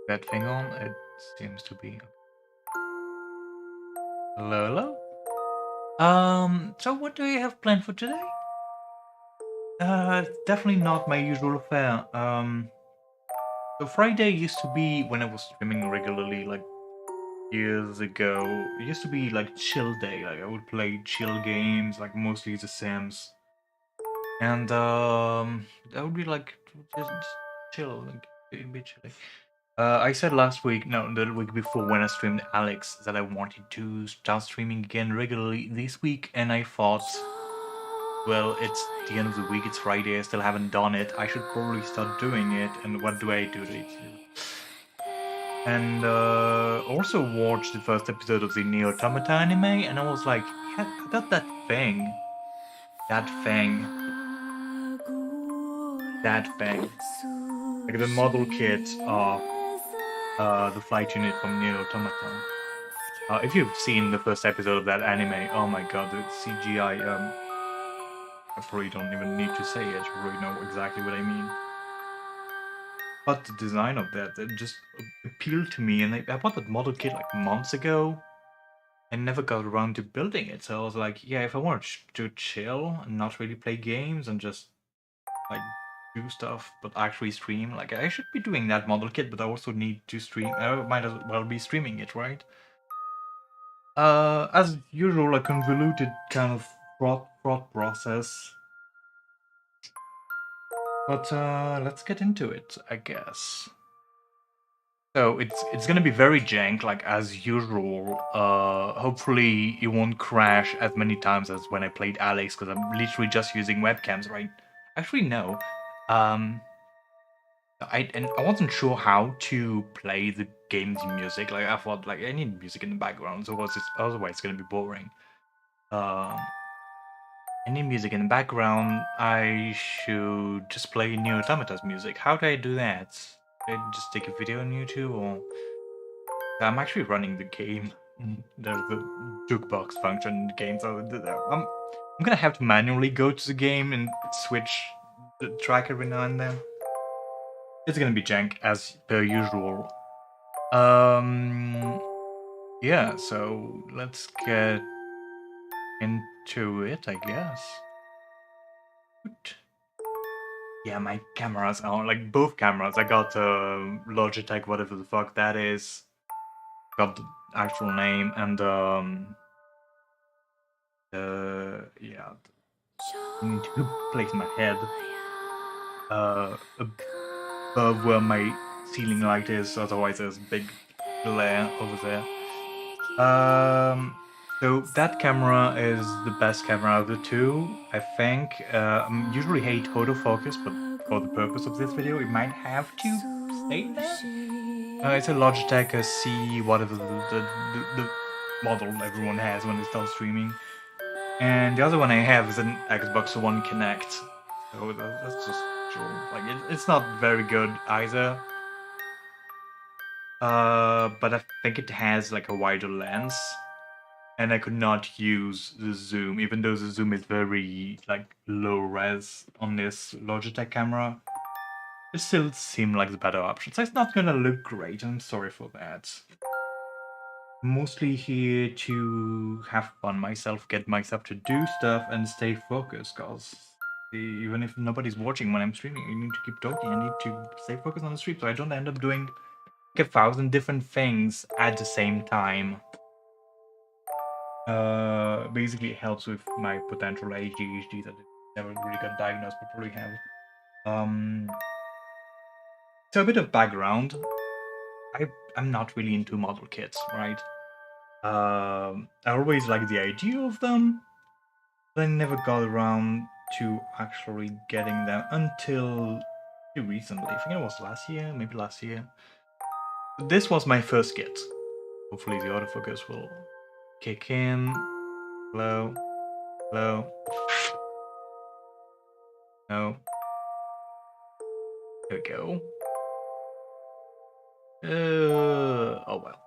that thing on? It seems to be. Hello, hello? So what do you have planned for today? Definitely not my usual affair. So Friday used to be when I was streaming regularly, like years ago. It used to be like chill day. Like I would play chill games, like mostly The Sims, and that would be like just chill, like be chilly. I said last week, no, the week before when I streamed Alex, that I wanted to start streaming again regularly this week, and I thought, well, it's the end of the week, it's Friday, I still haven't done it, I should probably start doing it, and what do I do? And also watched the first episode of the Nier Automata anime, and I was like, yeah, I got that thing. That thing. That thing. Like the model kit of the flight unit from Nier Automata. If you've seen the first episode of that anime, oh my god, the CGI, I probably don't even need to say it, you probably know exactly what I mean. But the design of that, it just appealed to me, and I bought that model kit like months ago, and never got around to building it, so I was like, yeah, if I want to chill and not really play games and just, like, do stuff, but actually stream, like, I should be doing that model kit, but I also need to stream, I might as well be streaming it, right? As usual, a convoluted kind of thought process. But let's get into it, I guess. So it's gonna be very jank, like as usual. Hopefully it won't crash as many times as when I played Alex, because I'm literally just using webcams, right? Actually, no. Um, I wasn't sure how to play the game's music. Like I thought, like I need music in the background, so otherwise it's gonna be boring. Um. Any music in the background, I should just play Nier Automata's music. How do I do that? Do I just take a video on YouTube, or I'm actually running the game. There's the jukebox function in the game, so I'm gonna have to manually go to the game and switch the track every now and then. It's gonna be jank as per usual. Yeah, so let's get into it, I guess. Yeah, my cameras are like both cameras. I got Logitech, whatever the fuck that is. Got the actual name and yeah. I need to place my head above where my ceiling light is, otherwise there's a big glare over there. So that camera is the best camera of the two, I think. I usually hate autofocus, but for the purpose of this video, it might have to stay there. It's a Logitech C, whatever the model everyone has when they start streaming. And the other one I have is an Xbox One Connect. So that's just true. Like, it's not very good either. But I think it has like a wider lens. And I could not use the zoom, even though the zoom is very like low res on this Logitech camera. It still seemed like the better option. So it's not gonna look great, I'm sorry for that. Mostly here to have fun myself, get myself to do stuff and stay focused, cause even if nobody's watching when I'm streaming, I need to keep talking, I need to stay focused on the stream so I don't end up doing like 1,000 different things at the same time. Basically it helps with my potential ADHD that I never really got diagnosed, but probably have. So a bit of background. I'm not really into model kits, right? I always liked the idea of them, but I never got around to actually getting them until pretty recently. I think it was last year, maybe last year. This was my first kit. Hopefully the autofocus will kick in. Hello. Hello. No. There we go. Oh well.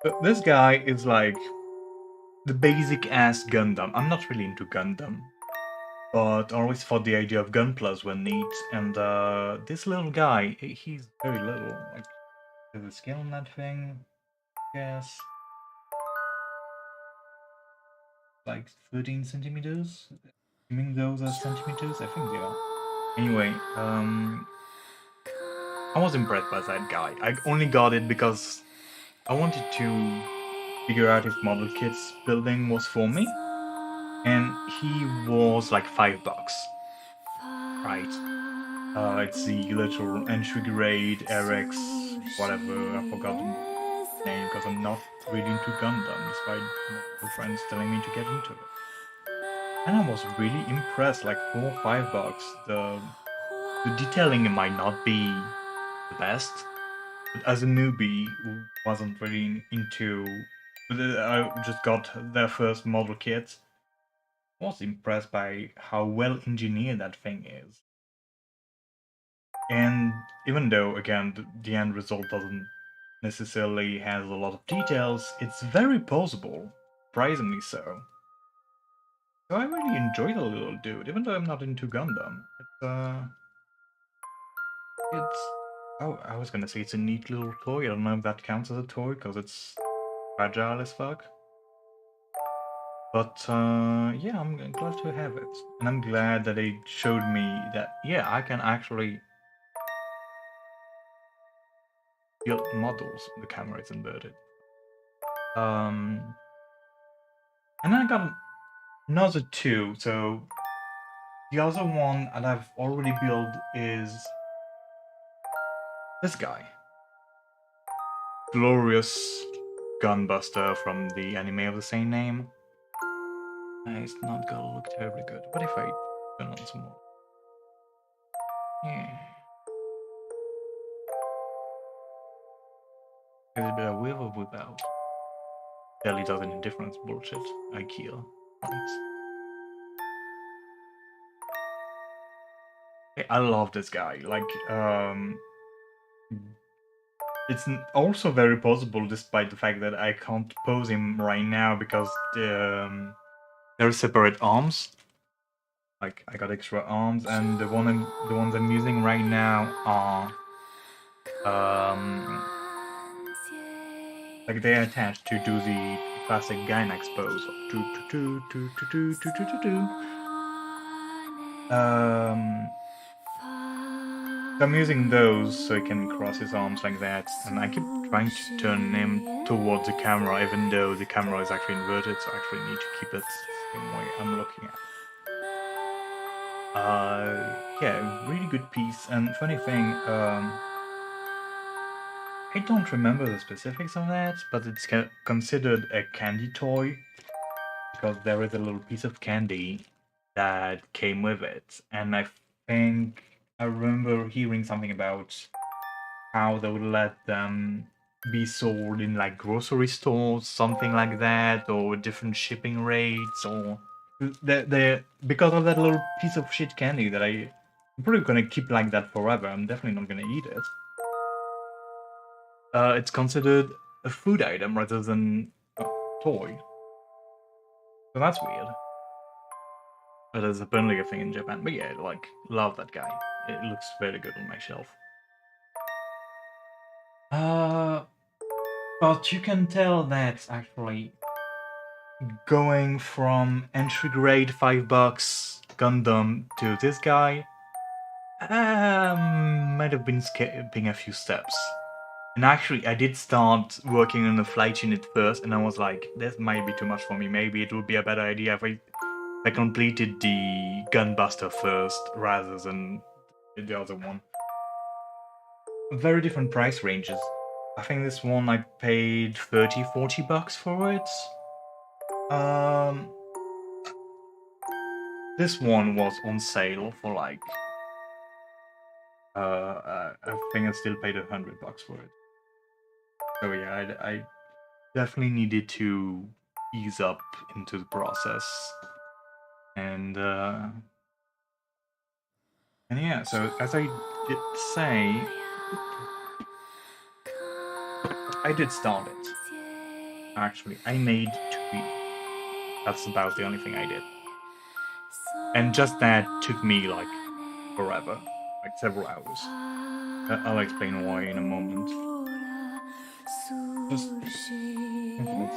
But this guy is like the basic ass Gundam. I'm not really into Gundam, but I always thought the idea of Gunplas were neat. And this little guy, he's very little. Like, There's a scale on that thing, I guess. Like 13 centimeters? Assuming those are centimeters? I think they are. Anyway, I was impressed by that guy. I only got it because I wanted to figure out if model kits building was for me. And he was like $5. Right. It's the little entry grade RX, whatever, I forgot the name because I'm not really into Gundam, despite multiple friends telling me to get into it. And I was really impressed, like $4 or $5. The detailing might not be the best, but as a newbie who wasn't really into, I just got their first model kit, was impressed by how well engineered that thing is. And even though, again, the end result doesn't necessarily have a lot of details, it's very posable, surprisingly so. So I really enjoy the little dude, even though I'm not into Gundam. It's oh, I was gonna say it's a neat little toy. I don't know if that counts as a toy because it's fragile as fuck. But yeah, I'm glad to have it, and I'm glad that they showed me that yeah, I can actually build models. The camera is inverted. And then I got another two. So the other one that I've already built is this guy. Glorious Gunbuster from the anime of the same name. It's not gonna look terribly good. What if I turn on some more? Yeah. Is it better with or without? Barely does any difference. Bullshit. IKEA. Right. I love this guy. Like, it's also very possible, despite the fact that I can't pose him right now because there are separate arms. Like, I got extra arms, and the ones I'm using right now are like they attach to do the classic Gainax pose. So I'm using those so he can cross his arms like that, and I keep trying to turn him towards the camera, even though the camera is actually inverted, so I actually need to keep it the same way I'm looking at. Yeah, really good piece. And funny thing, I don't remember the specifics of that, but it's considered a candy toy because there is a little piece of candy that came with it. And I think I remember hearing something about how they would let them be sold in like grocery stores, something like that, or different shipping rates, or they because of that little piece of shit candy that I'm probably gonna keep like that forever. I'm definitely not gonna eat it. It's considered a food item rather than a toy. So that's weird. But there's apparently a thing in Japan. But yeah, like, love that guy. It looks very good on my shelf. But you can tell that's actually going from entry grade $5 Gundam to this guy might have been skipping a few steps. And actually, I did start working on the flight unit first, and I was like, this might be too much for me. Maybe it would be a better idea if I completed the Gunbuster first rather than the other one. Very different price ranges. I think this one I paid $30-40 for it. This one was on sale for like I think I still paid $100 for it. So yeah, I definitely needed to ease up into the process, and yeah. So as I did say, I did start it. Actually, I made 2 That's about the only thing I did, and just that took me like forever, like several hours. I'll explain why in a moment. Just put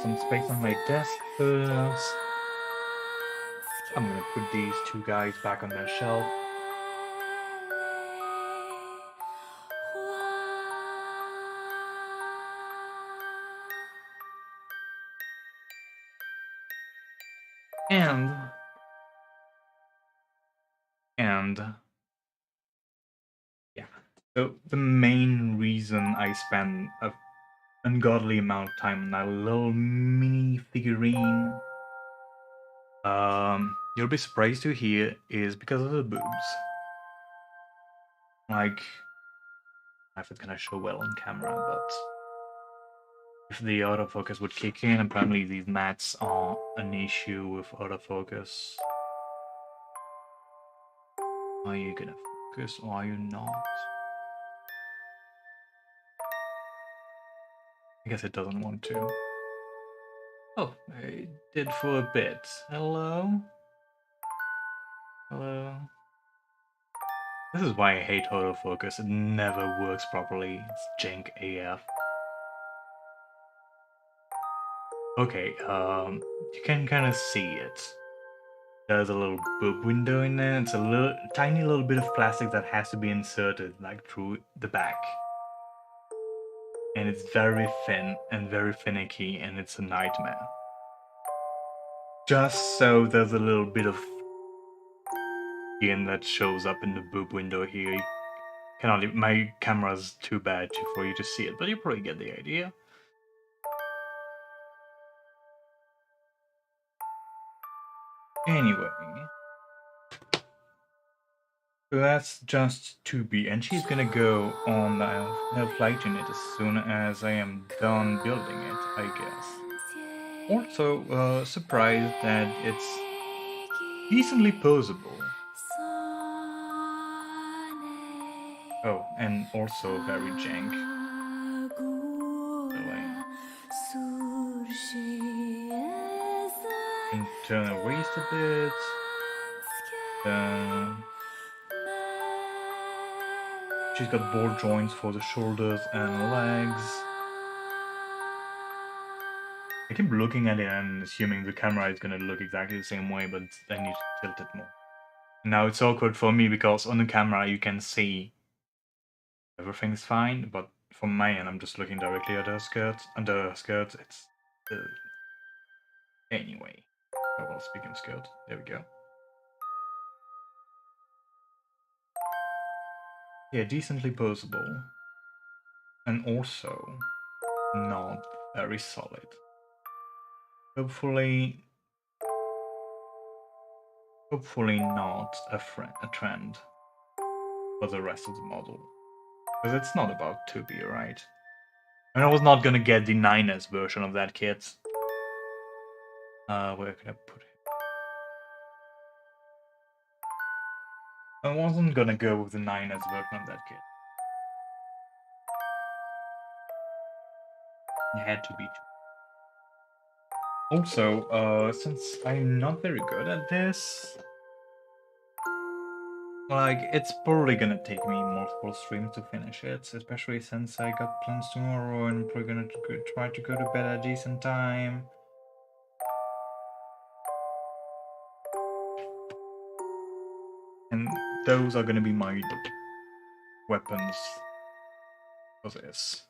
some space on my desk first. I'm gonna put these two guys back on their shelf. And yeah. So the main reason I spend a ungodly amount of time on that little mini figurine, you'll be surprised to hear, is because of the boobs. Like, I don't know if it's gonna show well on camera, but if the autofocus would kick in, apparently these mats are an issue with autofocus. Are you gonna focus or are you not? I guess it doesn't want to. Oh, it did for a bit. Hello? Hello? This is why I hate autofocus. It never works properly. It's jank AF. Okay, you can kind of see it. There's a little boob window in there. It's a little, tiny little bit of plastic that has to be inserted, like through the back. And it's very thin and very finicky, and it's a nightmare. Just so there's a little bit of skin that shows up in the boob window here. You cannot even, my camera's too bad for you to see it, but you probably get the idea. Anyway. So that's just 2B, and she's gonna go on her flight unit as soon as I am done building it, I guess. Also, surprised that it's decently posable. Oh, and also very jank. And turn her waist a bit. She's got ball joints for the shoulders and legs. I keep looking at it and assuming the camera is gonna look exactly the same way, but I need to tilt it more. Now it's awkward for me because on the camera you can see everything's fine, but from my end I'm just looking directly at her skirt. Under her skirt, it's anyway. Oh well, speaking of skirt, there we go. Yeah, decently posable. And also not very solid. Hopefully not a trend for the rest of the model. Because it's not about 2B, right? And I was not gonna get the 9S version of that kit. Where can I put it? I wasn't gonna go with the 9S version of that kit. It had to be 2. Also, since I'm not very good at this, like, it's probably gonna take me multiple streams to finish it, especially since I got plans tomorrow and I'm probably gonna try to go to bed at a decent time. And those are gonna be my weapons for this.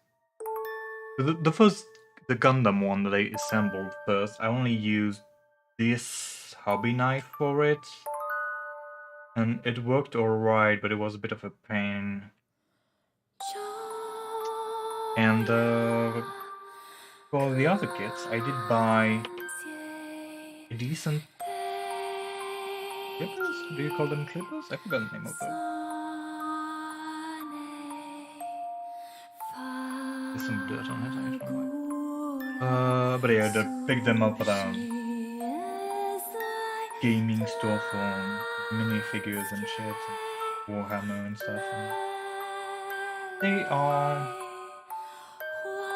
The Gundam one that I assembled first, I only used this hobby knife for it. And it worked alright, but it was a bit of a pain. And for the other kits, I did buy a decent clippers? Do you call them clippers? I forgot the name of them. There's some dirt on it, I don't know why. But yeah, I picked them up at a gaming store for minifigures and shit, and Warhammer and stuff. And they are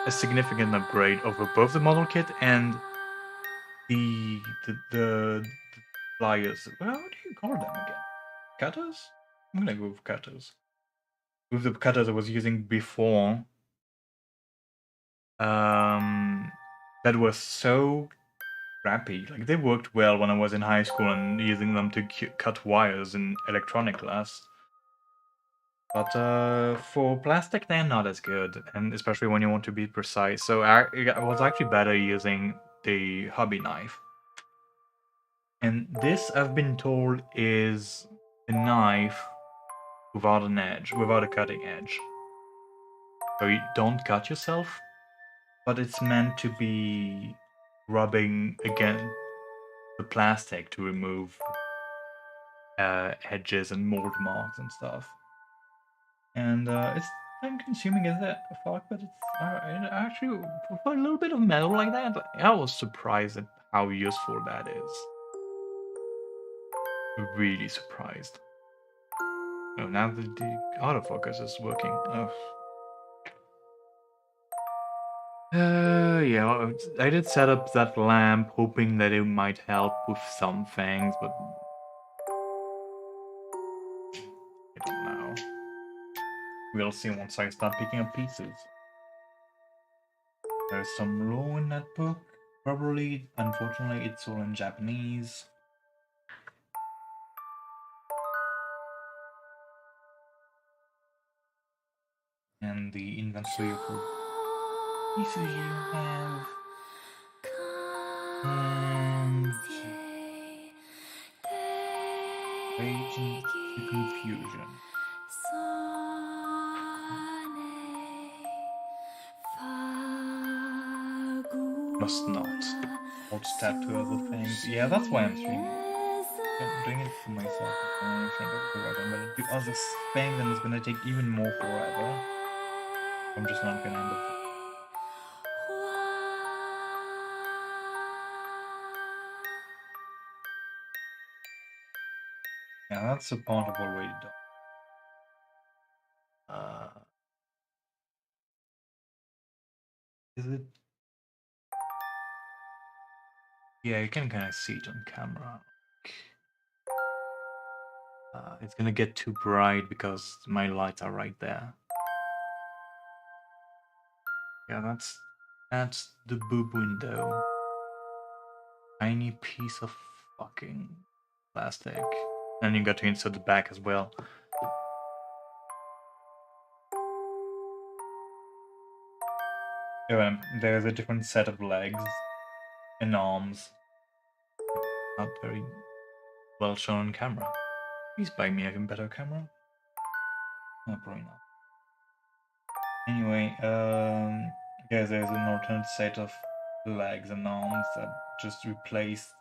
a significant upgrade over both the model kit and the pliers. How do you call them again? Cutters? I'm gonna go with cutters. With the cutters I was using before, that was so crappy. Like they worked well when I was in high school and using them to cut wires in electronic class. But for plastic, they're not as good, and especially when you want to be precise. So I was actually better using the hobby knife. And this, I've been told, is a knife without an edge, without a cutting edge. So you don't cut yourself, but it's meant to be rubbing against the plastic to remove edges and mold marks and stuff. And it's time consuming as a fuck, but it's actually for a little bit of metal like that. I was surprised at how useful that is. Really surprised. Oh, now the autofocus is working. Oh. Yeah, I did set up that lamp hoping that it might help with some things, but I don't know. We'll see once I start picking up pieces. There's some law in that book. Probably, unfortunately, it's all in Japanese. And the inventory for pieces you have. And rage into confusion. Must not. Alt tab to other things. Yeah, that's why I'm streaming. I'm doing it for myself. I think of what I'm gonna do other things, and it's gonna take even more forever. I'm just not gonna end up. Yeah, that's a part of already done. Is it? Yeah, you can kind of see it on camera. It's gonna get too bright because my lights are right there. Yeah, that's the boob window. Tiny piece of fucking plastic. And you got to insert the back as well. Yeah, there's a different set of legs and arms. Not very well shown on camera. Please buy me a better camera. No, probably not. Anyway, there's an alternate set of legs and arms that just replace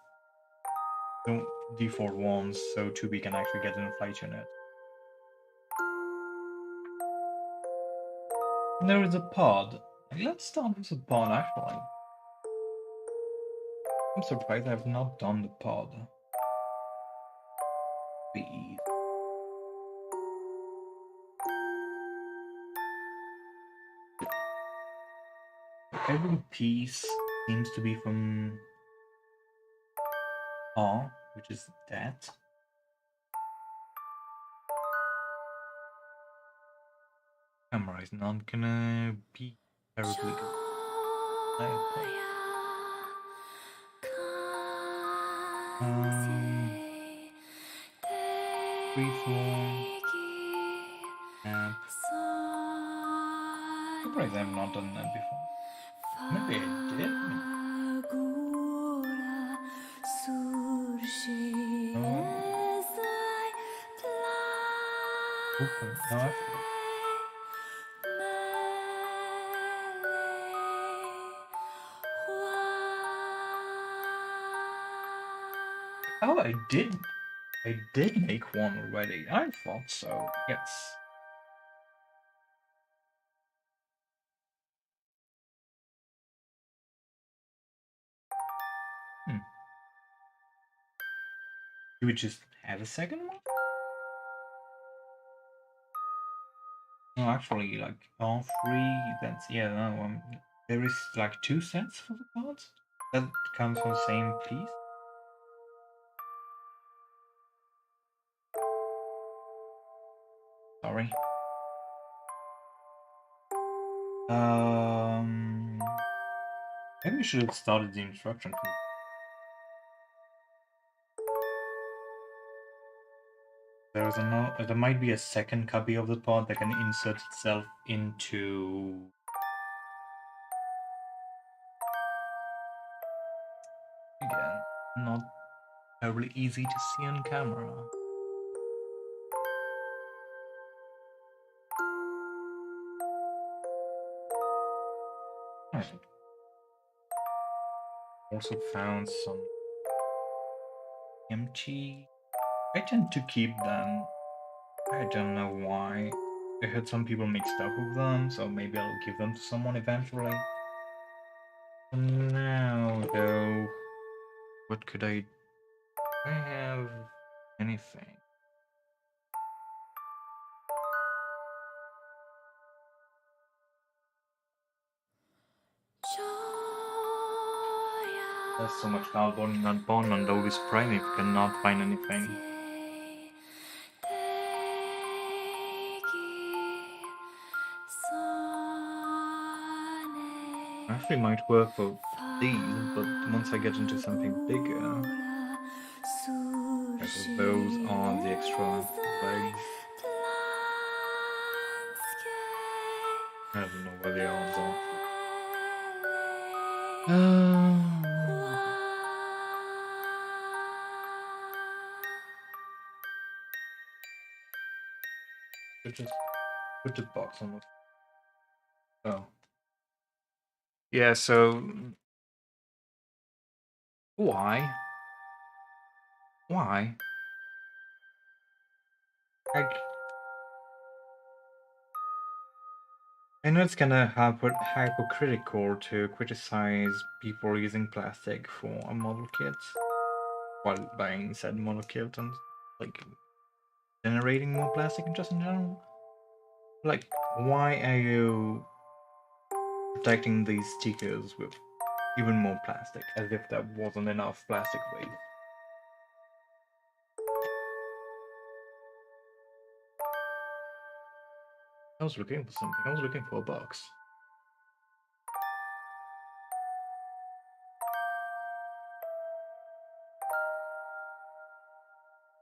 the default ones, so 2B can actually get an flight unit. And there is a pod. Let's start with the pod, actually. I'm surprised I have not done the pod. Please. Every piece seems to be from R, which is that. Camera is not gonna be terribly good. Freeform. App. Surprised I have not done that before. Maybe I did. Okay, no, I forgot. Oh, I did make one already. I thought so. Yes. Do we just have a second one? No, actually, like all three. That's yeah. No, there is like 2 sets for the cards that comes from the same piece. Sorry. Maybe we should have started the instruction. There might be a second copy of the pod that can insert itself into. Again, not terribly easy to see on camera. Alright. Also found some empty. I tend to keep them. I don't know why. I heard some people make stuff with them, so maybe I'll give them to someone eventually. For now, though, what could I... Do I have anything? There's so much cardboard and unborn and always prime if you cannot find anything. Actually might work for these, but once I get into something bigger, those are the extra legs. I don't know where the arms are. Just put the box on the... Oh. Yeah, so... Why? Why? I know it's kinda hypocritical to criticize people using plastic for a model kit while buying said model kit and, like, generating more plastic just in general. Like, why are you protecting these stickers with even more plastic, as if there wasn't enough plastic waste? I was looking for something. I was looking for a box.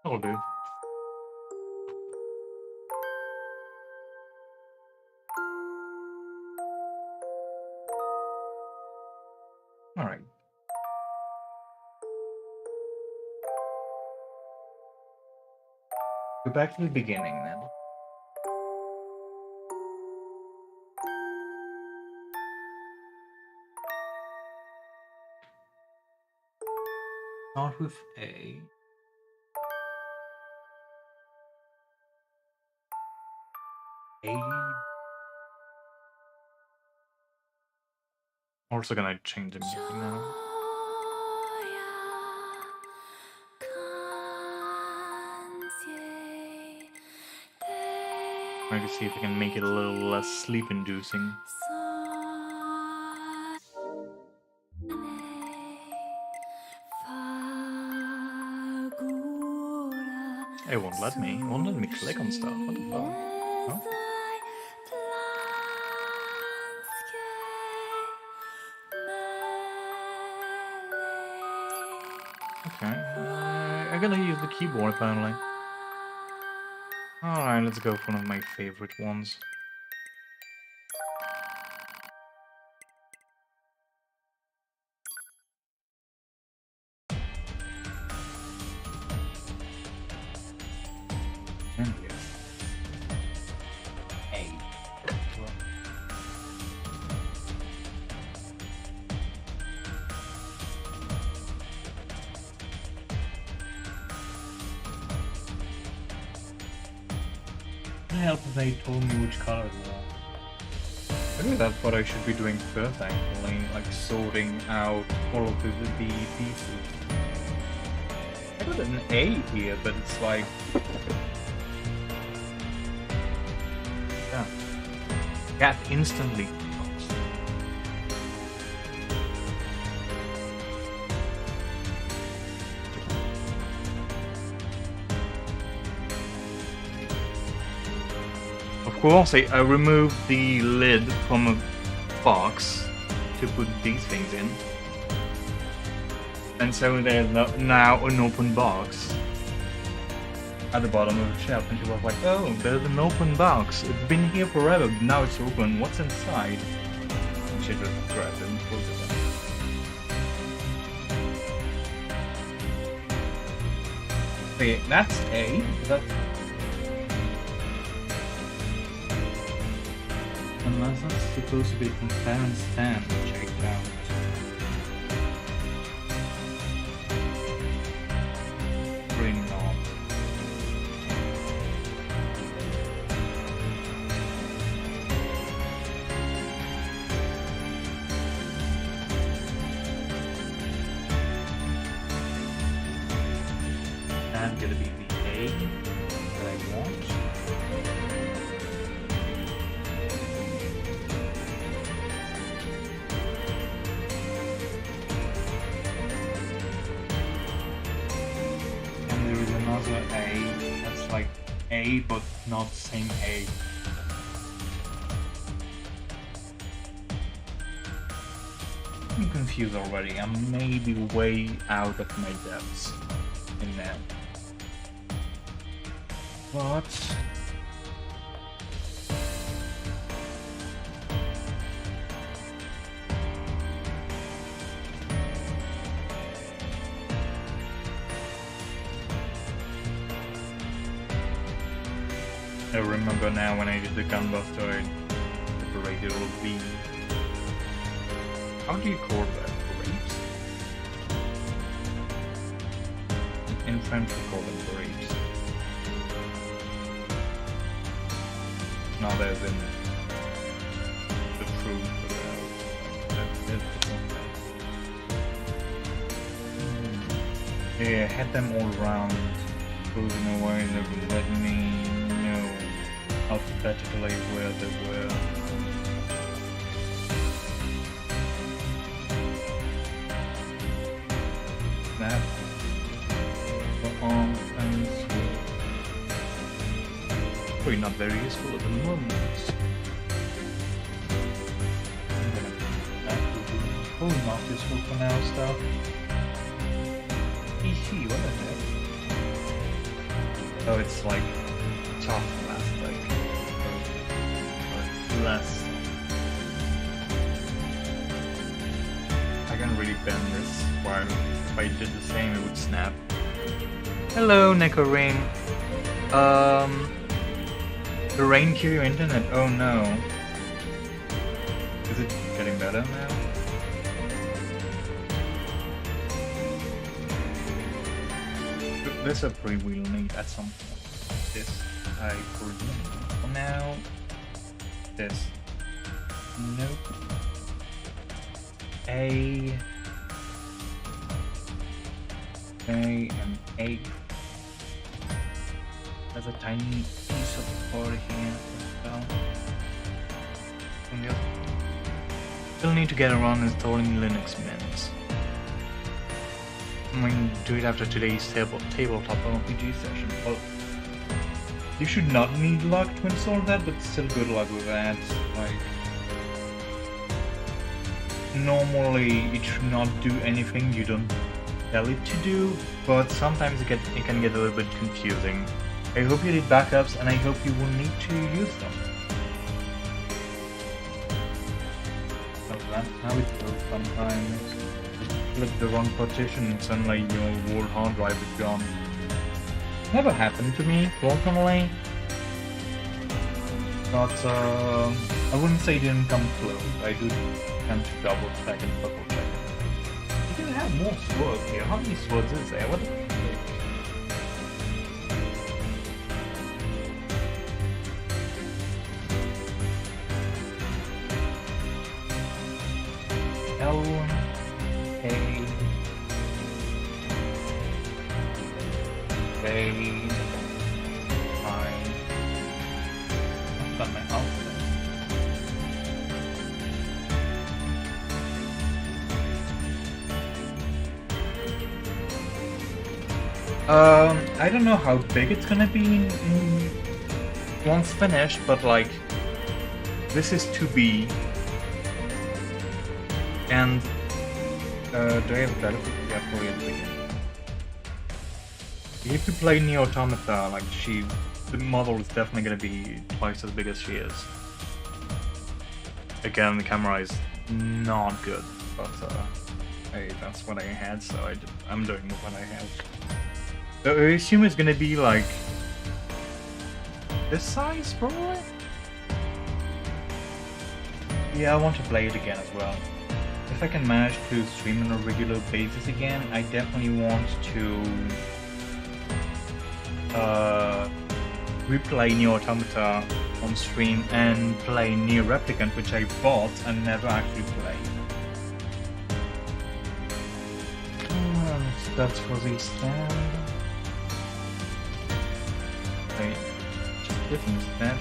That'll do. Alright. Go back to the beginning then. Start with A. Also gonna change the music now. Trying to see if I can make it a little less sleep-inducing. It won't let me. It won't let me click on stuff. What the fuck? Huh? Okay. I gotta use the keyboard apparently. Alright, let's go for one of my favorite ones. Help if they told me which color it was. I think that's what I should be doing first, actually, like sorting out all of the pieces. I got an A here, but it's like... Yeah. Cat instantly. Of course, I removed the lid from a box to put these things in. And so there's now an open box at the bottom of the shelf, and she was like, oh, there's an open box. It's been here forever, but now it's open. What's inside? And she just grabbed it and pulled it in. Okay, that's A. That's... Unless that's supposed to be from parents' stand, check it out. Bring on. That's gonna be the A that I want. And there is another A that's like A but not same A. I'm confused already. I'm maybe way out of my depths in there. But I remember now when I did the gunbuster, I separated all the... How do you call that? Grapes? In French we call them grapes. Not as in the fruit, but yeah, I had them all around, closing away, they would let me know alphabetically where they were. That for arms and sword. Probably not very useful at the moment. I'm gonna put that will probably not useful for now stuff. PC, what is it? Oh, it's like tough plastic. Or it's less. I can really bend this, while if I did the same it would snap. Hello, Neko Ring. The rain kill your internet? Oh no. Is it getting better now? This I probably will need at some point. This I presume. For now, this. Nope. A and A. There's a tiny piece of board here as well. Yep. Still need to get around installing Linux mints. I'm going to do it after today's tabletop RPG session. Well, you should not need luck to install that, but still good luck with that. Like, normally it should not do anything you don't tell it to do, but sometimes it can get a little bit confusing. I hope you did backups, and I hope you will need to use them. So that's how it goes sometimes. Flip the wrong partition and suddenly your whole hard drive is gone. Never happened to me, fortunately. But I wouldn't say it didn't come close. I do tend to double check and triple check. You can have more swords here. How many swords is there? What the frick? L A A I. I've got my alphabet. I don't know how big it's gonna be once finished, but like, this is to be And do I have a benefit? Yeah, probably at the beginning. If you play Nier Automata, like the model is definitely gonna be twice as big as she is. Again, the camera is not good, but hey, that's what I had, so I'm doing what I have. So I assume it's gonna be like this size, probably? Yeah, I want to play it again as well. If I can manage to stream on a regular basis again, I definitely want to replay Nier Automata on stream and play Nier Replicant, which I bought and never actually played. That's for the stand. Wait, just different stand.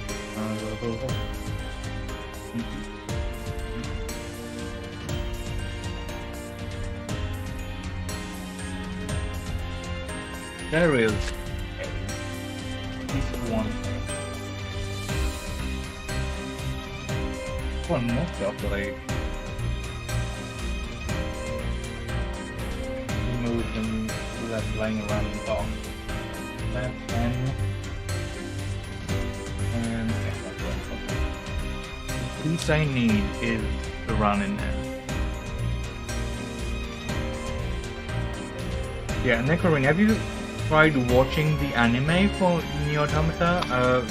There is one more stuff that I removed and left lying around the dog. That and the piece I need is the running end. Yeah, Necroring, have you tried watching the anime for Nier Automata?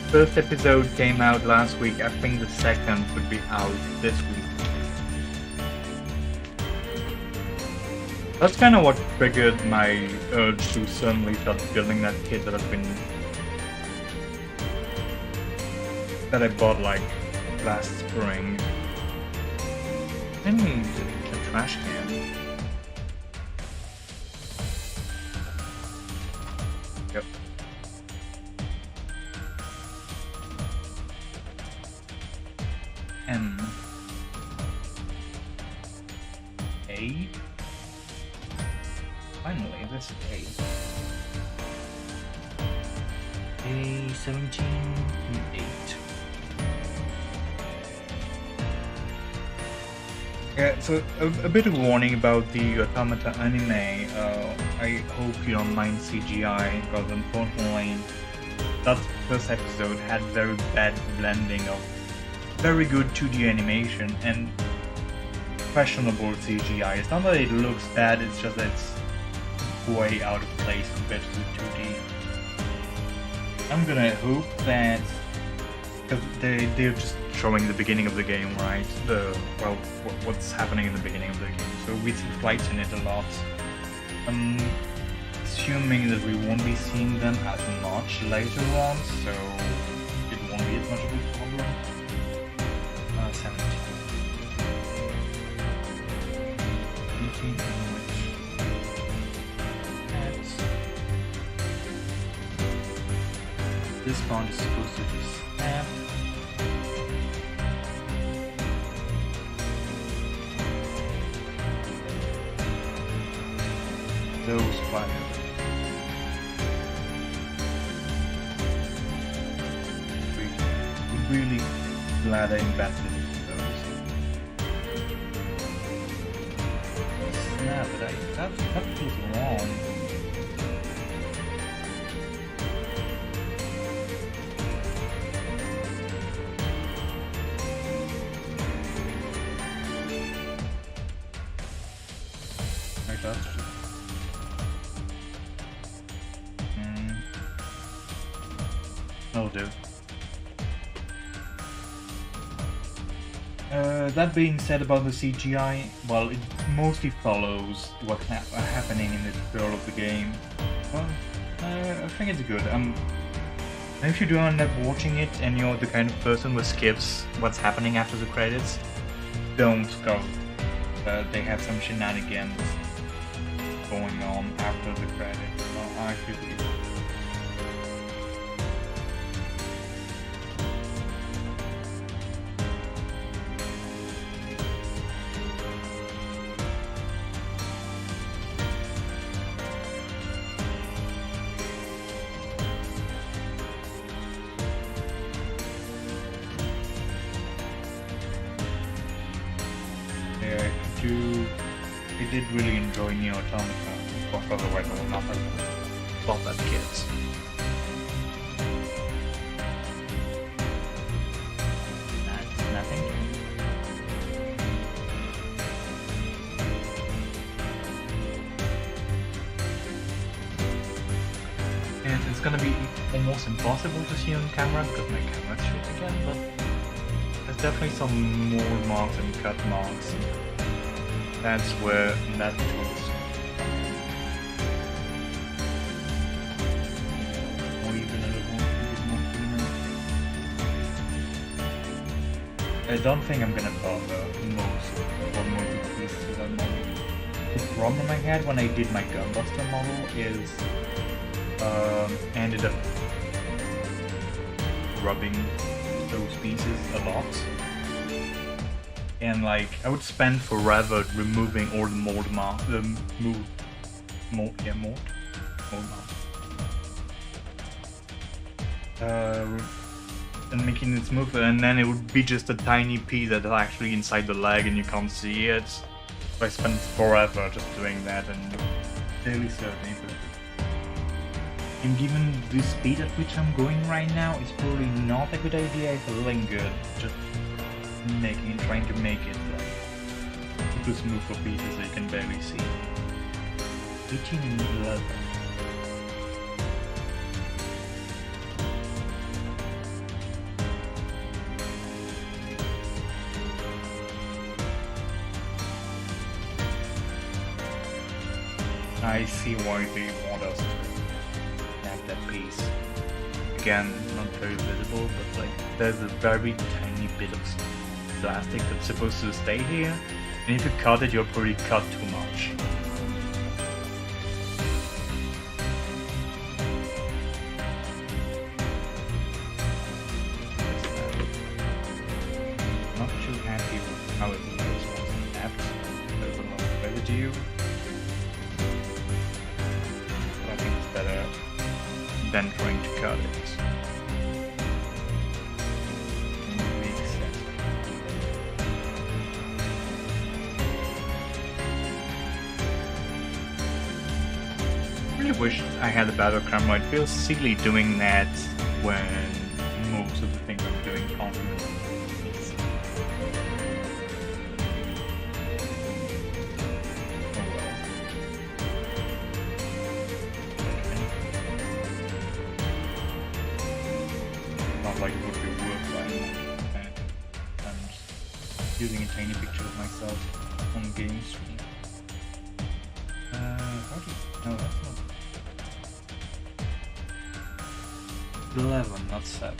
First episode came out last week. I think the second would be out this week. That's kind of what triggered my urge to suddenly start building that kit that I bought like last spring. I need a trash can. Yep. M. A. Finally, this is A. A17 and 8. Yeah, so a bit of warning about the Automata anime. I hope you don't mind CGI, because unfortunately that first episode had very bad blending of very good 2D animation and questionable CGI. It's not that it looks bad, it's just that it's way out of place compared to the 2D. I'm gonna hope that, because they're just showing the beginning of the game, right? What's happening in the beginning of the game. So we see flights in it a lot. I'm assuming that we won't be seeing them as much later on, so it won't be as much of a problem. 17. 18 in which adds. This bond is supposed to be snapped. Those fire. Really glad I invested in those. Yeah, but that feels wrong. I touched it. That'll do. That being said about the CGI, well, it mostly follows what's happening in the tutorial of the game. Well, I think it's good. If you do end up watching it and you're the kind of person who skips what's happening after the credits, don't go. They have some shenanigans going on after the credits. Well, I should leave. I did really enjoy Nier Automata. Of course, otherwise I would not have bought that kit. That's nothing. And it's gonna be almost impossible to see on camera because my camera's shit again, but there's definitely some more marks and cut marks. That's where that tool's or even a little more cleaner. I don't think I'm gonna bother most or more pieces of that model. The problem I had when I did my Gunbuster model is ended up rubbing those pieces a lot. And like, I would spend forever removing all the mold marks, mold marks. And making it smoother, and then it would be just a tiny piece that's actually inside the leg and you can't see it. So I spent forever just doing that and barely served me. And given the speed at which I'm going right now, it's probably not a good idea if I linger, just trying to make it super smooth for pieces that you can barely see. 18 and 11. I see why they want us to snag that piece. Again, not very visible, but like there's a very tiny bit of plastic that's supposed to stay here, and if you cut it, you'll probably cut too much. Not too happy with how it looks once it's snapped. There's a lot of residue. I think it's better than trying to cut it. Makes sense. I really wish I had a better camera. It feels silly doing that when most of the things I'm doing can't even be seen. Not like it would be worthwhile. I'm just using a tiny picture of myself on game screen. No, that's not. 11, not 7.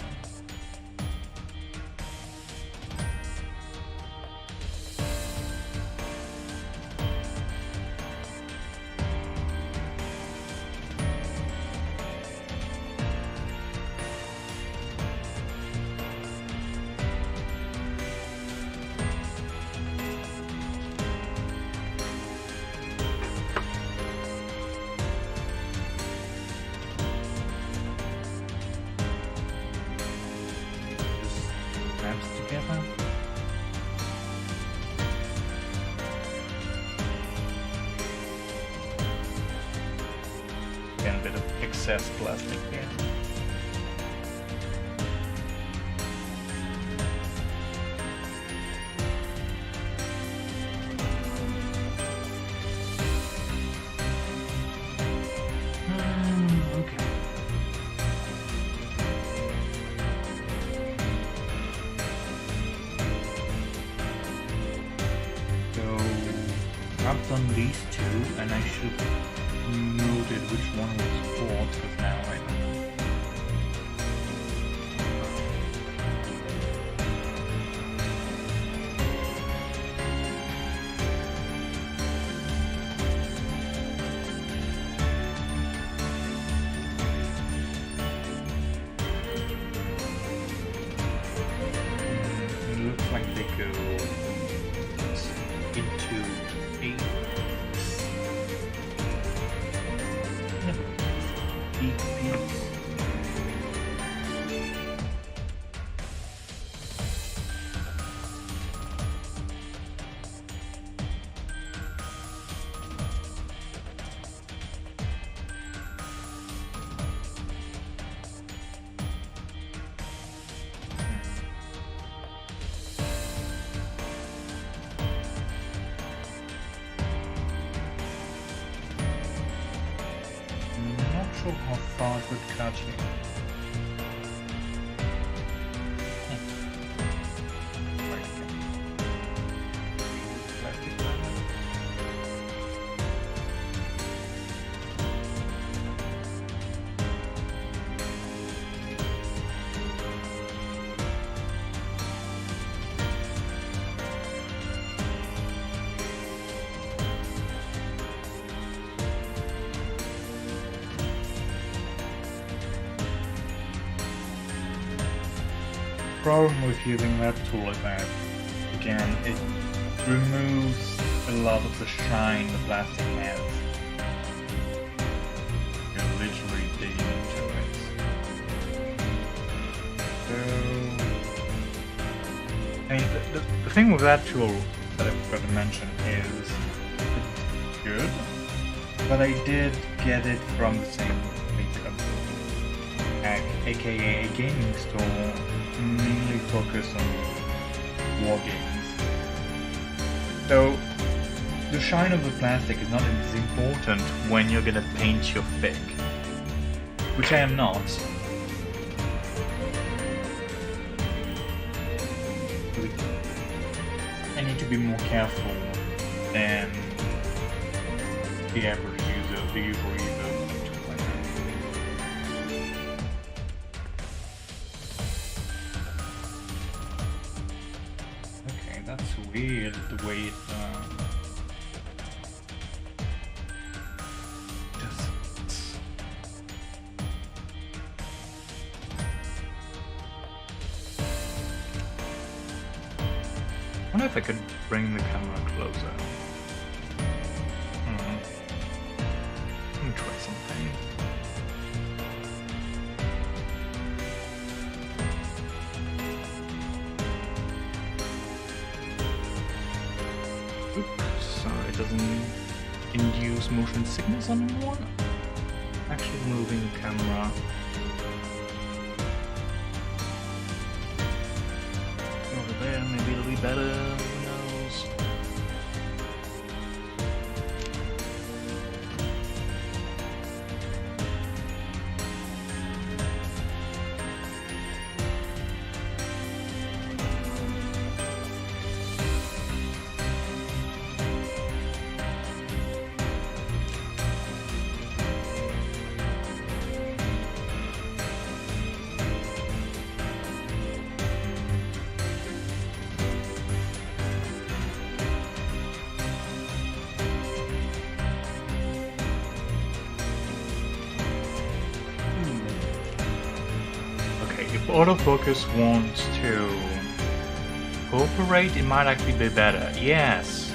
Together. Again, a bit of excess plastic here. Okay. I've done these two, and I should have noted which one was bought, because now I don't know. It looks like they go into 8. Good catch here. Right, okay. Plastic panel. Problem with using that tool is that, again, it removes a lot of the shine the plastic has. You're literally digging into it. So, I mean, the thing with that tool that I forgot to mention is it's good, but I did get it from the same aka a gaming store mainly focused on war games. So the shine of the plastic is not as important when you're gonna paint your fic, which I am not. I need to be more careful than the average user, the usual user. That's weird, the way it does it. I wonder if I could bring the camera closer. Let me try something. So it doesn't induce motion sickness anymore. Actually moving the camera. Over there, maybe it'll be better, who knows. If autofocus wants to cooperate, it might actually be better. Yes.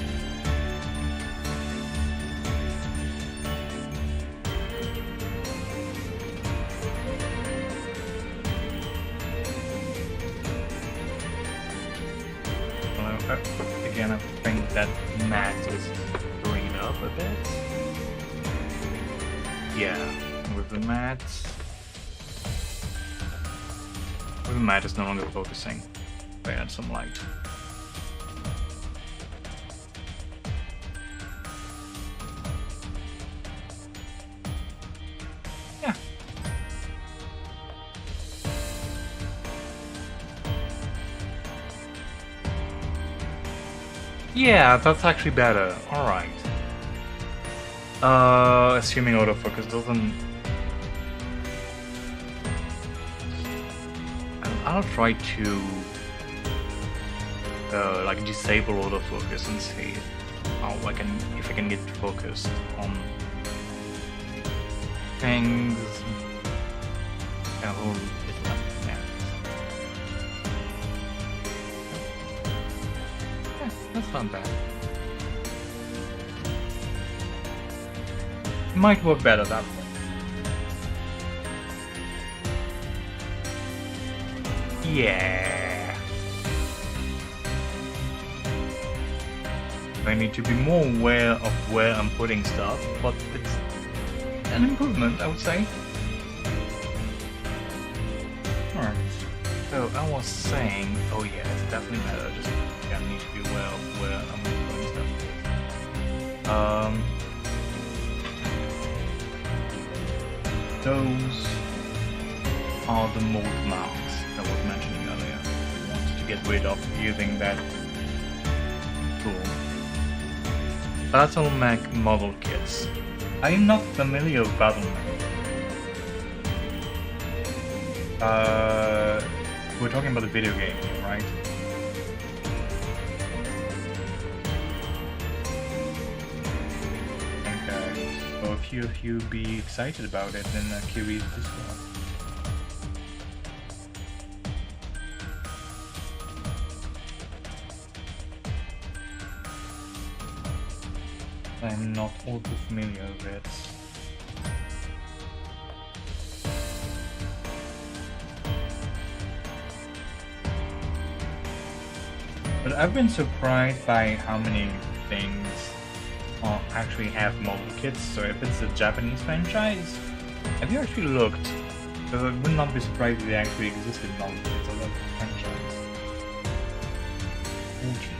Well, again, I think that matte is screwing it up a bit. Yeah, with the matte. The matte is no longer focusing. I add some light. Yeah. Yeah, that's actually better. Alright. Assuming autofocus doesn't... I'll try to like disable autofocus and see how if I can get focused on things. A little bit left. Yeah, that's not bad. It might work better that way. Yeah. I need to be more aware of where I'm putting stuff, but it's an improvement, I would say. Alright. So I was saying, oh yeah, it's definitely better. Just I need to be aware of where I'm putting stuff. Those the mold marks I was mentioning earlier. I wanted to get rid of using that tool. Battle Mech model kits. I'm not familiar with Battle Mech. We're talking about the video game, right? Okay, so a few of you be excited about it, then curious as well. I'm not all too familiar with it. But I've been surprised by how many things actually have model kits. So if it's a Japanese franchise, have you actually looked? Because I would not be surprised if they actually existed model kits of that franchise. Fuji.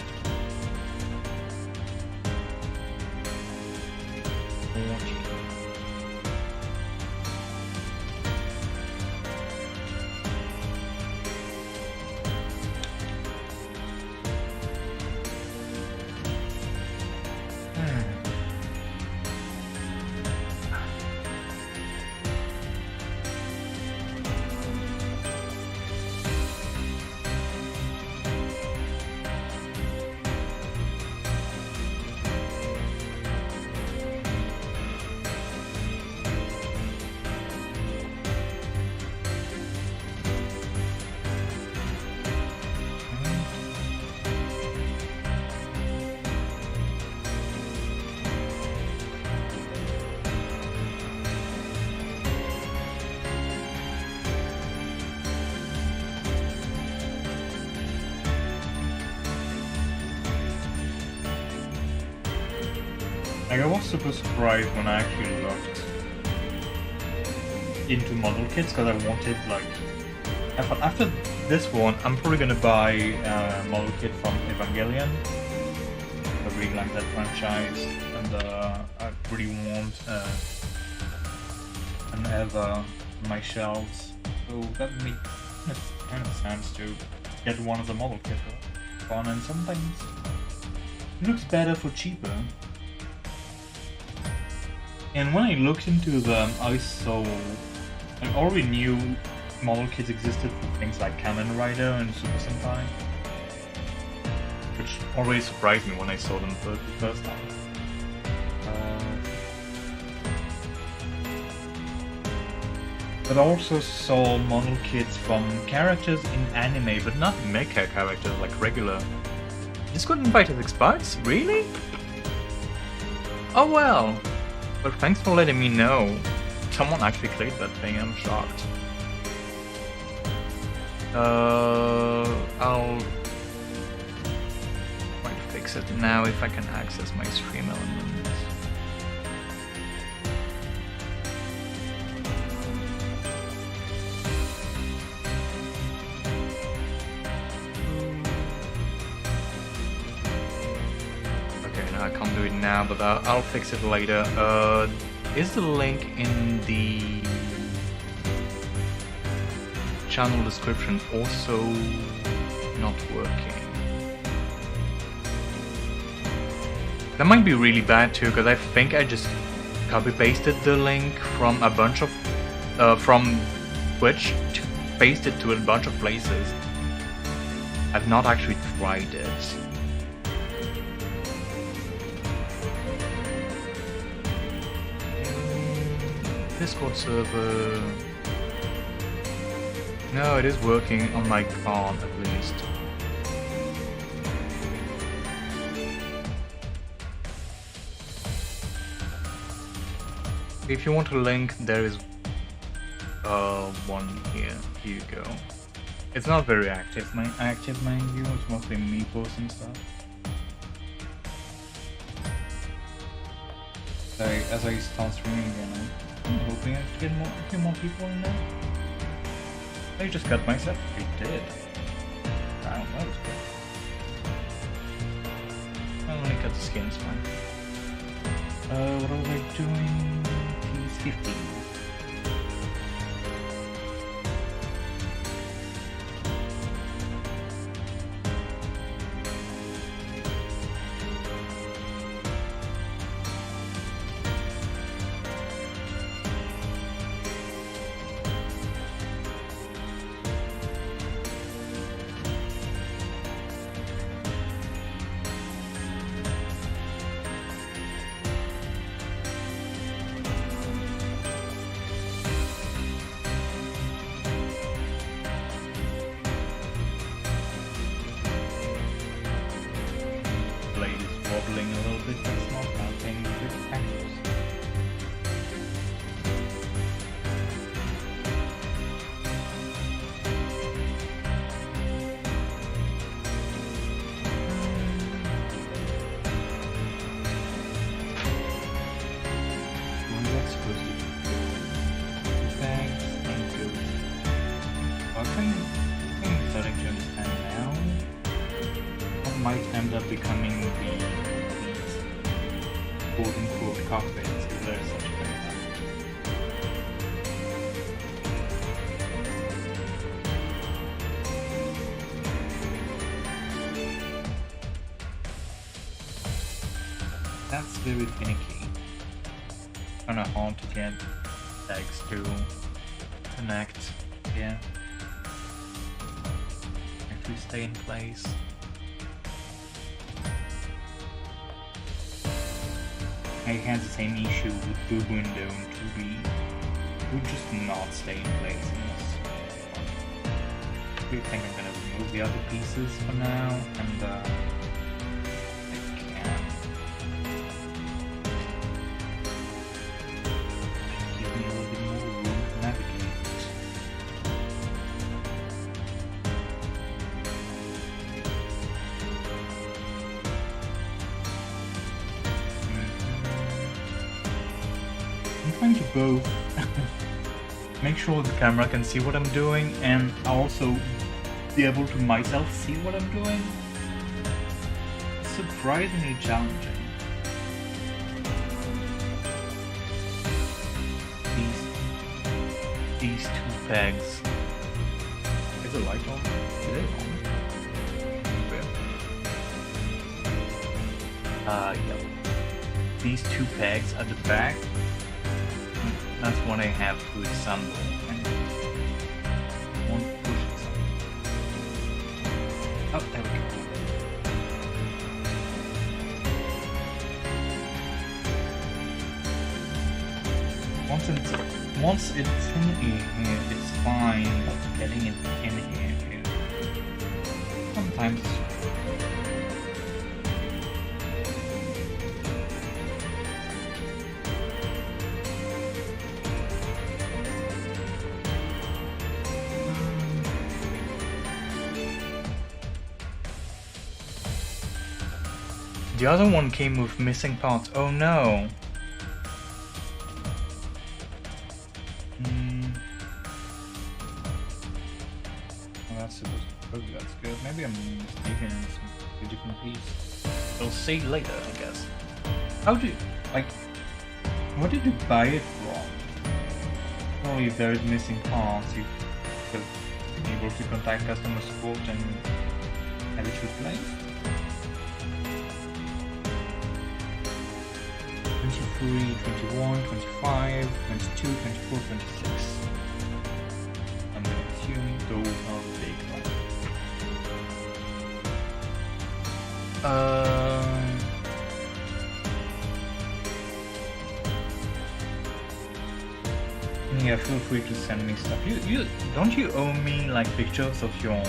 Like, I was super surprised when I actually looked into model kits because I wanted, like, I thought after this one, I'm probably gonna buy a model kit from Evangelion. I really like that franchise, and I really want an Eva on my shelves. So that makes kind of sense to get one of the model kits on, and sometimes it looks better for cheaper. And when I looked into them, I saw, I already knew model kits existed for things like Kamen Rider and Super Sentai, which already surprised me when I saw them for the first time. But I also saw model kits from characters in anime, but not mecha characters like regular. This couldn't fight his experts? Really? Oh well. But thanks for letting me know. Someone actually played that thing, I'm shocked. I'll try to fix it now if I can access my stream elements. I can't do it now, but I'll fix it later. Is the link in the channel description also not working? That might be really bad too, because I think I just copy-pasted the link from a bunch of from Twitch to paste it to a bunch of places. I've not actually tried it. Discord server. No, it is working on my card at least. If you want a link, there is one here. Here you go. It's not very active, mind you. It's mostly me posting stuff. As I start streaming again, I'm hoping I get a few more people in there. I just got myself. I did. Wow, that was good. I'll only cut the skins, fine. What was I doing? Piece 15. wobbling a little bit, that's not nothing spectacular. Becoming the quote-unquote cockpits, if there is such a thing. That's very finicky. Kinda hard to get legs to connect. Yeah. Actually stay in place. I had the same issue with Boob Window and 2B. Would just not stay in place in this. I think I'm gonna remove the other pieces for now, and I can give me a little bit more room to navigate. I'm trying to both make sure the camera can see what I'm doing and also be able to myself see what I'm doing. It's surprisingly challenging. These two pegs. Is the light on? Is it on? Yeah. These two pegs at the back. That's what I have to assemble. And won't push it. Oh, there we go. Once it's in here, it's fine. But getting it in here sometimes. The other one came with missing parts. Oh no! Well, that's supposed to be that's good. Maybe I'm mistaken in a different piece. We'll see later, I guess. How do you, like, what did you buy it from? Oh, if there is missing parts, you could be able to contact customer support and have it replaced. 23, 21, 25, 22, 24, 26. I'm gonna assume those are the big ones. Yeah, feel free to send me stuff. You don't you owe me like pictures of your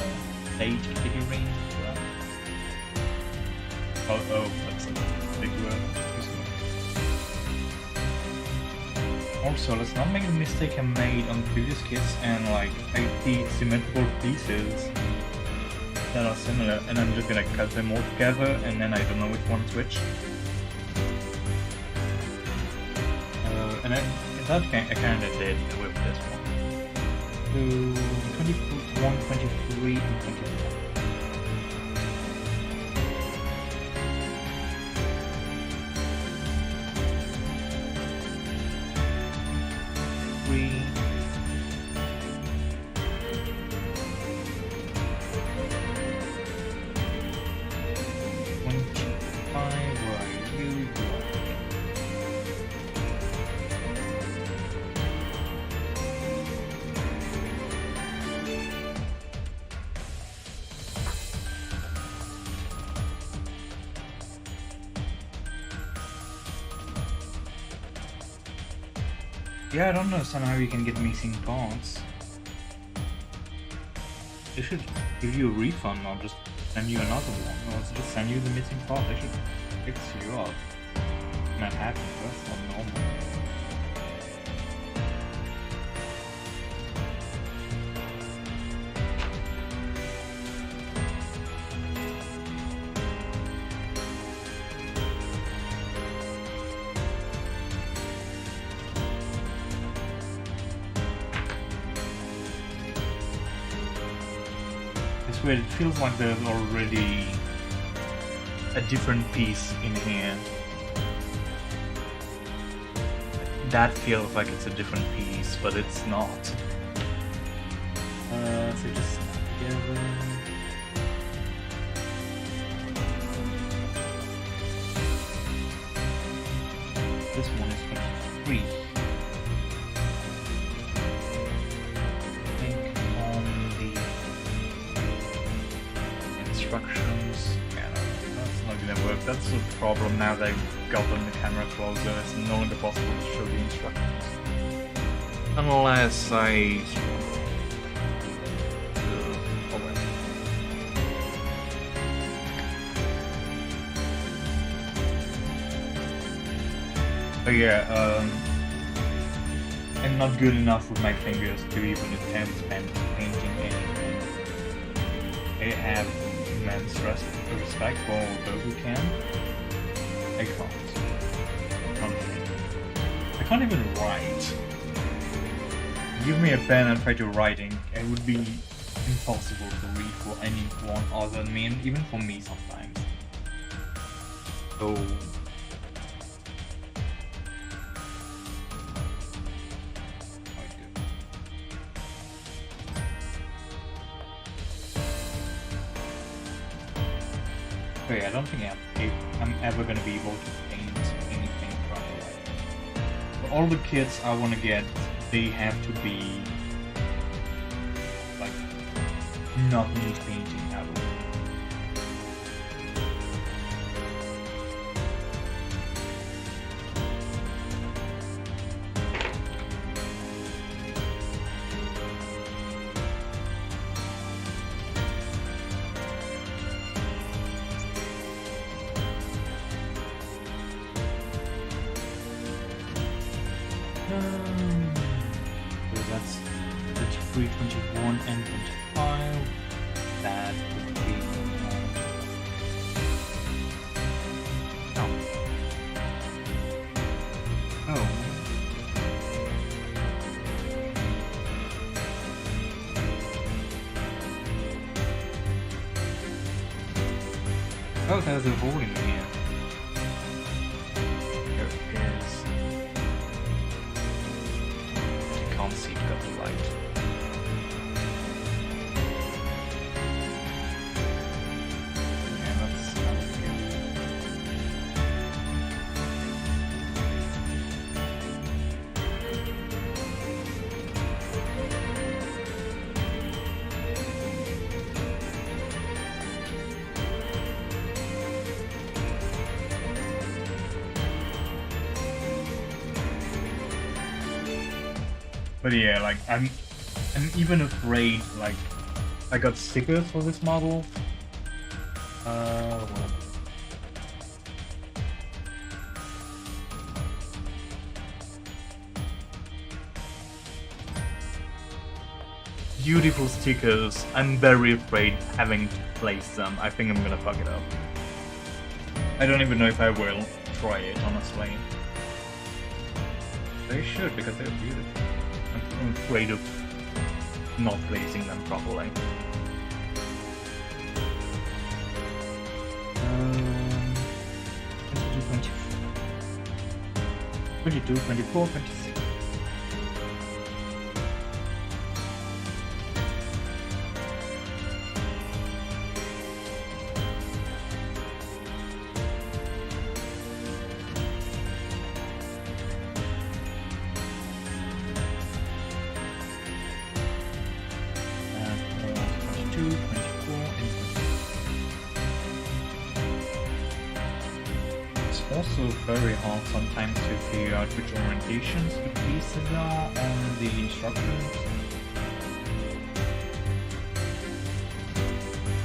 stage figurines as well? Oh, that's a big word. Also, let's not make the mistake I made on previous kits and like take the symmetrical pieces that are similar and I'm just gonna cut them all together and then I don't know which one to switch. And then that I kinda did with this one. So 21, 23 and 24. Yeah, I don't understand how you can get missing parts. They should give you a refund or just send you another one, or just send you the missing part. They should picks you up. Manhattan, that's not normal. It's weird, it feels like there's already a different piece in here. That feels like it's a different piece, but it's not. So just together. This one is 23. I think on the instructions. Yeah, that's not gonna work. That's the problem now that I've gotten the camera closer. It's no longer possible to show the instructions. Unless I... oh wait. But yeah, I'm not good enough with my fingers to even attempt painting anything. I have immense respect for those who can. I can't even write. Give me a pen and try to writing. It would be impossible to read for anyone other than me, and even for me sometimes. So okay, I don't think I'm ever gonna be able to paint anything from it. For all the kits I want to get, they have to be like not me painting at all. So that's 33, 21, and 25. That would be... oh. Oh, there's a hole in here. See it got the light. Yeah, that's good. But yeah, like I'm even afraid. Like I got stickers for this model. Well. Beautiful stickers. I'm very afraid having to place them. I think I'm gonna fuck it up. I don't even know if I will try it, honestly. They should, because they're beautiful. I'm afraid of not placing them properly. 22, 24, 26. Also very hard sometimes to figure out which orientations the pieces are on the instructions.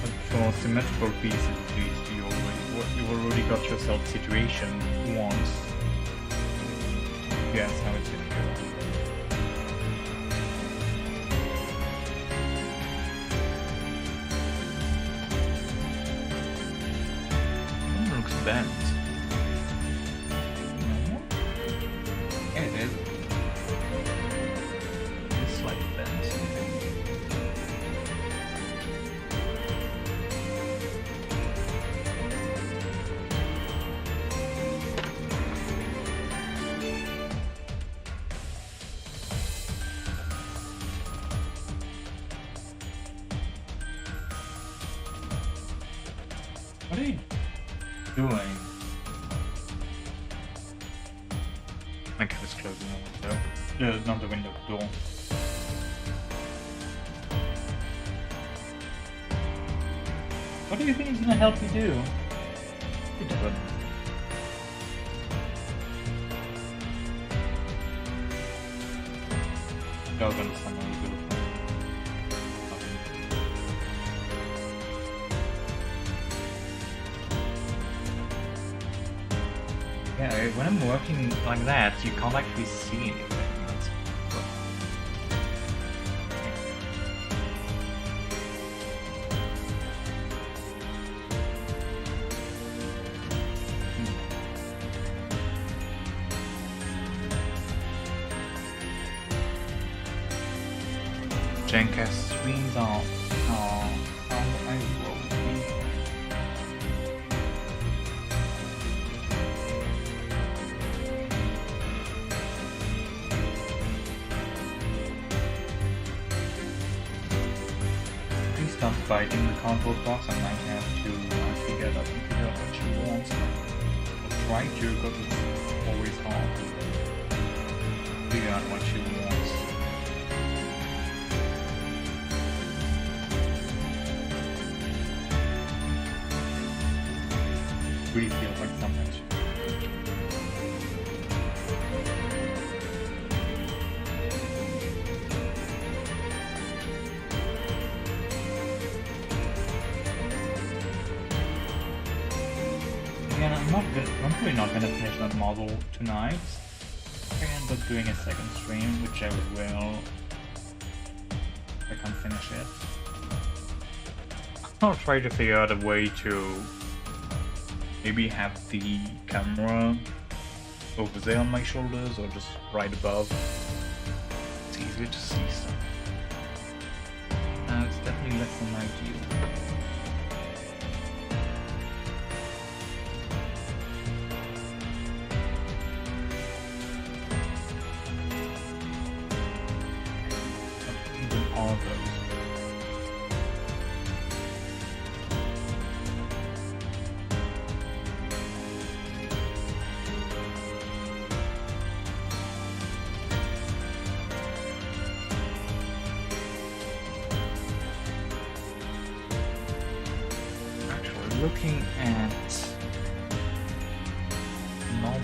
But for symmetrical pieces at least you always you've already got yourself situation once. Yeah, that's how it's gonna go. It looks bent. No? Yeah, it is. It's slightly bent. What are you doing? My cat is closing the window. No, not the window, the door. What do you think he's gonna help you do? He doesn't. Dog understand what you do. Yeah, when I'm working like that, you can't actually see anything. That's Jenka streams off. Oh, I will be. Please stop fighting the cardboard box. I might have to figure out what she wants. I'll try to, because it's always hard to figure out what she wants. Really feels like something. Again, I'm probably not gonna finish that model tonight. I end up doing a second stream, which I will. I can't finish it. I'll try to figure out a way to maybe have the camera over there on my shoulders or just right above. It's easier to see stuff. It's definitely less than ideal. Even all of those. Looking at normal.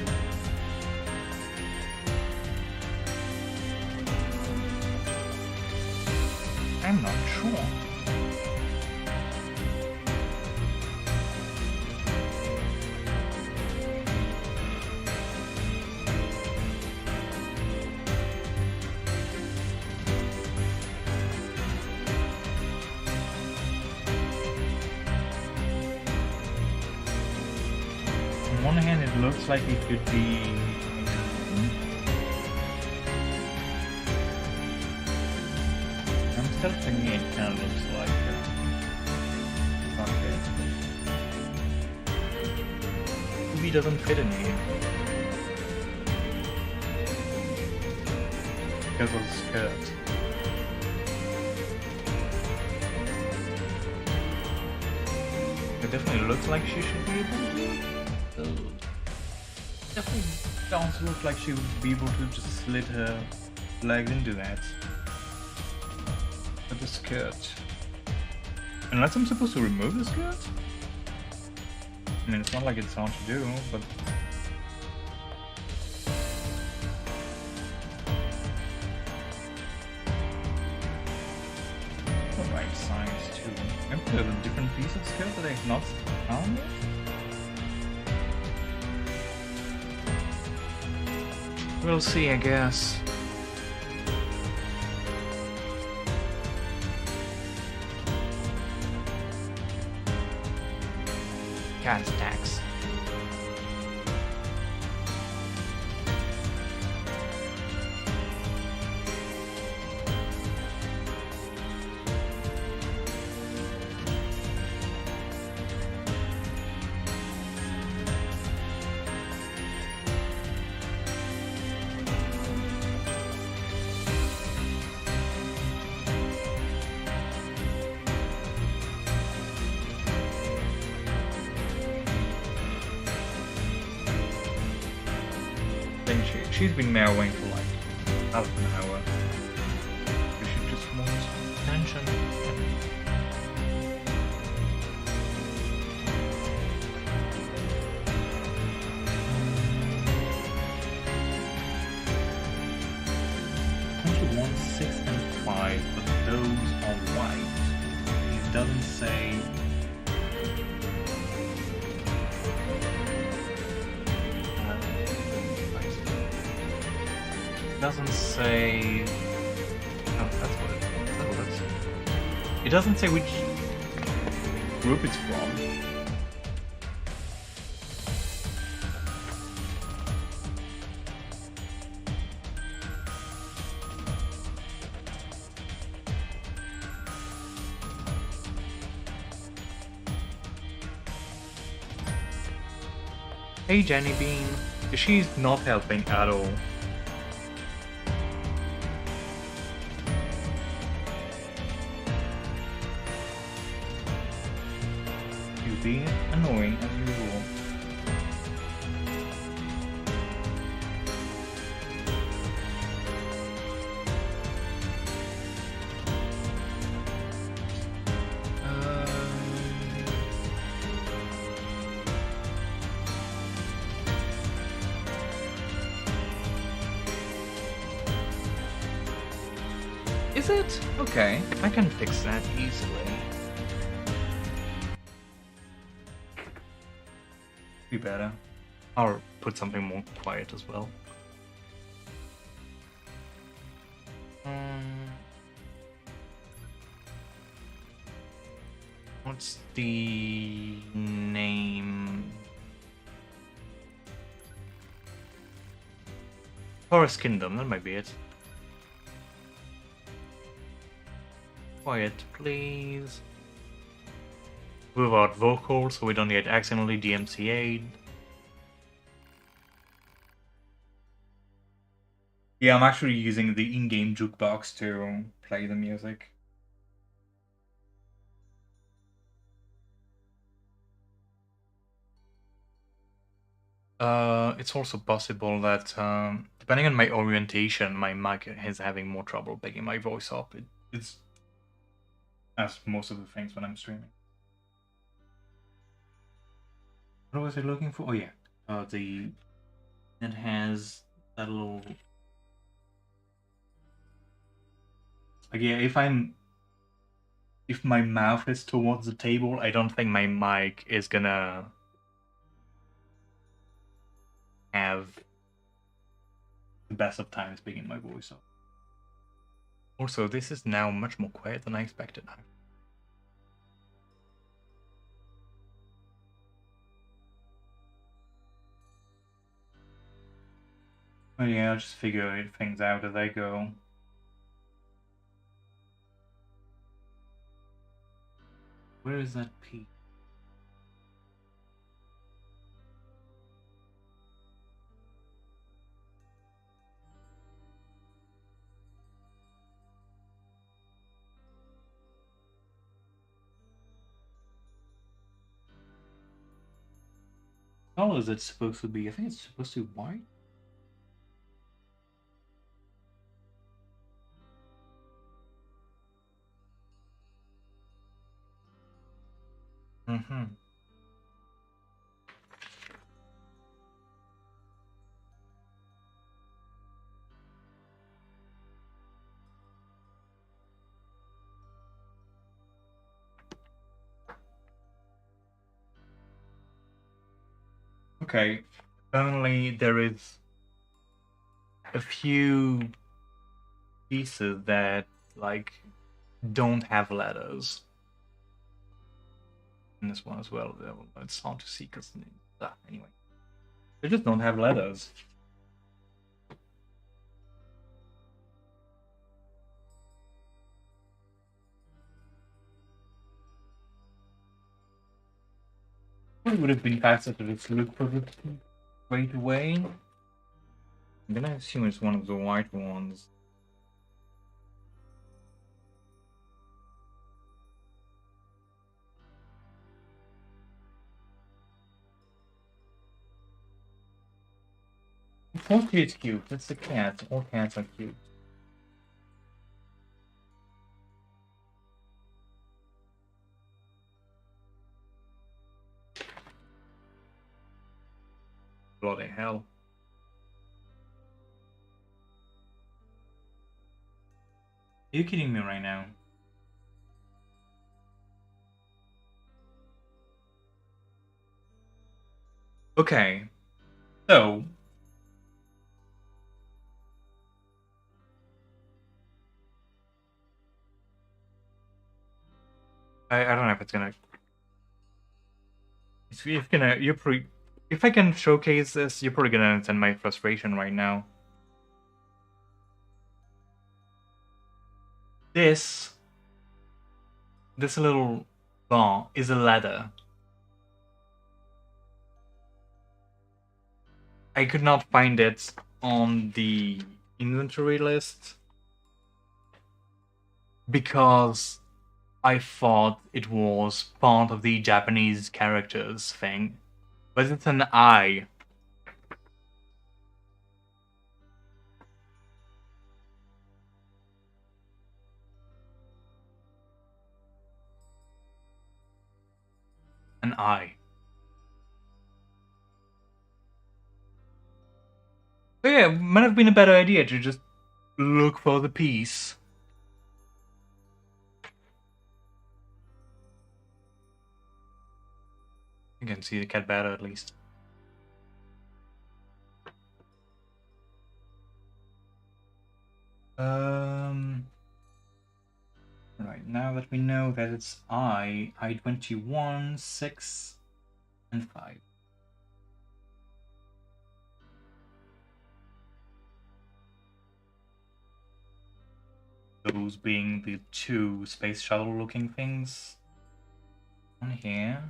I'm not sure. On one hand, it looks like it could be. I'm still thinking it kind of looks like it. Maybe doesn't fit in here because of the skirt. It definitely looks like she should be able to. Definitely doesn't look like she would be able to just slit her legs into that. With the skirt. Unless I'm supposed to remove the skirt? I mean, it's not like it's hard to do, but... The right size too. Maybe there's a different piece of skirt that I've not found yet? We'll see, I guess. Cat tax. Then she's been meowing for like half an hour. We should just want attention. Only 1, 6, and 5, but those are white. It doesn't say. It doesn't say. Oh, that's what it is. It doesn't say which group it's from. Hey, Jenny Bean. She's not helping at all. She's being annoying as usual. Is it? Okay, I can fix that easily. Be better. I'll put something more quiet as well. What's the name? Forest Kingdom, that might be it. Quiet, please. Without vocals, so we don't get accidentally DMCA'd. Yeah, I'm actually using the in-game jukebox to play the music. It's also possible that, depending on my orientation, my mic is having more trouble picking my voice up. It's as most of the things when I'm streaming. What was I looking for? Oh yeah, it has that little. Like yeah, if my mouth is towards the table, I don't think my mic is gonna have the best of times picking my voice up. Also, this is now much more quiet than I expected. Oh yeah, I'll just figure things out as I go. Where is that P? What color is it supposed to be? I think it's supposed to be white. Mm-hmm. Okay. Apparently there is a few pieces that like don't have letters. In this one as well. It's hard to see because anyway, they just don't have letters. It would have been faster to just look for it straight away. I'm gonna assume it's one of the white ones. Fortunately, it's cute. That's the cat. All cats are cute. Bloody hell. Are you kidding me right now? Okay, so I don't know if it's gonna. If gonna you're pretty. If I can showcase this, you're probably gonna understand my frustration right now. This little bar is a ladder. I could not find it on the inventory list because I thought it was part of the Japanese characters thing. But it's an eye. An eye. But yeah, it might have been a better idea to just look for the piece. You can see the cat better at least. Right, now that we know that it's I21, 6, and 5. Those being the two space shuttle looking things on here.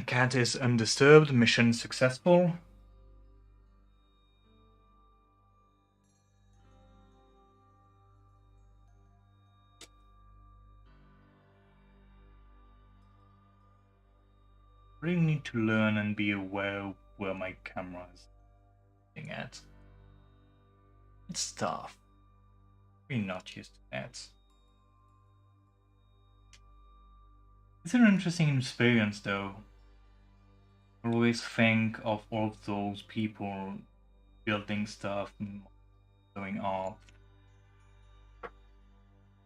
Cat is undisturbed, mission successful. Really need to learn and be aware where my camera is looking at. It's tough. We're not used to that. It's an interesting experience though. I always think of all those people building stuff and going off.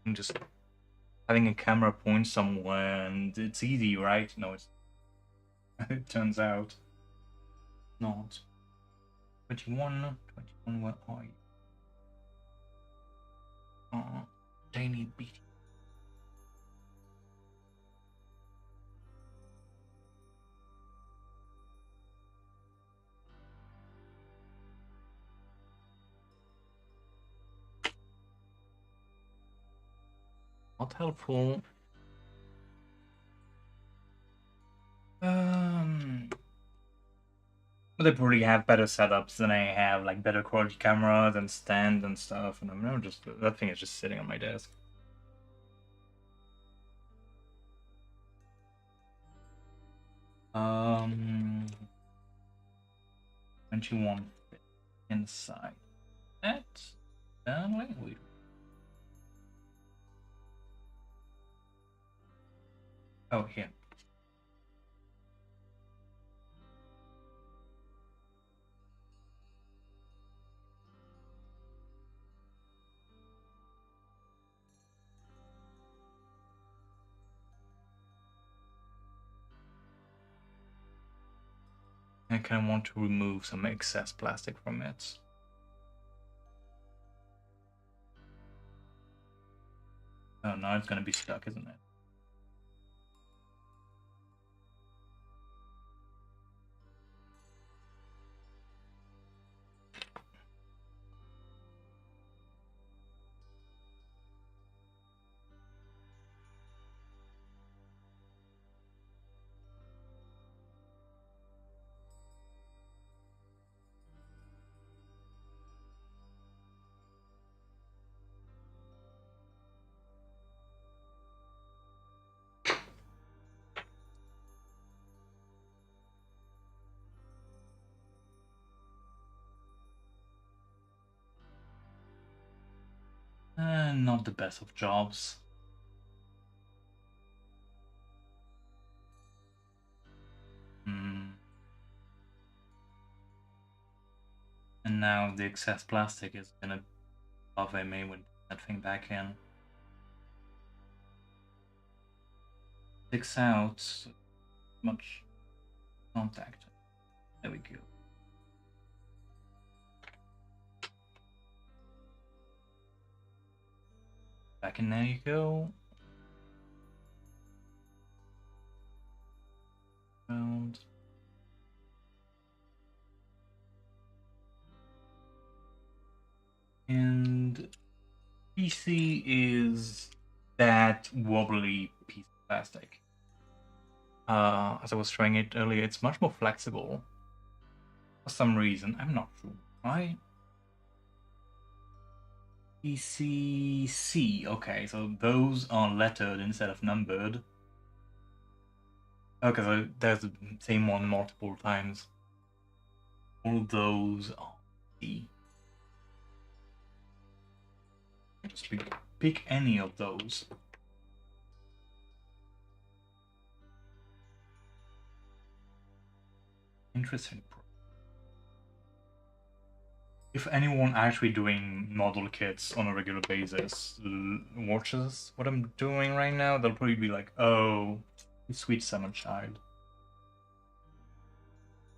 And just having a camera point somewhere and it's easy, right? No, it's it turns out not. 21, where are you? Daily beat. Not helpful. They probably have better setups than I have, like better quality cameras and stand and stuff. And I'm just that thing is just sitting on my desk. 21 inside. That language. Oh, here. I kind of want to remove some excess plastic from it. Oh, now it's going to be stuck, isn't it? Not the best of jobs. And now the excess plastic is gonna bother me when that thing back in. Sticks out much contact. There we go. Back in there you go. Round. And PC is that wobbly piece of plastic. As I was showing it earlier, it's much more flexible. For some reason, I'm not sure why. PCC. Okay, so those are lettered instead of numbered. Okay, so there's the same one multiple times. All those are C. Just pick any of those. Interesting. If anyone actually doing model kits on a regular basis watches what I'm doing right now, they'll probably be like, "Oh, you sweet summer child,"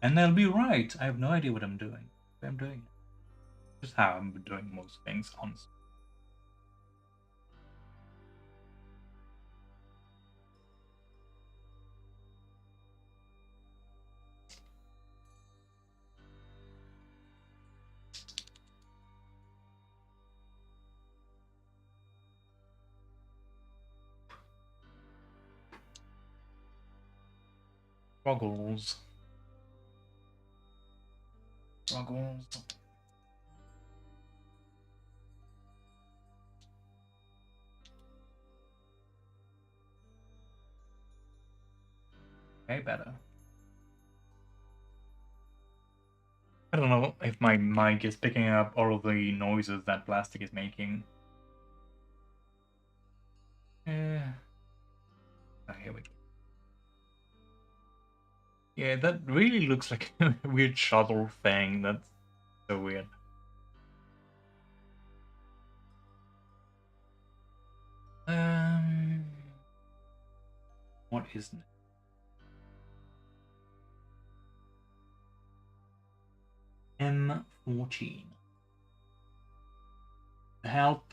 and they'll be right. I have no idea what I'm doing. But I'm doing it. Just how I'm doing most things, honestly. Struggles. Struggles. Okay, better. I don't know if my mic is picking up all of the noises that plastic is making. Yeah. Oh, here we go. Yeah, that really looks like a weird shuttle thing. That's so weird. What is it? M14. Help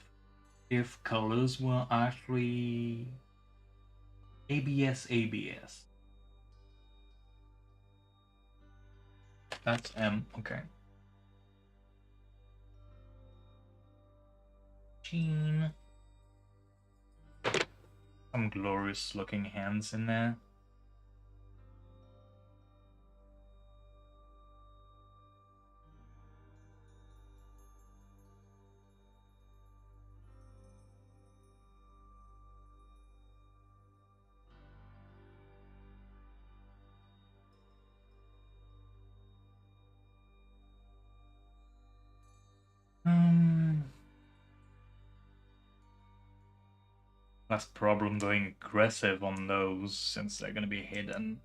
if colors were actually ABS. That's M, okay. Gene. Some glorious looking hands in there. Less problem going aggressive on those since they're gonna be hidden.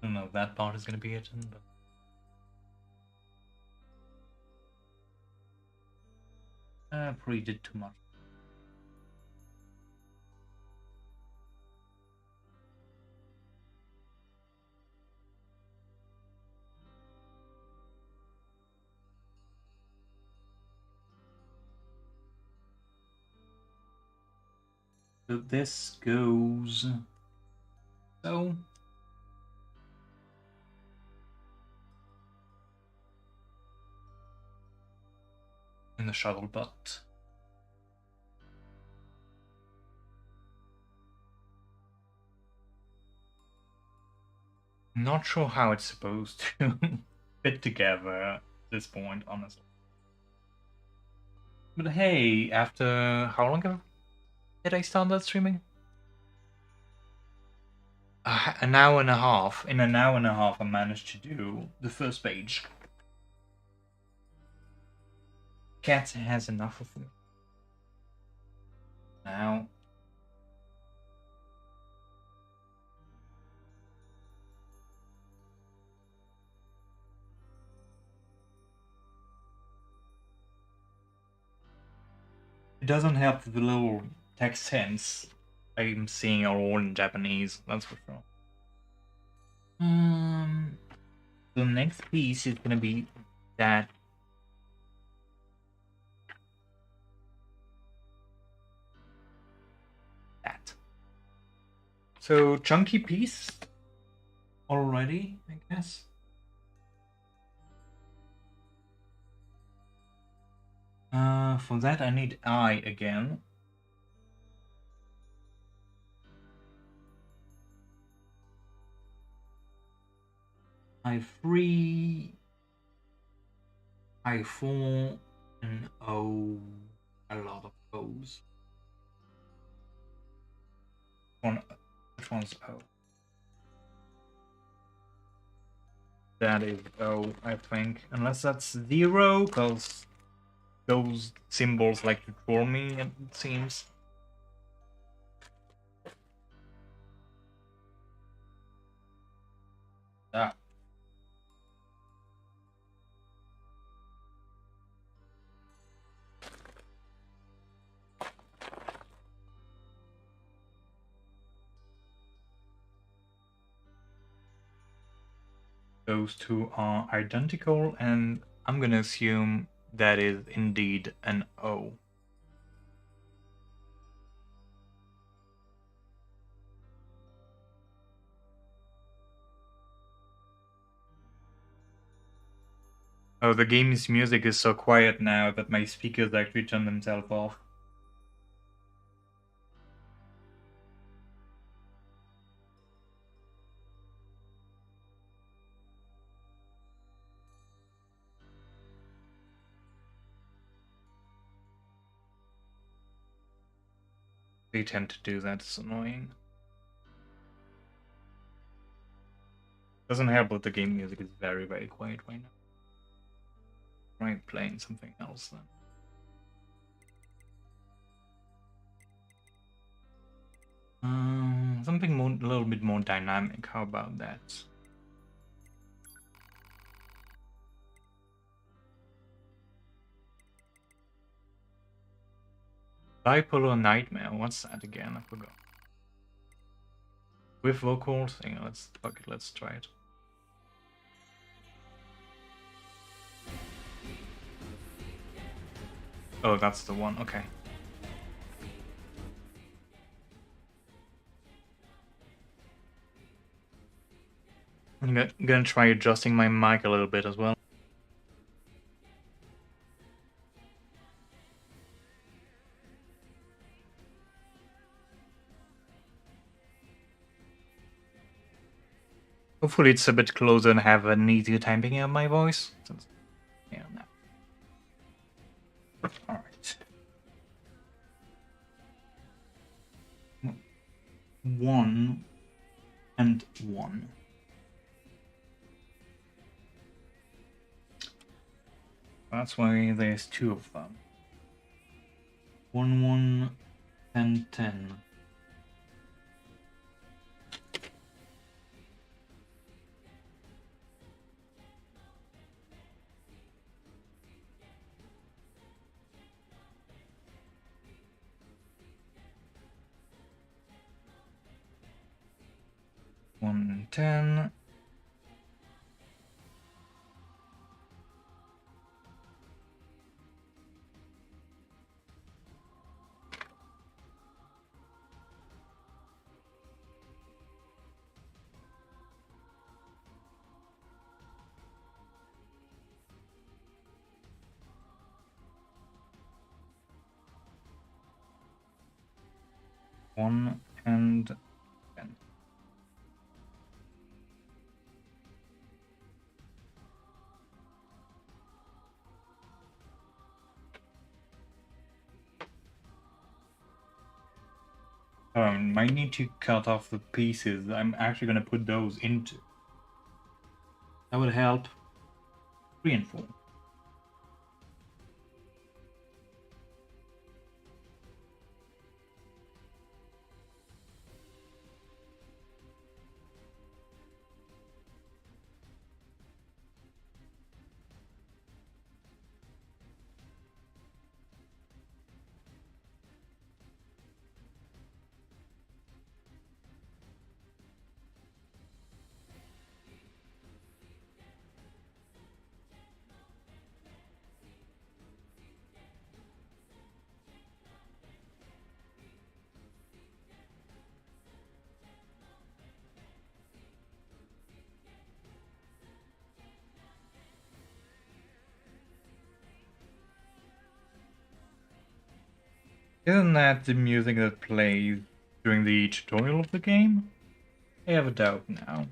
I don't know if that part is gonna be hidden, but probably did too much. So this goes so. In the shuttle butt. Not sure how it's supposed to fit together at this point, honestly. But hey, after how long ago did I start that streaming? An hour and a half. In an hour and a half, I managed to do the first page. Cat has enough of me. Now. It doesn't help that the little text hints I'm seeing are all in Japanese, that's for sure. The next piece is gonna be that. So chunky piece already, I guess. For that I need I again. I3, I4, and O. A lot of O's. Which one's O? That is O, I think. Unless that's 0, because those symbols like to draw me, it seems. Ah. Those two are identical, and I'm gonna assume that is indeed an O. Oh, the game's music is so quiet now that my speakers actually turn themselves off. They tend to do that, it's annoying. Doesn't help that the game music is very, very quiet right now. Try playing something else then. Something more, a little bit more dynamic. How about that? Bipolar Nightmare. What's that again? I forgot. With vocals? Hang on, let's fuck it. Let's try it. Oh, that's the one. Okay. I'm gonna try adjusting my mic a little bit as well. Hopefully it's a bit closer and have an easier timing of my voice. Yeah, no. Alright. 1 and 1. That's why there's 2 of them. 1, 1, 10, 10. One 10. 1 and 10. Might need to cut off the pieces I'm actually going to put those into. That would help 3 and 4. Isn't that the music that plays during the tutorial of the game? I have a doubt now.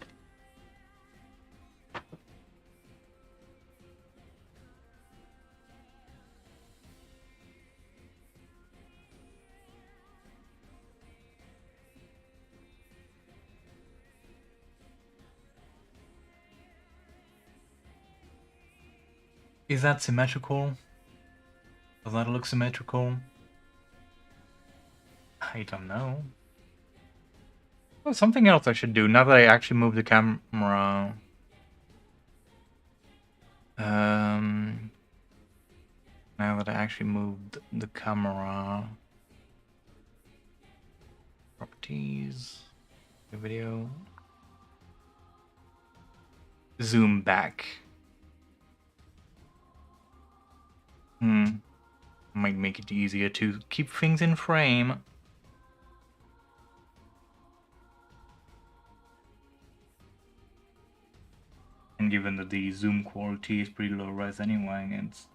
Is that symmetrical? Does that look symmetrical? I don't know. Oh, something else I should do now that I actually move the camera. Now that I actually moved the camera. Properties. The video. Zoom back. Might make it easier to keep things in frame. And given that the zoom quality is pretty low res anyway, it's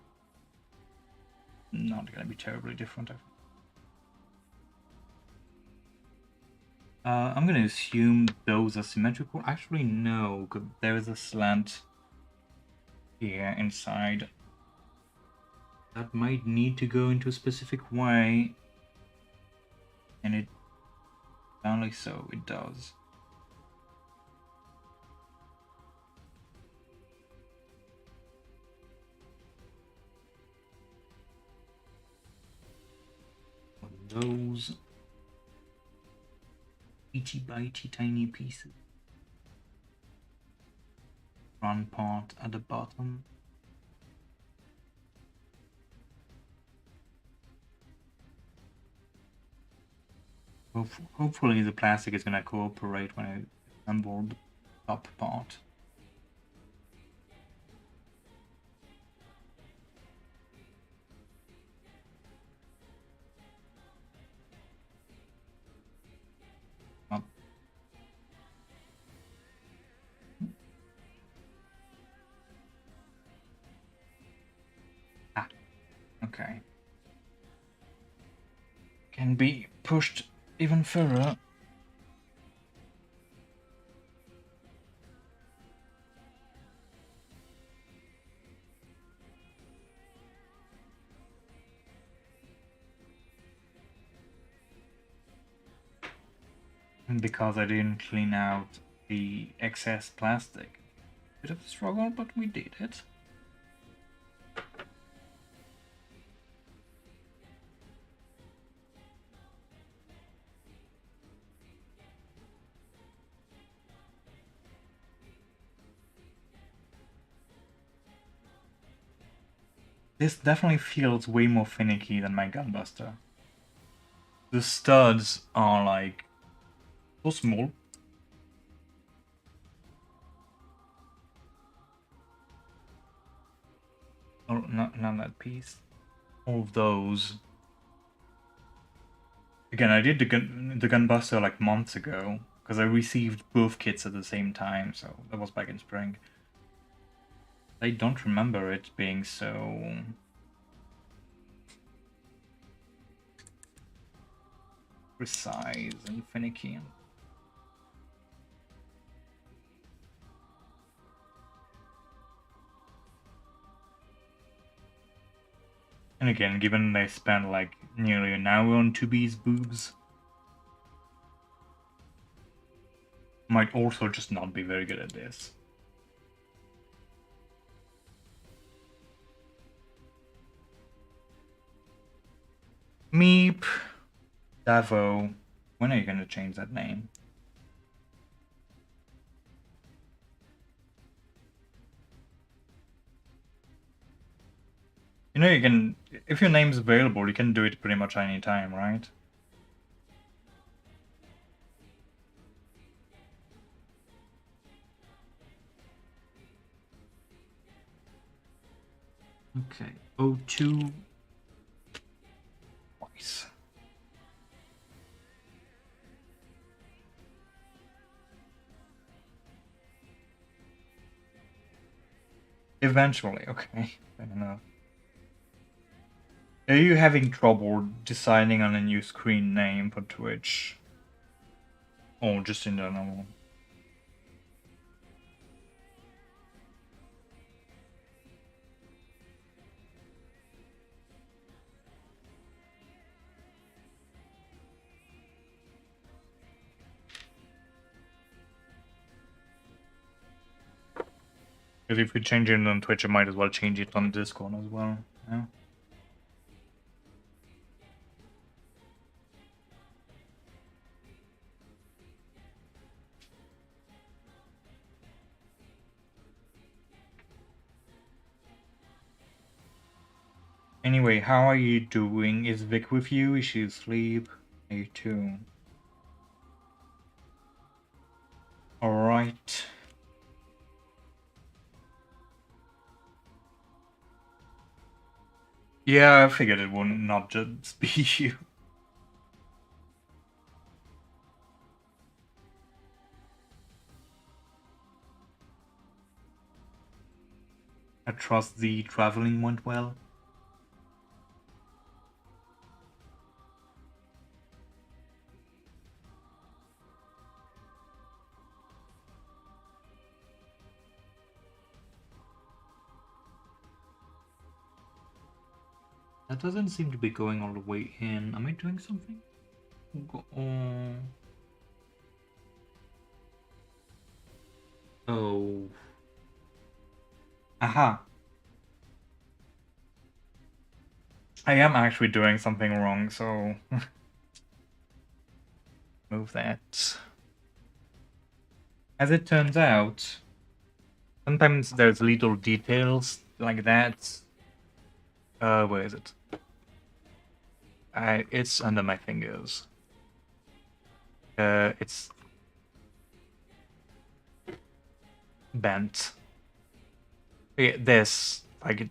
not gonna be terribly different. I'm gonna assume those are symmetrical. Actually, no, because there is a slant here inside. That might need to go into a specific way. And it sounds like so, it does. Those itty bitty tiny pieces. Front part at the bottom. Hopefully the plastic is gonna cooperate when I assemble the top part. Oh. Ah, okay. Can be pushed even further. Because I didn't clean out the excess plastic. Bit of a struggle, but we did it. This definitely feels way more finicky than my gunbuster. The studs are like so small. Oh, not that piece. All of those. Again, I did the gunbuster like months ago because I received both kits at the same time, so that was back in spring. I don't remember it being so precise and finicky. And again, given they spent like nearly an hour on 2B's boobs, might also just not be very good at this. Meep. Davo. When are you gonna change that name? You know, you can, if your name's available, you can do it pretty much any time, right? Okay, O2 twice. Eventually, okay, fair enough. Are you having trouble deciding on a new screen name for Twitch? Or just in general? Because if you change it on Twitch, you might as well change it on Discord as well. Yeah. Anyway, how are you doing? Is Vic with you? Is she asleep? You too. Alright. Yeah, I figured it would not just be you. I trust the traveling went well. That doesn't seem to be going all the way in. Am I doing something? Oh. Aha. I am actually doing something wrong, so move that. As it turns out, sometimes there's little details like that. Where is it? It's under my fingers. It's bent. Yeah, this, like,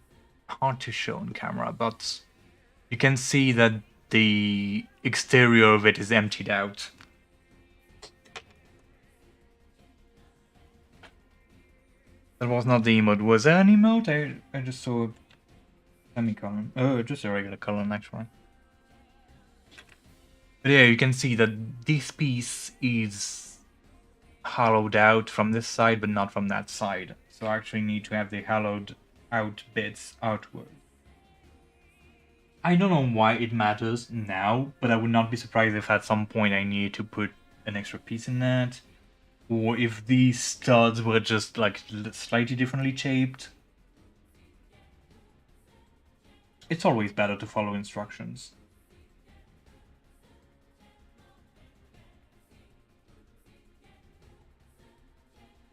hard to show on camera, but you can see that the exterior of it is emptied out. That was not the emote. Was there an emote? I just saw a semicolon. Oh, just a regular colon, actually. But yeah, you can see that this piece is hollowed out from this side, but not from that side. So I actually need to have the hollowed out bits outward. I don't know why it matters now, but I would not be surprised if at some point I need to put an extra piece in that. Or if these studs were just like slightly differently shaped. It's always better to follow instructions.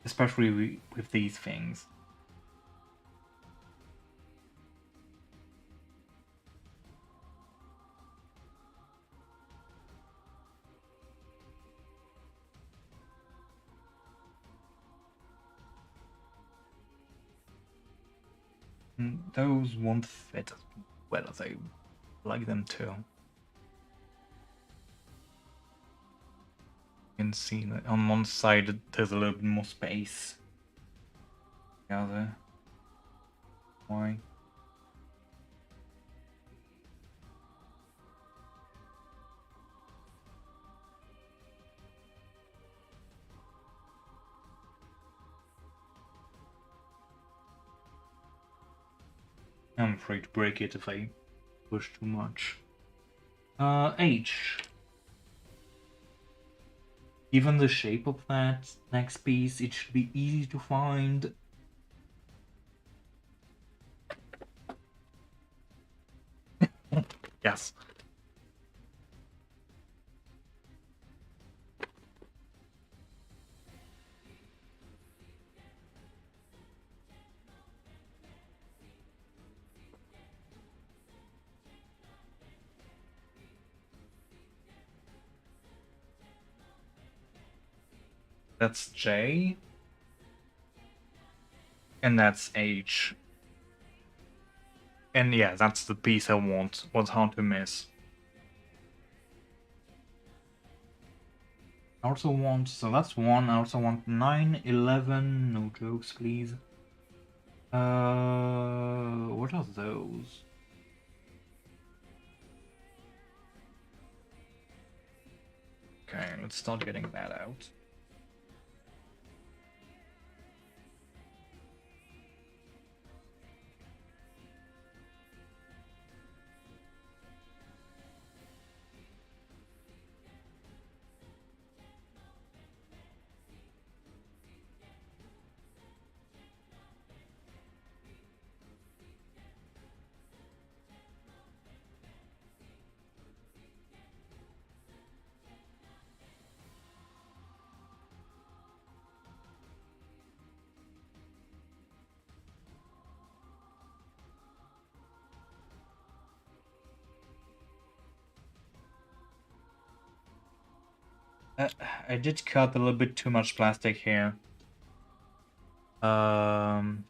Especially with these things. Those won't fit as well as I like them to. You can see that on one side there's a little bit more space. The other. Why? I'm afraid to break it if I push too much. H. Given the shape of that next piece, it should be easy to find. Yes. That's J. And that's H. And yeah, that's the piece I want. Was hard to miss. I also want, so that's 1. I also want 9, 11. No jokes, please. What are those? Okay, let's start getting that out. I did cut a little bit too much plastic here. You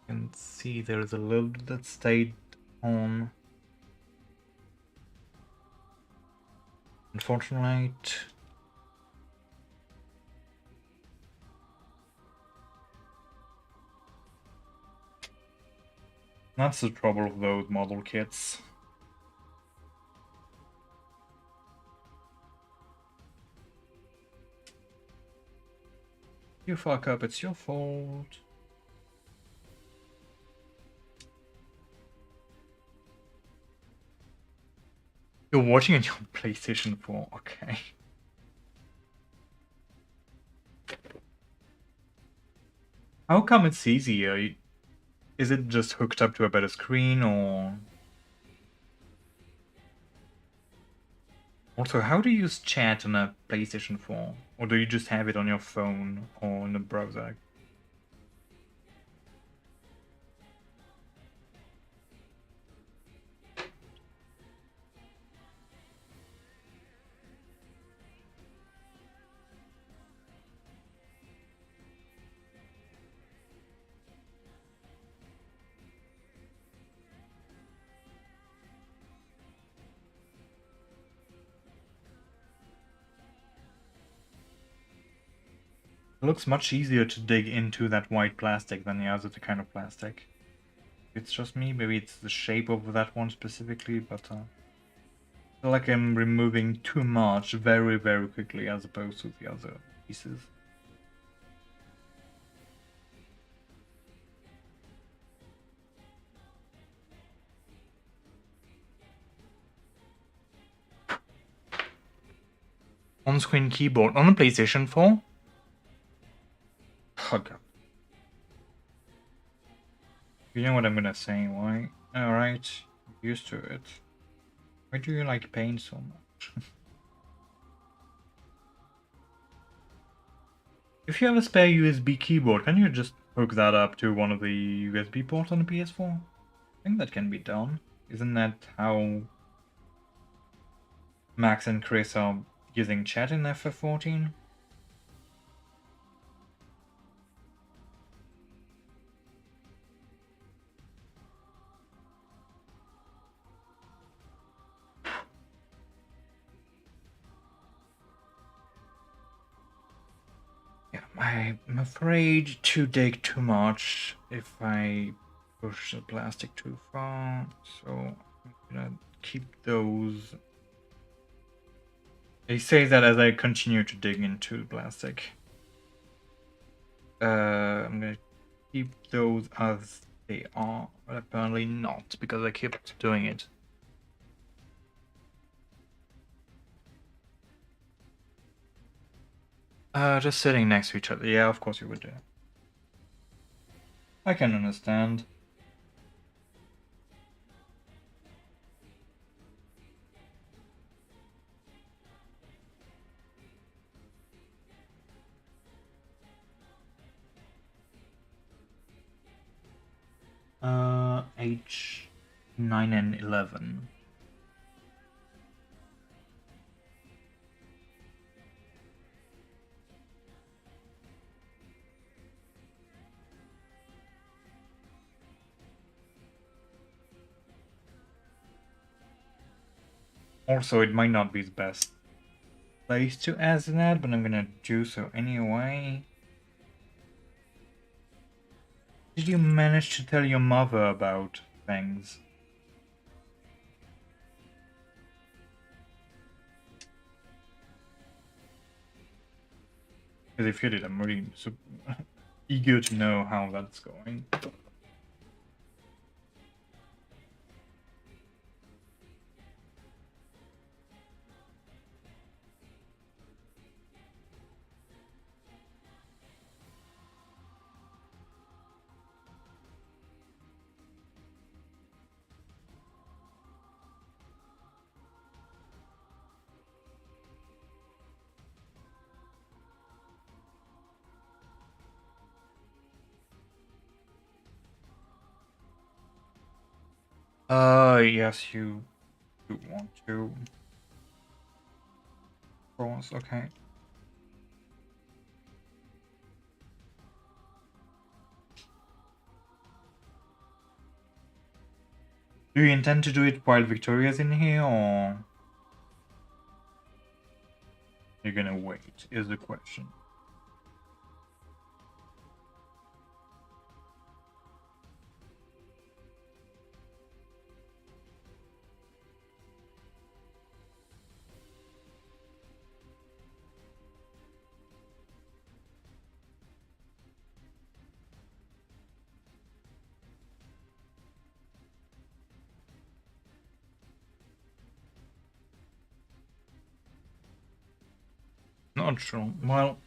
can see there's a little bit that stayed on. Unfortunately. That's the trouble of those model kits. You fuck up, it's your fault. You're watching on your PlayStation 4, okay. How come it's easier? Is it just hooked up to a better screen, or... Also, how do you use chat on a PlayStation 4? Or do you just have it on your phone or in the browser? It looks much easier to dig into that white plastic than the other kind of plastic. It's just me, maybe it's the shape of that one specifically, but I feel like I'm removing too much very, very quickly as opposed to the other pieces. On-screen keyboard on a PlayStation 4? Oh god. You know what I'm gonna say, why? Alright, used to it. Why do you like pain so much? If you have a spare USB keyboard, can you just hook that up to one of the USB ports on the PS4? I think that can be done. Isn't that how Max and Chris are using chat in FF14? Yeah, I'm afraid to dig too much if I push the plastic too far, so I'm gonna keep those. I say that as I continue to dig into the plastic. I'm gonna keep those as they are, but apparently not, because I kept doing it. Just sitting next to each other. Yeah, of course you would do. I can understand. H 9 and 11. Also, it might not be the best place to ask that, but I'm gonna do so anyway. Did you manage to tell your mother about things? Because if you did, I'm really eager to know how that's going. Yes, you do want to. Of course, okay. Do you intend to do it while Victoria's in here, or you're gonna wait, is the question. Not sure. Well,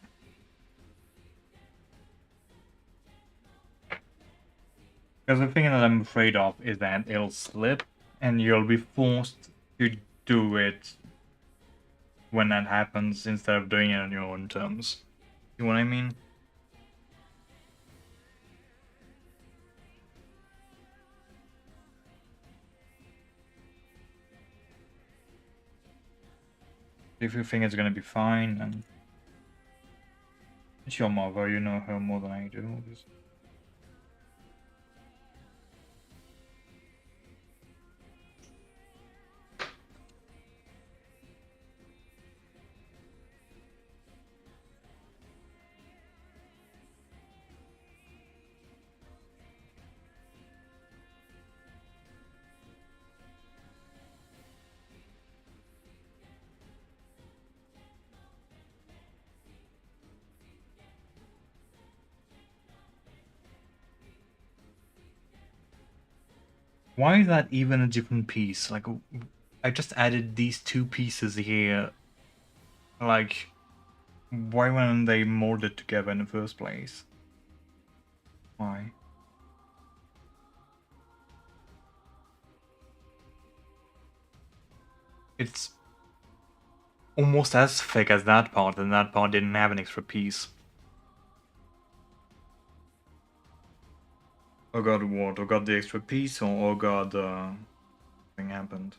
because the thing that I'm afraid of is that it'll slip, and you'll be forced to do it when that happens instead of doing it on your own terms. You know what I mean? If you think it's gonna be fine, then it's your mother, you know her more than I do, obviously. Why is that even a different piece? Like, I just added these two pieces here. Like, why weren't they molded together in the first place? Why? It's almost as thick as that part, and that part didn't have an extra piece. Oh god, what? Oh god, the extra piece, or oh god, thing happened.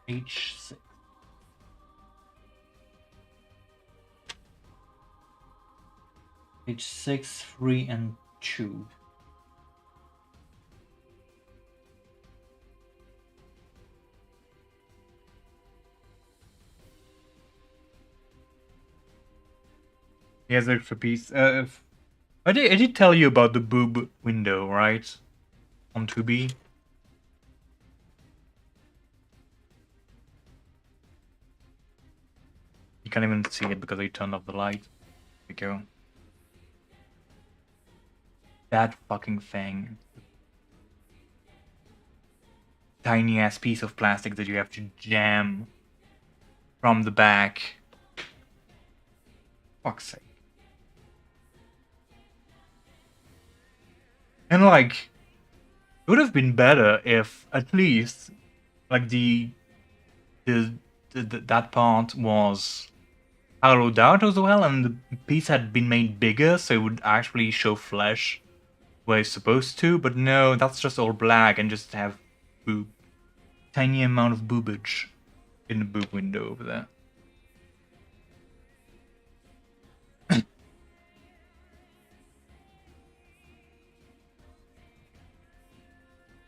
H6. H6, 3, and 2. He has an extra piece. I did tell you about the boob window, right? On 2B. can't even see it because I turned off the light. There we go. That fucking thing. Tiny ass piece of plastic that you have to jam from the back. Fuck's sake. And like, it would have been better if at least like that part was hollowed out as well, and the piece had been made bigger so it would actually show flesh where it's supposed to. But no, that's just all black and just have boob, tiny amount of boobage in the boob window over there.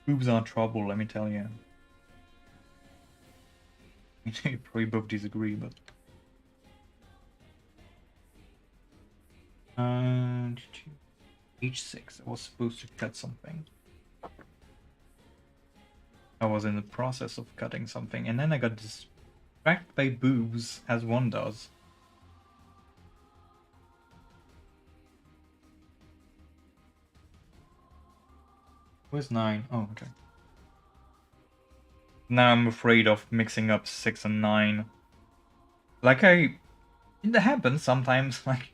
Boobs are trouble, let me tell you. You probably both disagree, but. H6. I was supposed to cut something. I was in the process of cutting something, and then I got distracted by boobs, as one does. Where's 9? Oh, okay. Now I'm afraid of mixing up 6 and 9. Like it happens sometimes, like.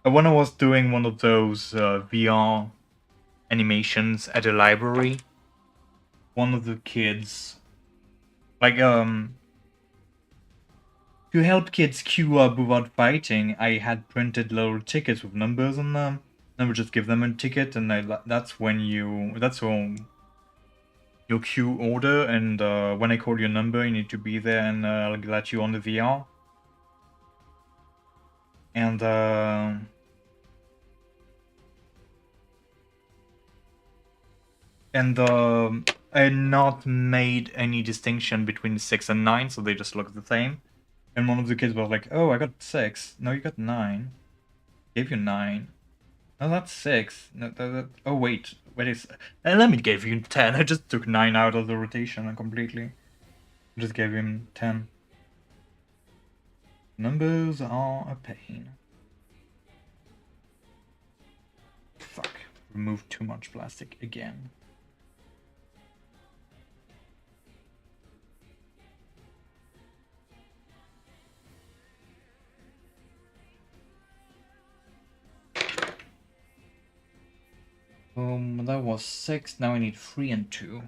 When I was doing one of those VR animations at a library, one of the kids, like, to help kids queue up without fighting, I had printed little tickets with numbers on them. I would just give them a ticket, and that's when that's your queue order, and when I call your number, you need to be there, and I'll let you on the VR. And I had not made any distinction between 6 and 9, so they just looked the same. And one of the kids was like, "Oh, I got 6. No, you got 9. Gave you 9. No, that's 6. No, oh, wait. Let me give you 10. I just took 9 out of the rotation completely. Just gave him 10. Numbers are a pain. Fuck. Removed too much plastic again. That was 6. Now I need 3 and 2.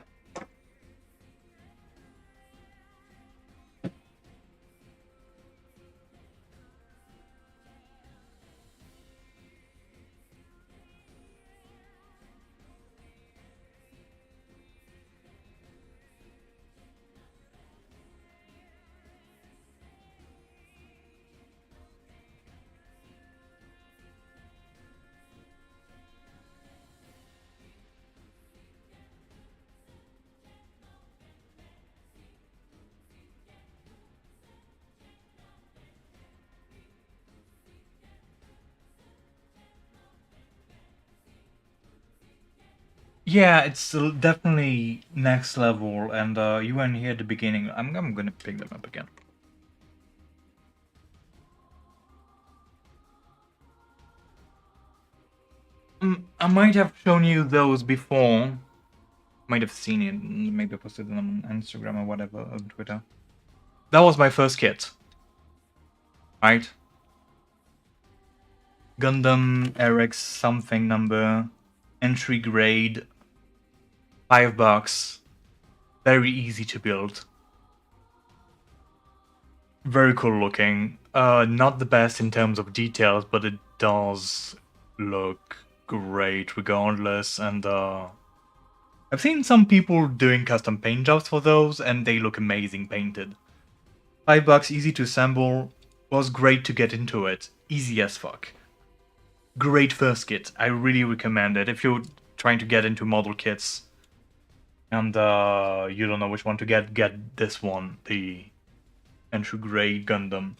Yeah, it's definitely next level, and you weren't here at the beginning. I'm gonna pick them up again. I might have shown you those before. Might have seen it, maybe posted them on Instagram or whatever, on Twitter. That was my first kit. Right? Gundam RX something number, entry grade, $5. Very easy to build. Very cool looking. Not the best in terms of details, but it does look great regardless. And I've seen some people doing custom paint jobs for those, and they look amazing painted. $5, easy to assemble. Was great to get into it. Easy as fuck. Great first kit. I really recommend it if you're trying to get into model kits and you don't know which one to get this one, the entry grade Gundam.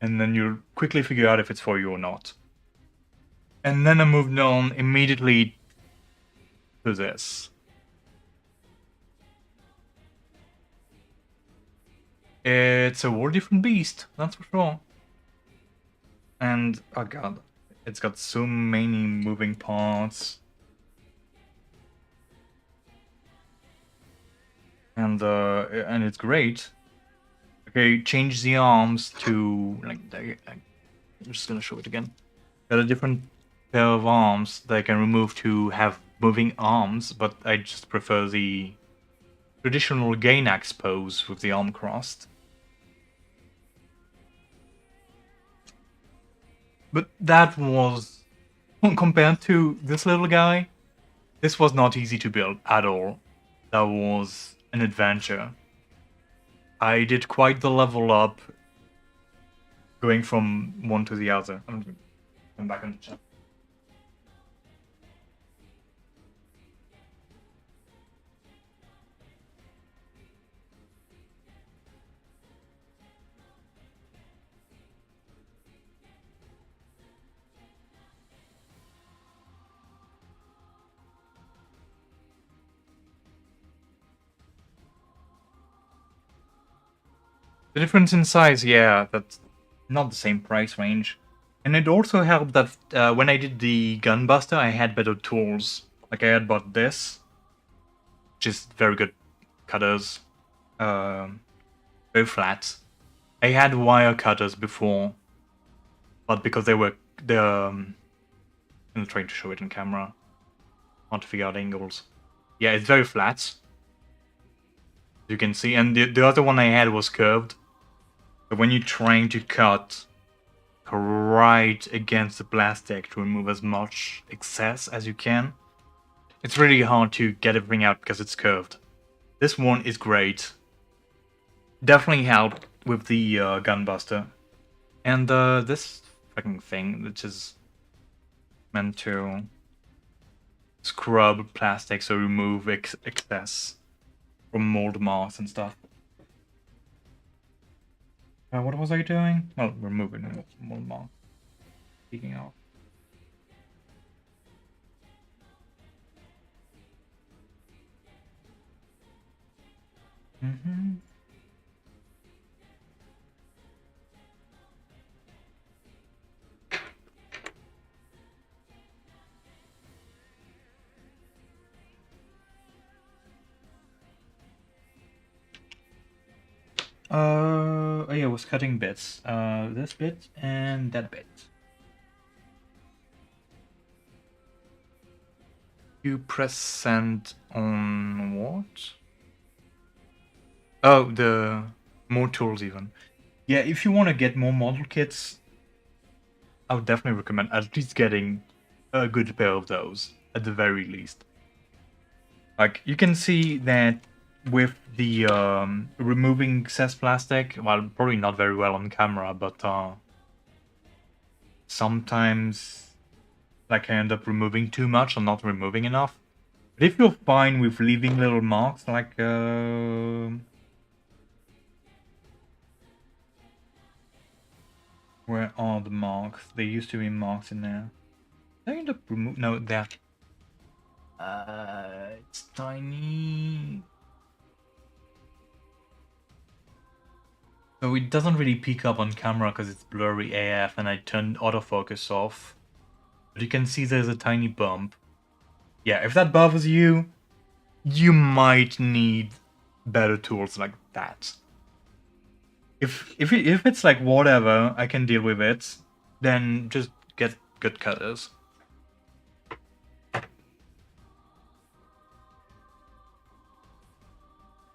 And then you'll quickly figure out if it's for you or not. And then I moved on immediately to this. It's a whole different beast, that's for sure. And oh god, it's got so many moving parts. And it's great. Okay, change the arms to like I'm just gonna show it again. Got a different pair of arms that I can remove to have moving arms, but I just prefer the traditional Gainax pose with the arm crossed. But that was, compared to this little guy, this was not easy to build at all. That was an adventure. I did quite the level up going from one to the other. I'm back on the chat. The difference in size, yeah, that's not the same price range. And it also helped that when I did the Gunbuster, I had better tools. Like I had bought this, which is very good cutters, very flat. I had wire cutters before, but because I'm trying to show it on camera, hard to figure out angles. Yeah, it's very flat, you can see. And the other one I had was curved. So when you're trying to cut right against the plastic to remove as much excess as you can, it's really hard to get everything out because it's curved. This one is great. Definitely helped with the Gunbuster. And this fucking thing, which is meant to scrub plastic so remove excess from mold marks and stuff. What was I doing? Well, removing mold marks. Speaking of. Mm-hmm. Oh yeah, I was cutting bits. This bit and that bit. You press send on what? Oh, the more tools even. Yeah, if you want to get more model kits, I would definitely recommend at least getting a good pair of those, at the very least. Like, you can see that with the removing excess plastic, well, probably not very well on camera, but sometimes like I end up removing too much or not removing enough. But if you're fine with leaving little marks, like where are the marks? There used to be marks in there. Did I end up remove? No, there. It's tiny. So it doesn't really peek up on camera because it's blurry AF, and I turned autofocus off. But you can see there's a tiny bump. Yeah, if that bothers you, you might need better tools like that. If it's like whatever, I can deal with it, then just get good cutters.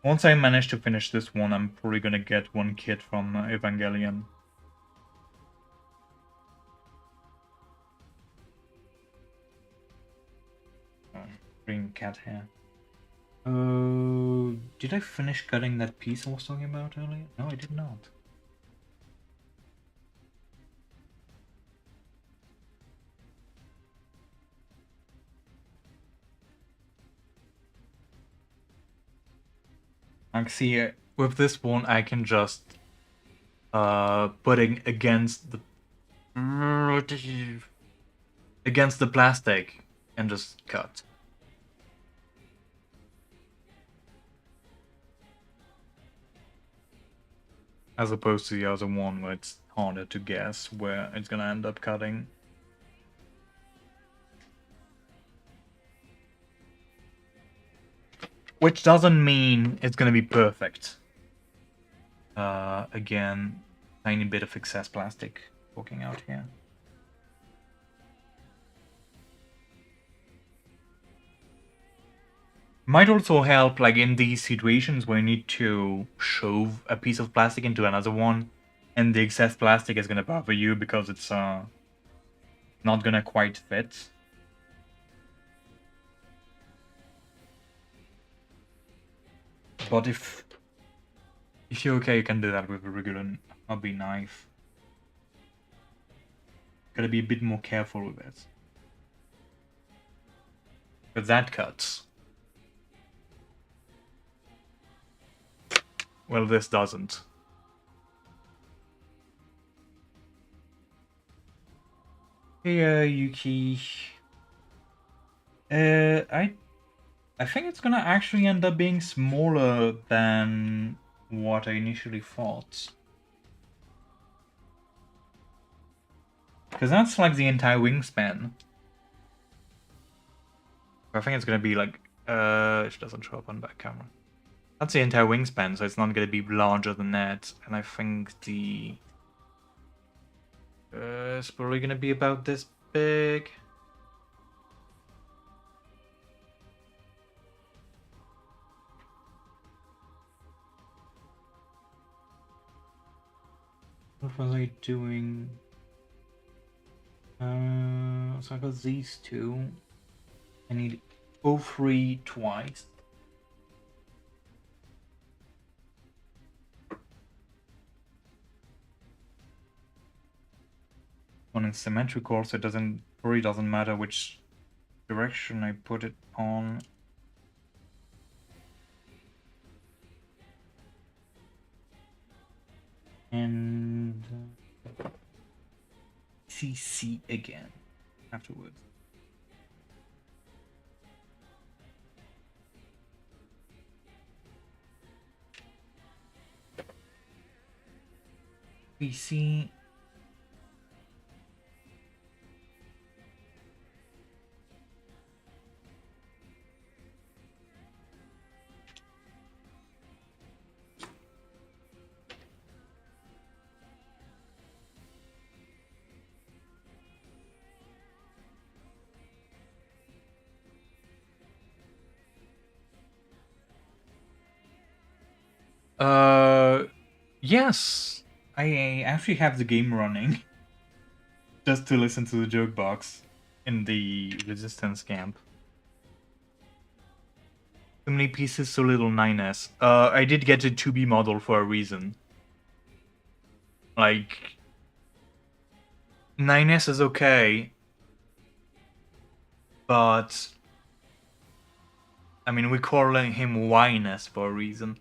Once I manage to finish this one, I'm probably gonna get one kit from Evangelion. Green cat hair. Did I finish cutting that piece I was talking about earlier? No, I did not. Like, see, with this one, I can just putting against the plastic and just cut. as opposed to the other one where it's harder to guess where it's gonna end up cutting. Which doesn't mean it's gonna be perfect. Again, tiny bit of excess plastic poking out here. Might also help, like in these situations where you need to shove a piece of plastic into another one, and the excess plastic is gonna bother you because it's not gonna quite fit. But if you're okay, you can do that with a regular hobby knife. Gotta be a bit more careful with it. But that cuts. Well, this doesn't. Hey, Yuki. I think it's gonna actually end up being smaller than what I initially thought. Because that's like the entire wingspan. I think it's gonna be like, it doesn't show up on back camera. That's the entire wingspan, so it's not gonna be larger than that. And I think the it's probably gonna be about this big. What was I doing? So I got these two. I need O3 twice. One is symmetrical, so it probably doesn't matter which direction I put it on. And CC again afterwards. CC. Yes. I actually have the game running just to listen to the joke box in the resistance camp. Too many pieces, so little 9S. I did get a 2B model for a reason. Like, 9S is okay, but I mean, we're calling him Yness for a reason.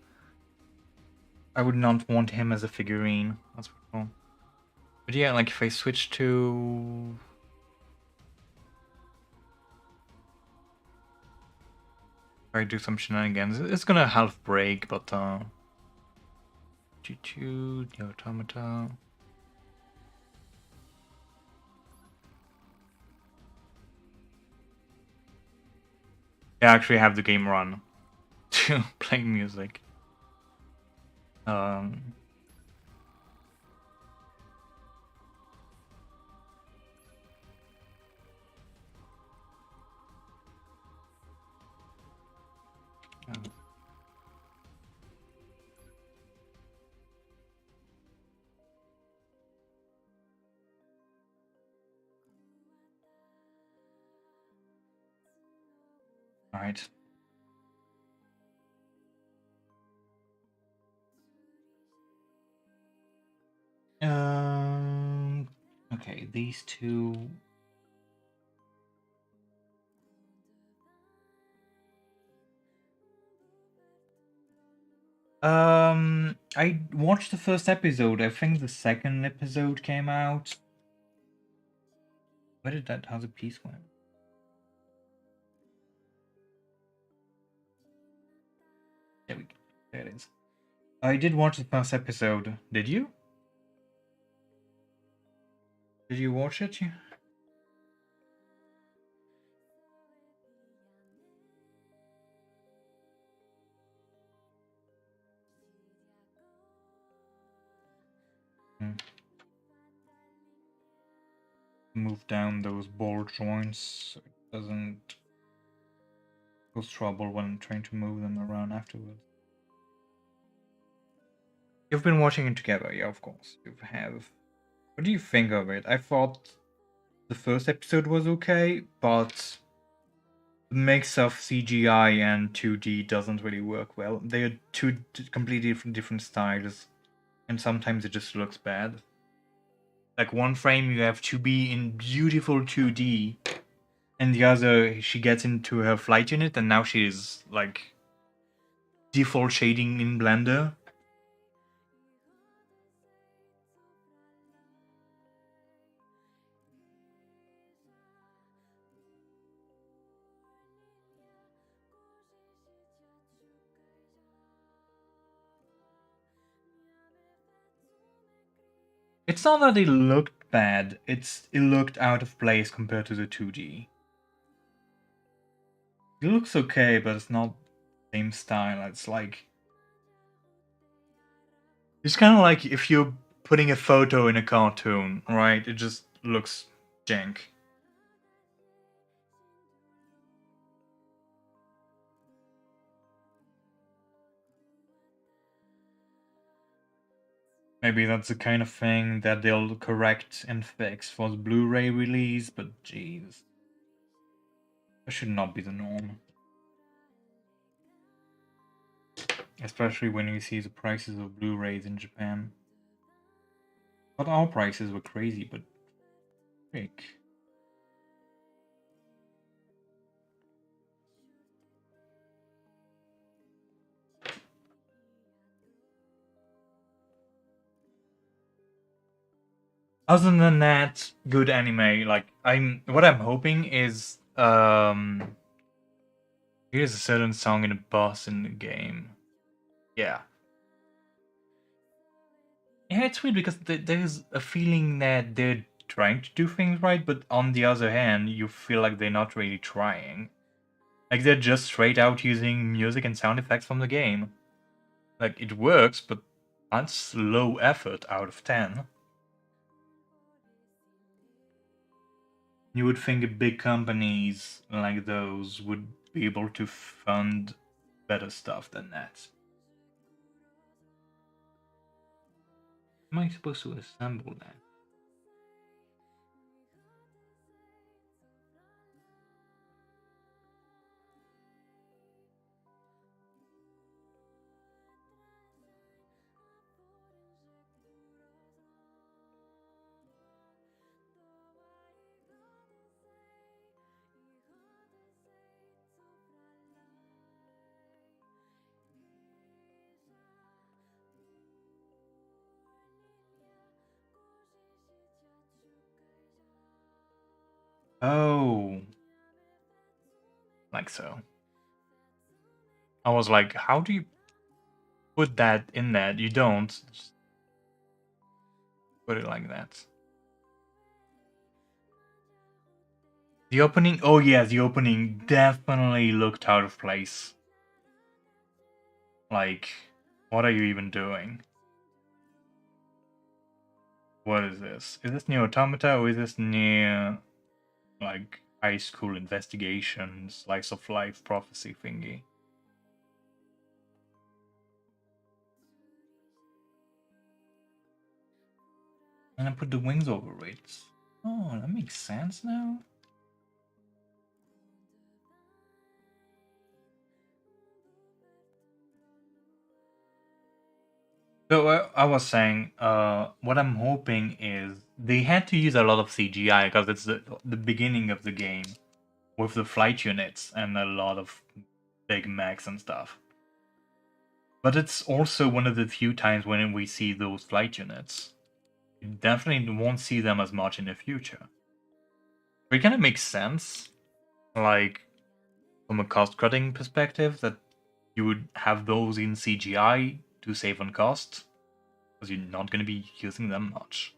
I would not want him as a figurine, that's for sure. But yeah, like if I switch to... If I do some shenanigans, it's gonna half break, but the Automata... I actually have the game run to play music. Um... Alright. Okay, these two. I watched the first episode. I think the second episode came out. Where did that other piece went? There we go. There it is. I did watch the first episode. Did you? Did you watch it? Hmm. Move down those ball joints so it doesn't cause trouble when trying to move them around afterwards. You've been watching it together, yeah, of course. You have. What do you think of it? I thought the first episode was okay, but the mix of CGI and 2D doesn't really work well. They are two completely different styles, and sometimes it just looks bad. Like one frame you have to be in beautiful 2D, and the other she gets into her flight unit, and now she is like default shading in Blender. It's not that it looked bad, it looked out of place compared to the 2D. It looks okay, but it's not the same style. It's kind of like if you're putting a photo in a cartoon, right? It just looks jank. Maybe that's the kind of thing that they'll correct and fix for the Blu-ray release, but jeez. That should not be the norm. Especially when you see the prices of Blu-rays in Japan. But our prices were crazy, but quick. Other than that, good anime. Like what I'm hoping is here's a certain song in a boss in the game. Yeah. Yeah, it's weird because there's a feeling that they're trying to do things right, but on the other hand, you feel like they're not really trying. Like they're just straight out using music and sound effects from the game. Like it works, but that's low effort out of 10. You would think big companies like those would be able to fund better stuff than that. How am I supposed to assemble that? Oh, like so. I was like, how do you put that in that? You don't. Just put it like that. The opening, oh yeah, the opening definitely looked out of place. Like, what are you even doing? What is this? Is this Nier Automata or is this Nier, like, high school investigation, slice of life prophecy thingy? And I put the wings over it. Oh, that makes sense now. So I was saying, what I'm hoping is they had to use a lot of CGI because it's the beginning of the game with the flight units and a lot of big mechs and stuff. But it's also one of the few times when we see those flight units. You definitely won't see them as much in the future. It kind of makes sense, like from a cost cutting perspective, that you would have those in CGI to save on cost, because you're not going to be using them much.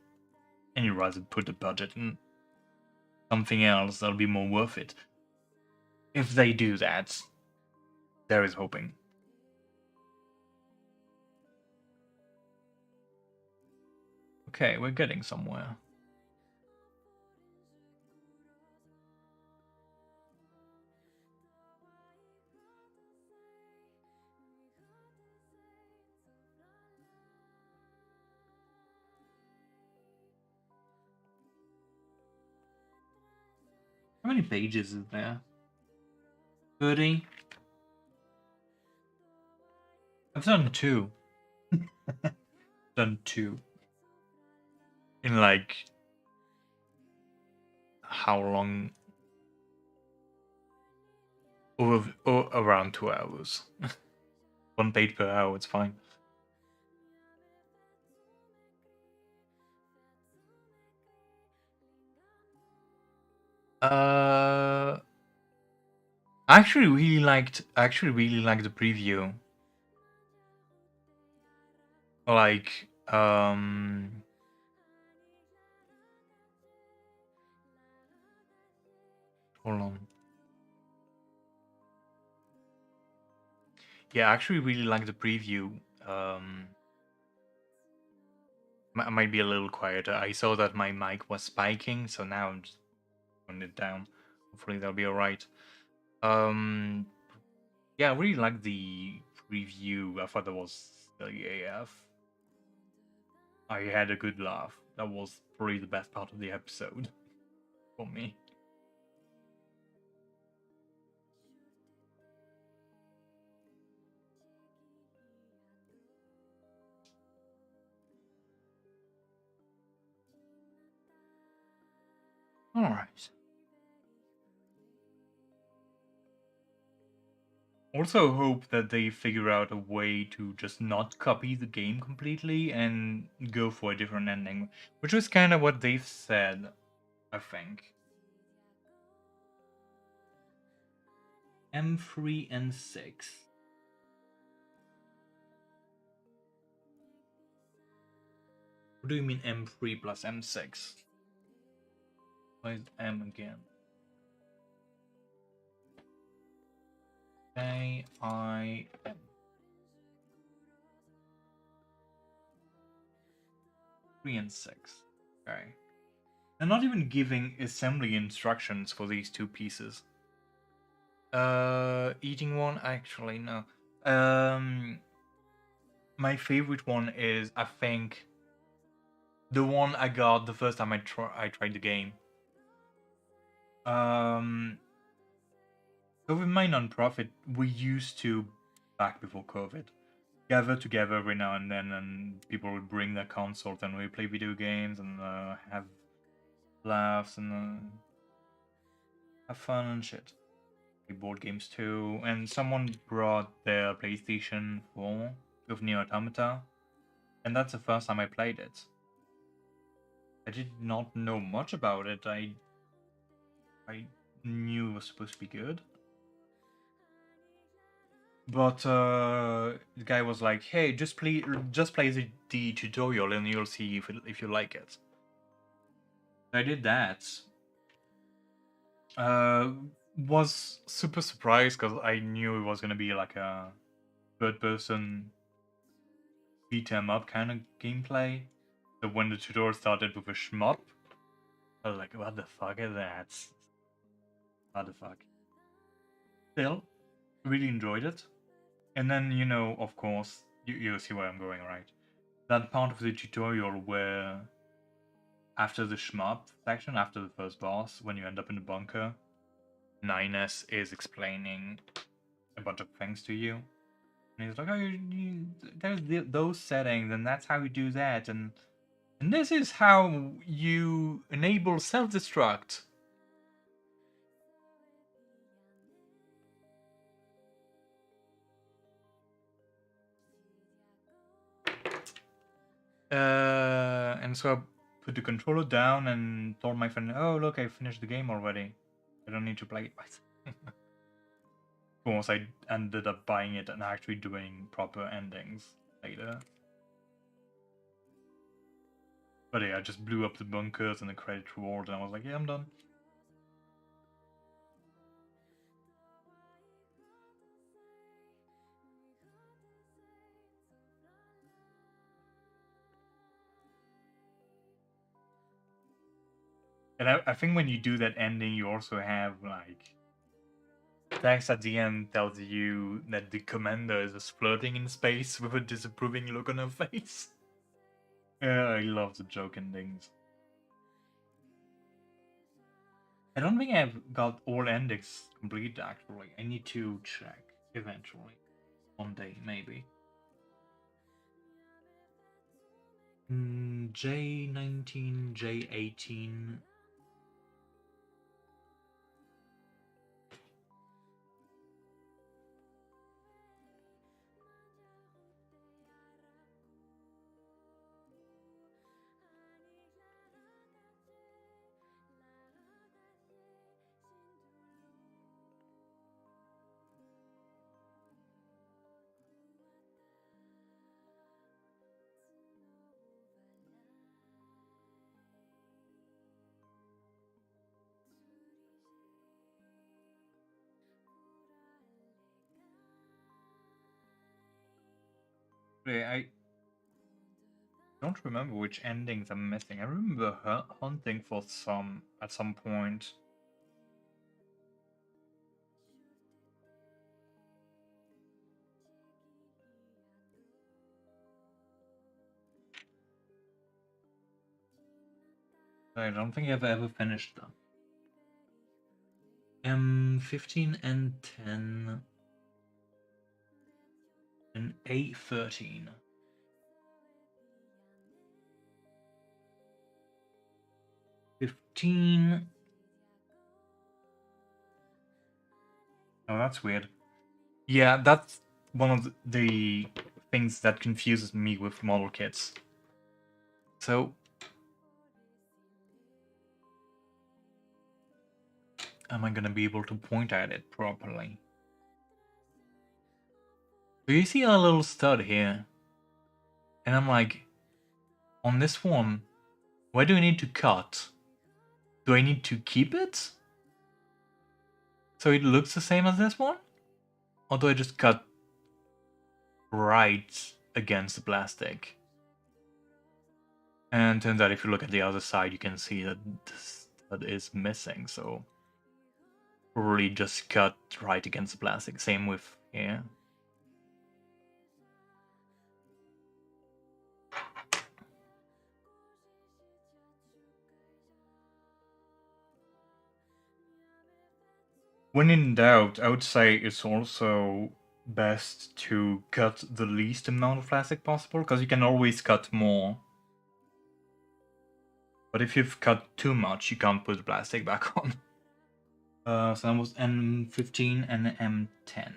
And you'd rather put the budget in something else that'll be more worth it. If they do that, there is hoping. Okay, we're getting somewhere. How many pages is there? 30? I've done 2. Done 2. In like... how long? Around 2 hours. 1 page per hour, it's fine. I actually really liked the preview. Like, hold on. Yeah, I actually really like the preview. Might be a little quieter. I saw that my mic was spiking, so now I'm just putting it down. Hopefully that'll be alright. Yeah, I really like the preview. I thought that was silly AF. I had a good laugh. That was probably the best part of the episode for me. Alright. Also hope that they figure out a way to just not copy the game completely and go for a different ending, which is kind of what they've said, I think. M3 and 6. What do you mean M3 plus M6? Why is M again? A-I-M. 3 and 6. Okay. They're not even giving assembly instructions for these 2 pieces. Eating one? Actually, no. My favorite one is, I think, the one I got the first time I tried the game. So with my non-profit, we used to, back before COVID, gather together every now and then, and people would bring their consoles and we play video games and have laughs and have fun and shit. Play board games too, and someone brought their PlayStation 4 with Nier Automata, and that's the first time I played it. I did not know much about it. I knew it was supposed to be good. But the guy was like, "Hey, just play the tutorial and you'll see if you like it." I did that. Was super surprised because I knew it was gonna be like a third-person beat 'em up kind of gameplay. So when the tutorial started with a shmup, I was like, "What the fuck is that? What the fuck?" Still, really enjoyed it. And then, of course, you see where I'm going, right? That part of the tutorial where after the shmup section, after the first boss, when you end up in the bunker, Nines is explaining a bunch of things to you. And he's like, oh, there's those settings, and that's how you do that, and this is how you enable self-destruct. And so I put the controller down and told my friend, oh, look, I finished the game already. I don't need to play it. Of course, I ended up buying it and actually doing proper endings. later. But yeah, I just blew up the bunkers and the credit reward, and I was like, yeah, I'm done. And I think when you do that ending, you also have like text at the end tells you that the commander is just flirting in space with a disapproving look on her face. Yeah, I love the joke endings. I don't think I've got all endings complete actually. I need to check eventually. One day, maybe. J19, J18. I don't remember which endings I'm missing. I remember hunting for some at some point. I don't think I've ever finished them. 15 and 10 and 8, 13. 15. Oh, that's weird. Yeah, that's one of the things that confuses me with model kits. So, am I gonna be able to point at it properly? Do you see a little stud here? And I'm like, on this one, why do I need to cut? Do I need to keep it? So it looks the same as this one? Or do I just cut right against the plastic? And turns out if you look at the other side, you can see that this stud is missing, so probably just cut right against the plastic. Same with here. When in doubt, I would say it's also best to cut the least amount of plastic possible, because you can always cut more. But if you've cut too much, you can't put the plastic back on. So that was M15 and M10.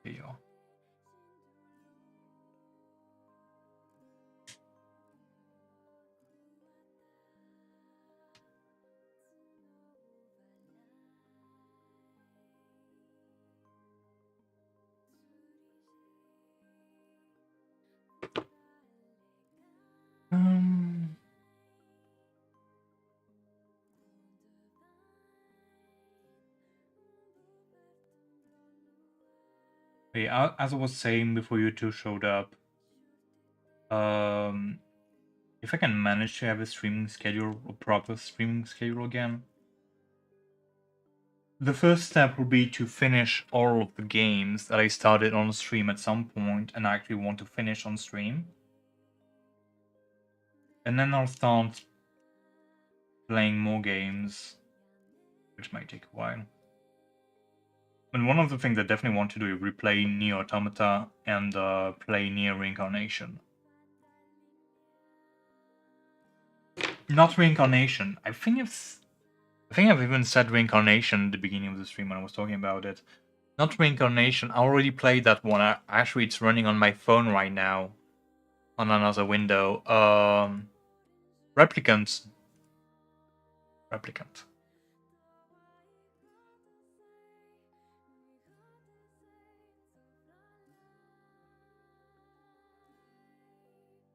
Here you go. Um, yeah, as I was saying before you two showed up, if I can manage to have a streaming schedule, a proper streaming schedule again, the first step will be to finish all of the games that I started on stream at some point and I actually want to finish on stream. And then I'll start playing more games, which might take a while. And one of the things I definitely want to do is replay Nier Automata and play Nier Reincarnation. Not Reincarnation. I think I've even said Reincarnation at the beginning of the stream when I was talking about it. Not Reincarnation. I already played that one. Actually, it's running on my phone right now, on another window. Replicant. Replicant.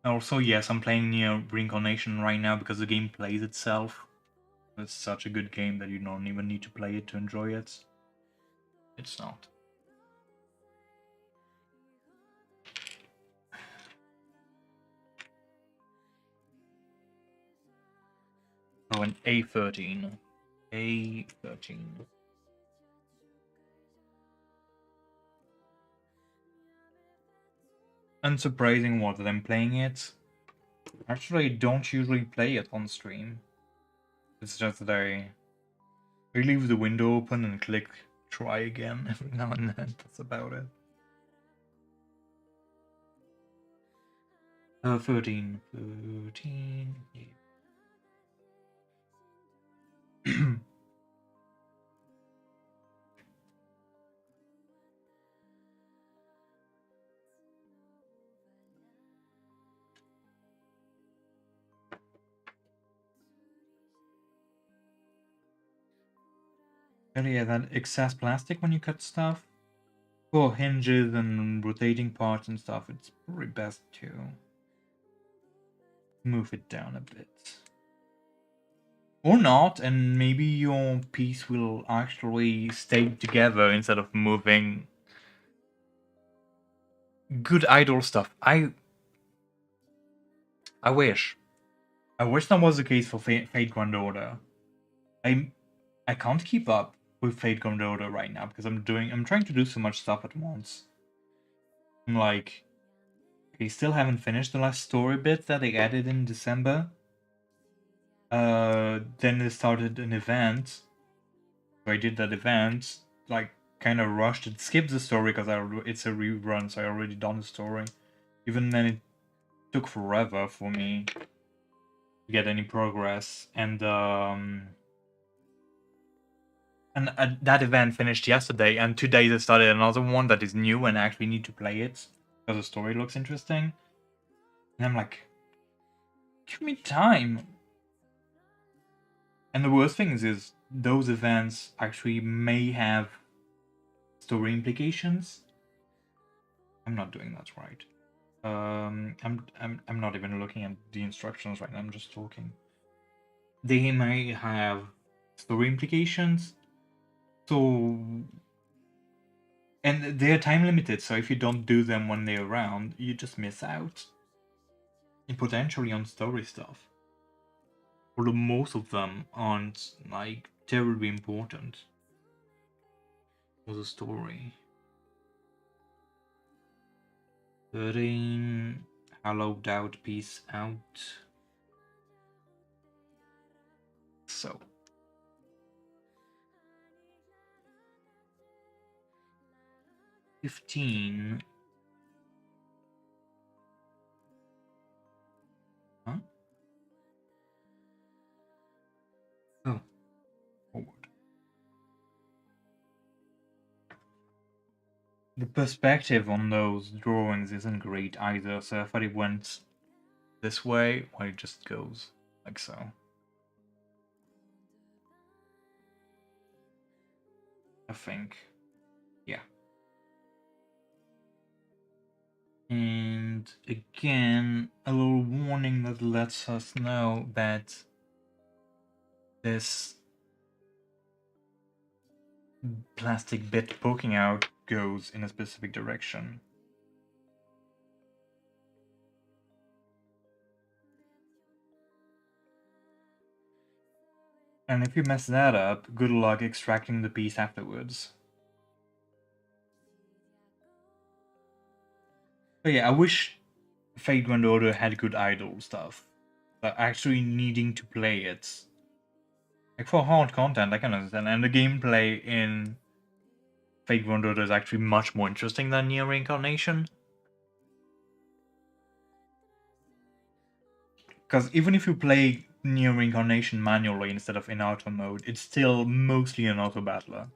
Also, yes, I'm playing Nier Reincarnation right now because the game plays itself. It's such a good game that you don't even need to play it to enjoy it. It's not. Oh, an A13. A13. Unsurprising what that I'm playing it. Actually, I don't usually play it on stream. It's just that I leave the window open and click try again every now and then. That's about it. 13. 13. Yeah. Really, yeah, that excess plastic when you cut stuff. For hinges and rotating parts and stuff, it's probably best to move it down a bit. Or not, and maybe your piece will actually stay together instead of moving. Good idle stuff. I wish. I wish that was the case for Fate Grand Order. I can't keep up with Fate Grand Order right now because I'm trying to do so much stuff at once. I'm like, I still haven't finished the last story bit that they added in December. Then they started an event. So I did that event, like kind of rushed it, skipped the story because it's a rerun, so I already done the story. Even then, it took forever for me to get any progress, and that event finished yesterday, and today they started another one that is new and I actually need to play it because the story looks interesting. And I'm like, give me time. And the worst thing is those events actually may have story implications. I'm not doing that right. I'm not even looking at the instructions right now. I'm just talking. They may have story implications, so and they're time limited. So if you don't do them when they're around, you just miss out, and potentially on story stuff. Although most of them aren't like terribly important for the story. 13 hollowed out piece out. So 15. Huh? Oh, forward. The perspective on those drawings isn't great either, so I thought it went this way, or it just goes like so. I think. Yeah. And again, a little warning that lets us know that this plastic bit poking out goes in a specific direction. And if you mess that up, good luck extracting the piece afterwards. But yeah, I wish Fate Grand Order had good idle stuff. But actually needing to play it. Like for hard content, I can understand. And the gameplay in Fate Grand Order is actually much more interesting than Nier Reincarnation. Because even if you play Nier Reincarnation manually instead of in auto mode, it's still mostly an auto battler.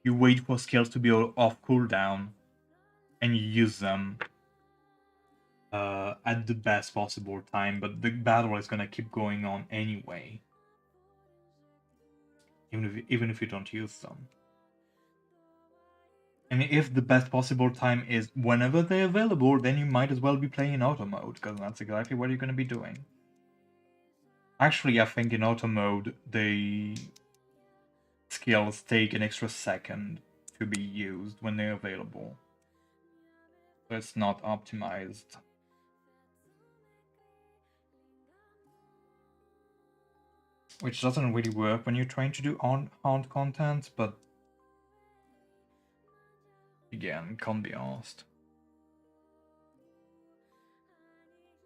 You wait for skills to be off cooldown, and you use them at the best possible time, but the battle is gonna keep going on anyway, even if you don't use them. And if the best possible time is whenever they're available, then you might as well be playing in auto mode, because that's exactly what you're going to be doing. Actually, I think in auto mode, the skills take an extra second to be used when they're available. So it's not optimized. Which doesn't really work when you're trying to do haunt content, but again, can't be asked.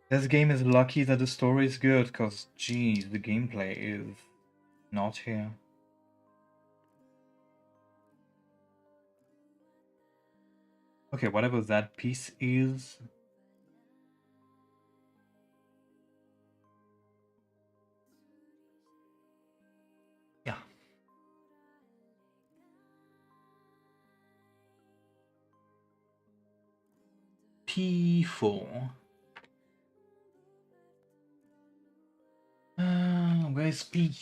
This game is lucky that the story is good, because geez, the gameplay is not here. Okay, whatever that piece is. Yeah. P4. Where's P?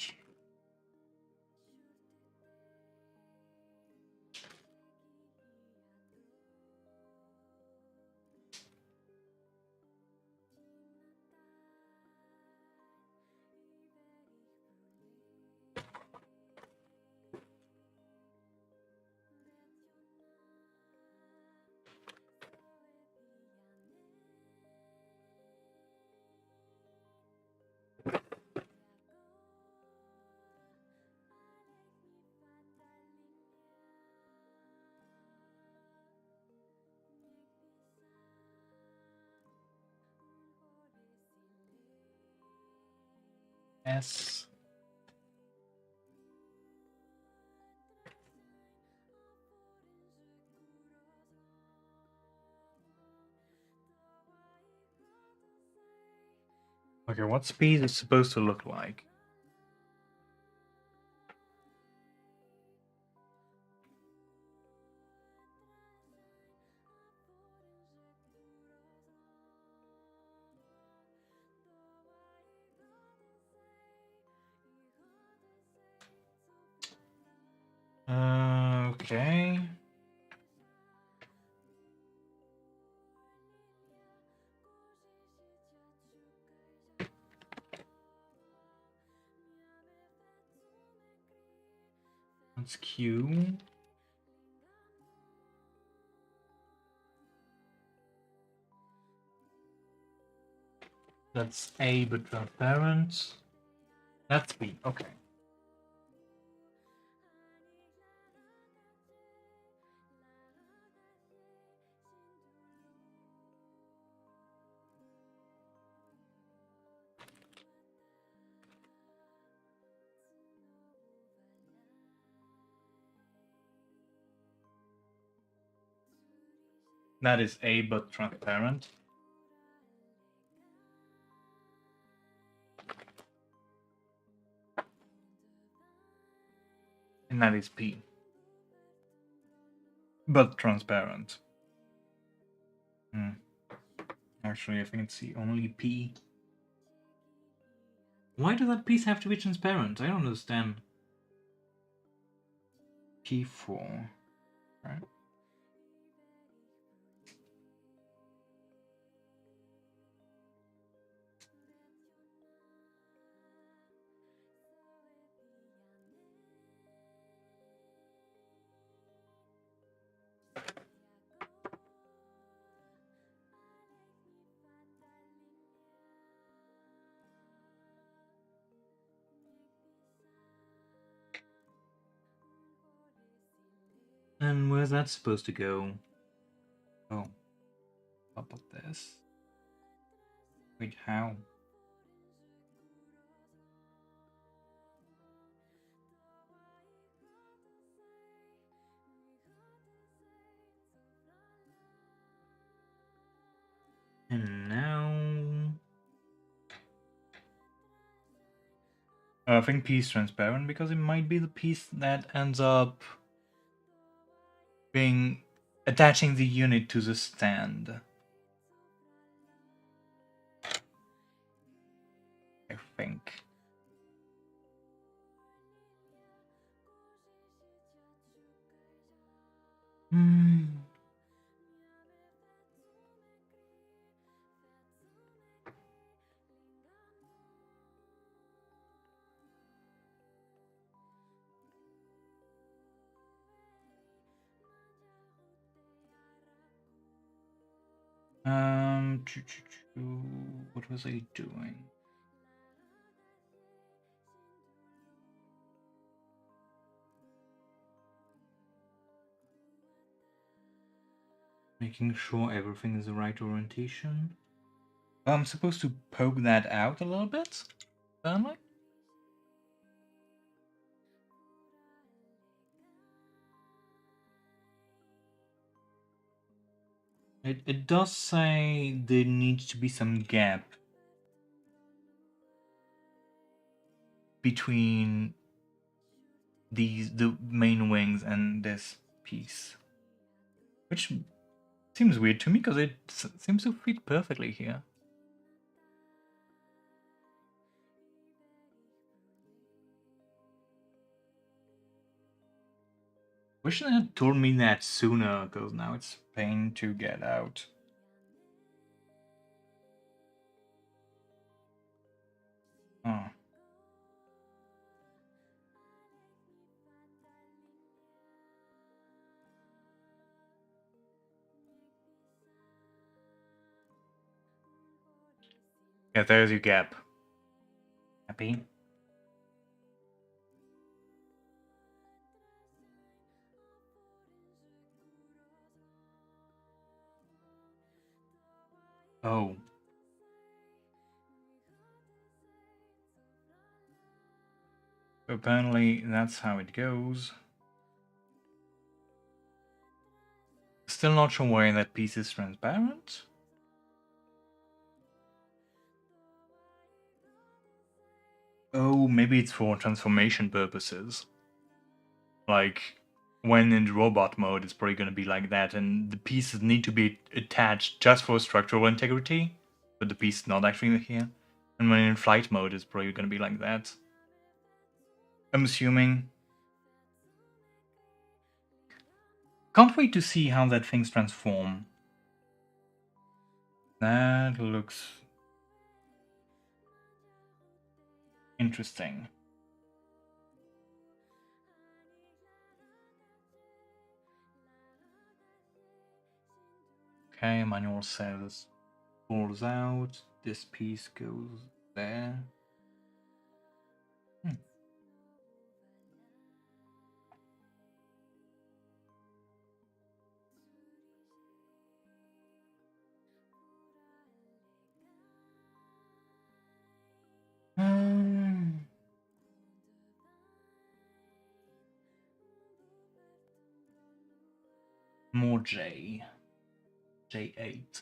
S. Okay, what speed is supposed to look like? Okay. That's Q. That's A but transparent. That's B. Okay. That is A but transparent. And that is P. But transparent. Actually, I think it's C. Only P. Why does that piece have to be transparent? I don't understand. P4. Right? And where's that supposed to go? Oh. Top of this. Wait, how? And now... I think P is transparent because it might be the piece that ends up being attaching the unit to the stand. I think. Hmm. What was I doing? Making sure everything is the right orientation. I'm supposed to poke that out a little bit, apparently. It does say there needs to be some gap between the main wings and this piece, which seems weird to me because it seems to fit perfectly here. Wish they had told me that sooner, because now it's pain to get out. Oh. Yeah, there's your gap. Happy? Oh. Apparently that's how it goes. Still not sure why that piece is transparent. Oh, maybe it's for transformation purposes. Like, when in robot mode, it's probably going to be like that, and the pieces need to be attached just for structural integrity, but the piece is not actually here. And when in flight mode, it's probably going to be like that. I'm assuming. Can't wait to see how that thing's transform. That looks interesting. Okay, manual says falls out. This piece goes there. Hmm. Um, More J. J8.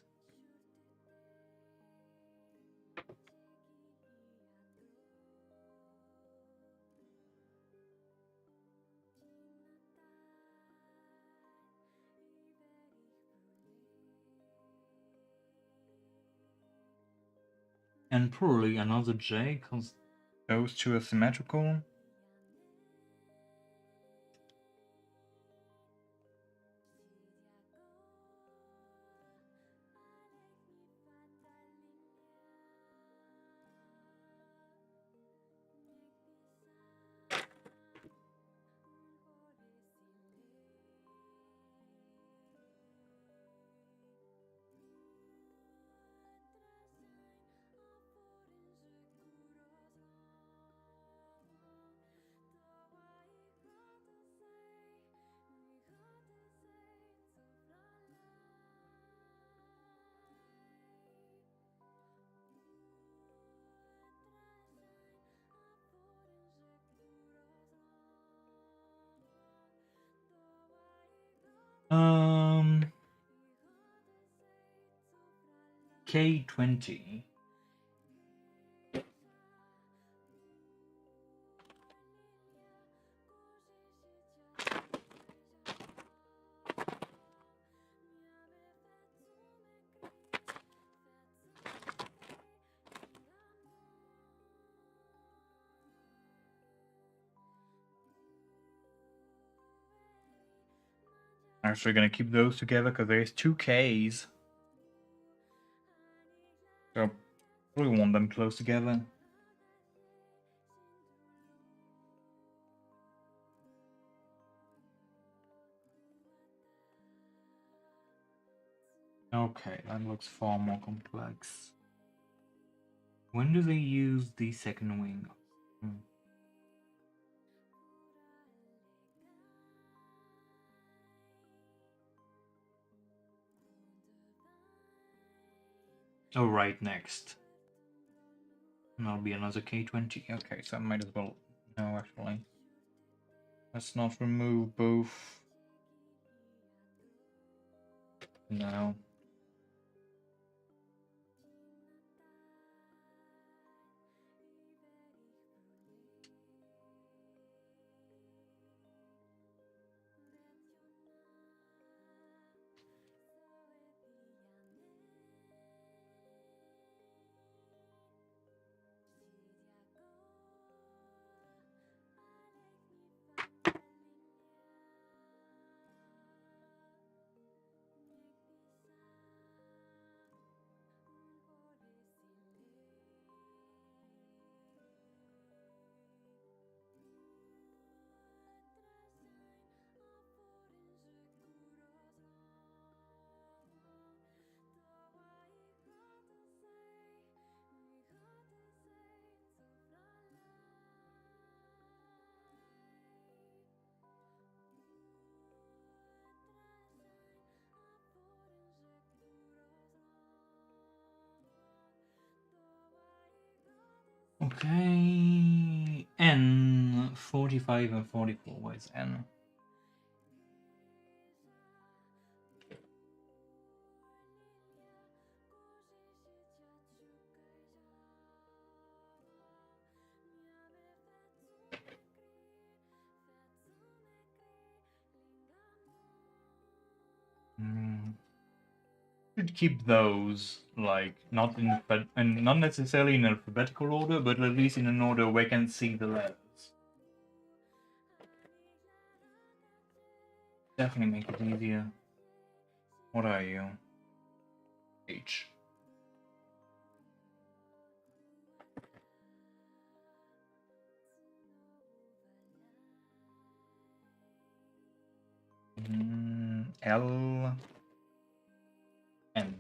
And probably another J, because those two are symmetrical. Um, K20. Actually gonna keep those together because there's 2Ks. So probably want them close together. Okay, that looks far more complex. When do they use the second wing? Oh, right next. And that'll be another K20. Okay, so I might as well. No, actually. Let's not remove both. No. Okay. N 45 and 44. Where's N? Should keep those like not in and not necessarily in alphabetical order, but at least in an order where I can see the letters. Definitely make it easier. What are you? H. L. N.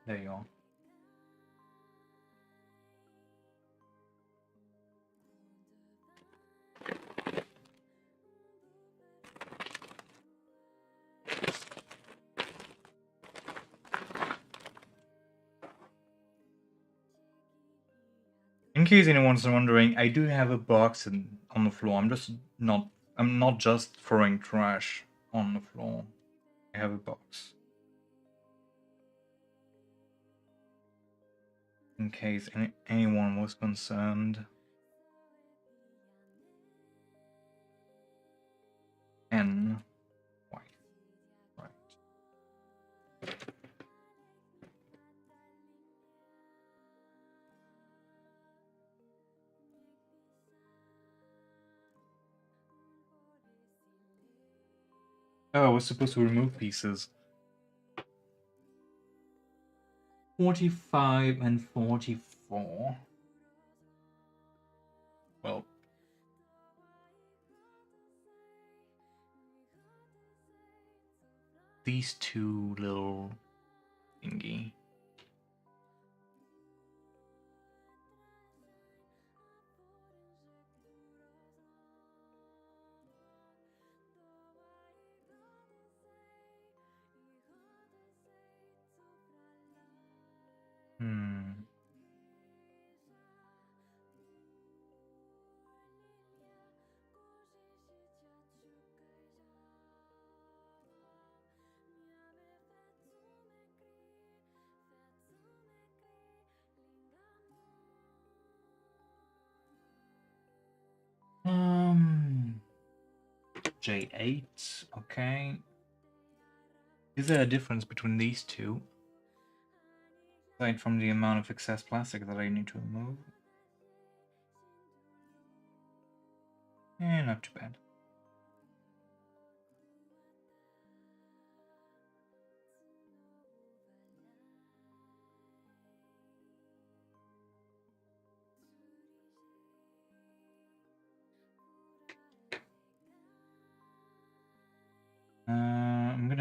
There you are. In case anyone's wondering, I do have a box on the floor. I'm not just throwing trash on the floor. I have a box. In case anyone was concerned. N. Y. Right. Oh, I was supposed to remove pieces. 45 and 44. Well, these two little thingy. Hmm. J8. Okay. Is there a difference between these two? Aside from the amount of excess plastic that I need to remove? Not too bad.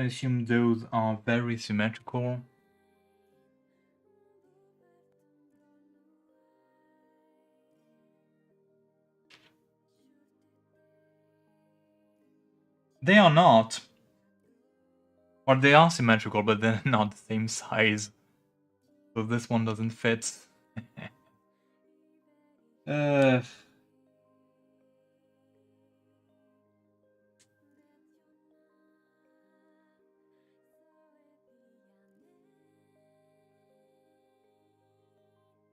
assume those are very symmetrical. They are not. Or they are symmetrical, but they're not the same size. So this one doesn't fit. uh...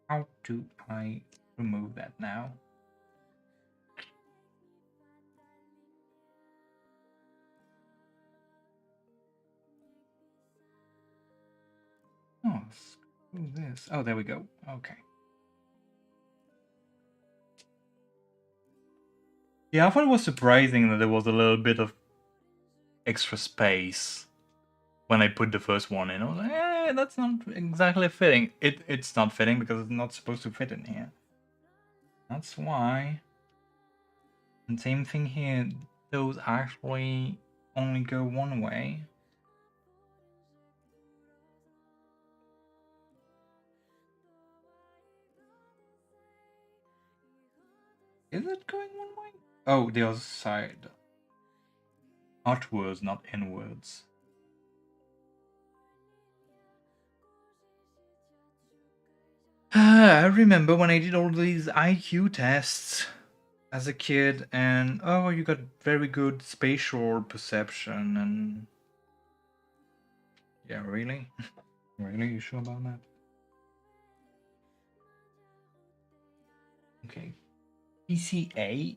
How do I remove that now? Oh, screw this. Oh, there we go. Okay. Yeah, I thought it was surprising that there was a little bit of extra space when I put the first one in. I was like, that's not exactly fitting. It's not fitting because it's not supposed to fit in here. That's why. And same thing here. Those actually only go one way. Is it going one way? Oh, the other side. Outwards, not inwards. I remember when I did all these IQ tests as a kid, and oh, you got very good spatial perception, and yeah, really? Really? You sure about that? Okay. PCA?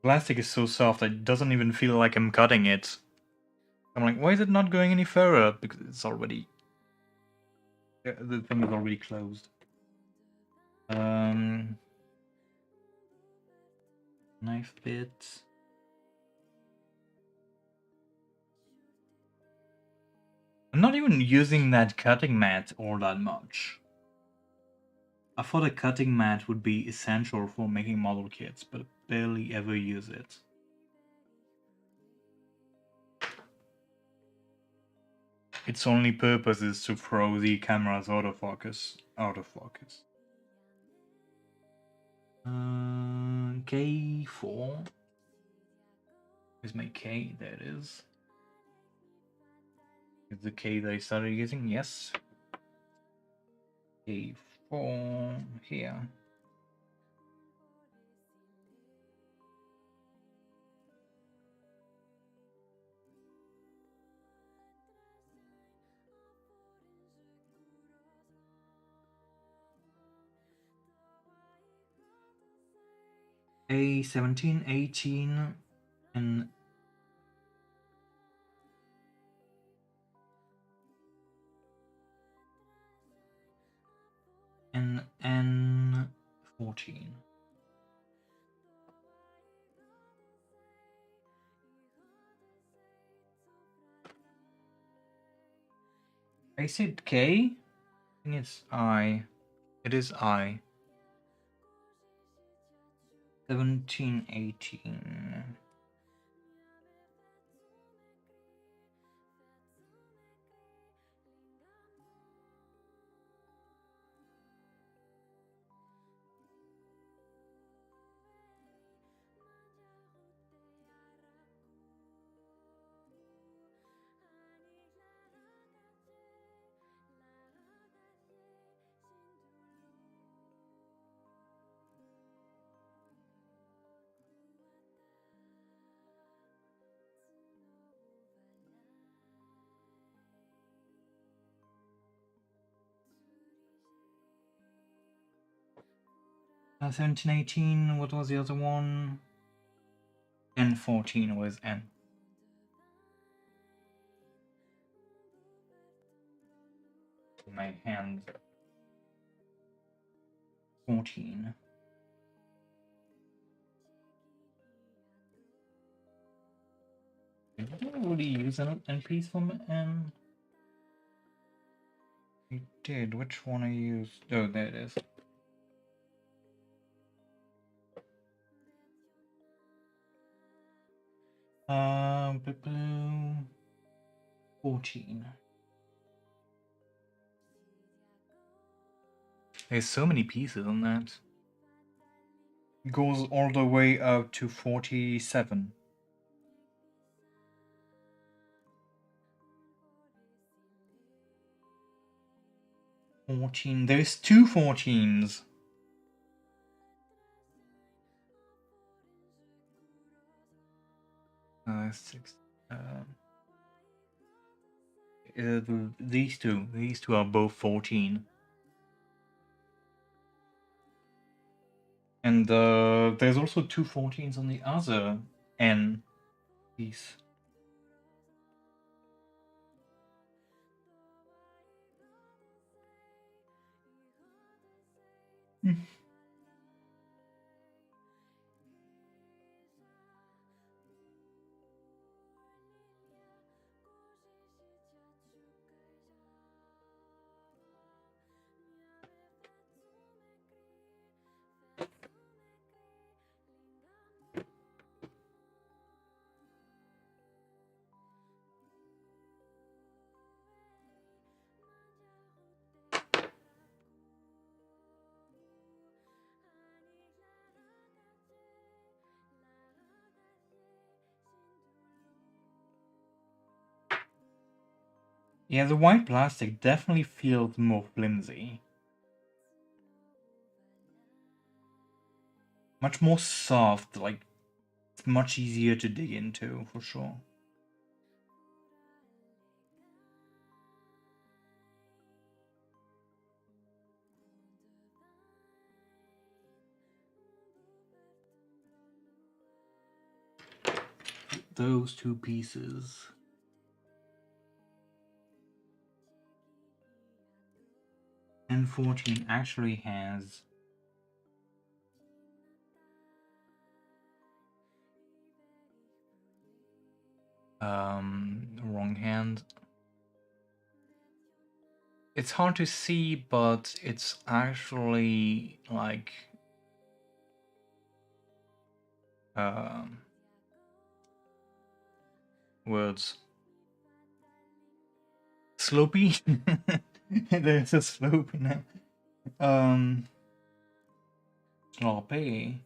Plastic is so soft that it doesn't even feel like I'm cutting it. I'm like, why is it not going any further? Because it's already... the thing is already closed. Knife bit. I'm not even using that cutting mat all that much. I thought a cutting mat would be essential for making model kits, but I barely ever use it. Its only purpose is to throw the camera's autofocus out of focus. K4. Where's my K? There it is. Is the K that I started using? Yes. K4 here. A17, 18, and N14. I said K? I think it's I. It is I. 17, 18. Uh, 17, 18, what was the other one? N14 was N. My hand. 14. didn't really use an piece from I did. Which one I used? Oh, there it is. Blue, 14. There's so many pieces on that. It goes all the way up to 47. 14. There's two 14s. Six. These two are both 14. And there's also two 14s on the other N piece. Yeah, the white plastic definitely feels more flimsy. Much more soft, like it's much easier to dig into for sure. Those two pieces. N14 actually has wrong hand. It's hard to see, but it's actually like words. Slopey? There's a slope in it. Sloppy.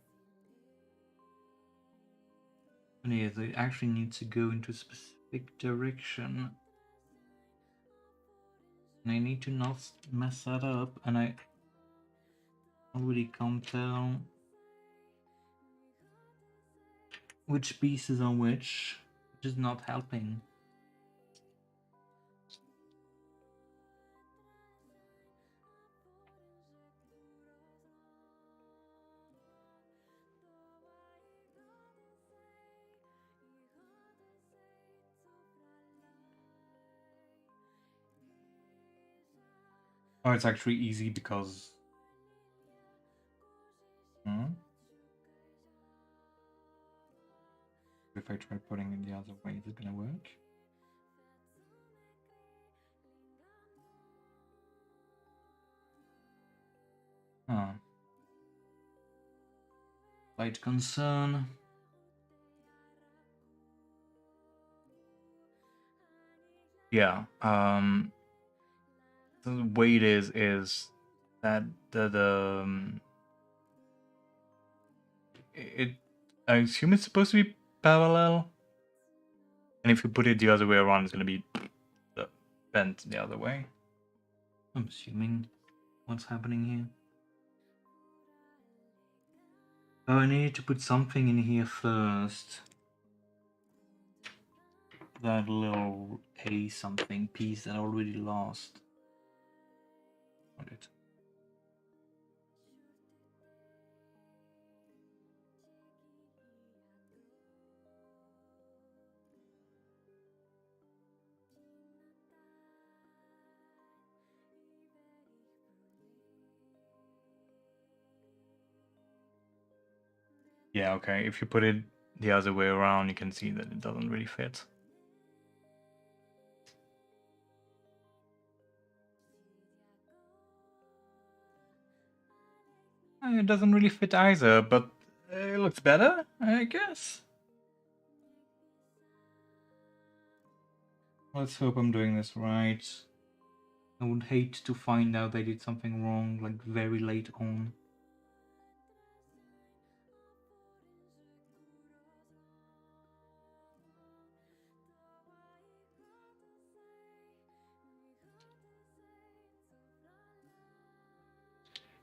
Yeah, they actually need to go into a specific direction. And I need to not mess that up, and I already can't tell which pieces are which, which is not helping. Oh, it's actually easy because... If I try putting it the other way, is it gonna work? Huh. Slight concern. Yeah, the way it is that it I assume it's supposed to be parallel, and if you put it the other way around, it's gonna be bent the other way. I'm assuming what's happening here. Oh, I need to put something in here first. That little A something piece that I already lost. Got it. Yeah, okay. If you put it the other way around, you can see that it doesn't really fit. It doesn't really fit either, but it looks better, I guess. Let's hope I'm doing this right. I would hate to find out I did something wrong, like very late on.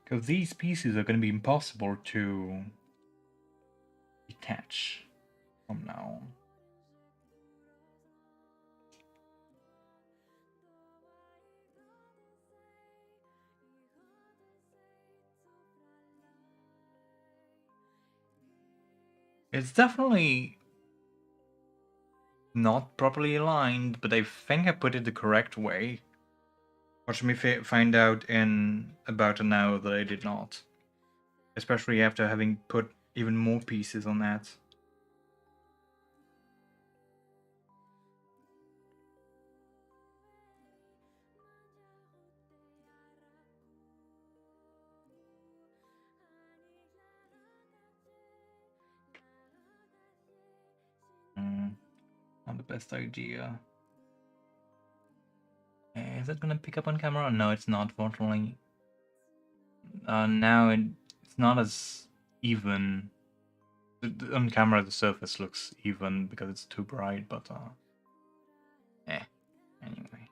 Because these pieces are going to be impossible to detach from now on. It's definitely not properly aligned, but I think I put it the correct way. Watch me find out in about an hour that I did not. Especially after having put even more pieces on that. Not the best idea. Is it gonna pick up on camera? No, it's not, fortunately. Now it's not as even. On camera, the surface looks even because it's too bright, but anyway.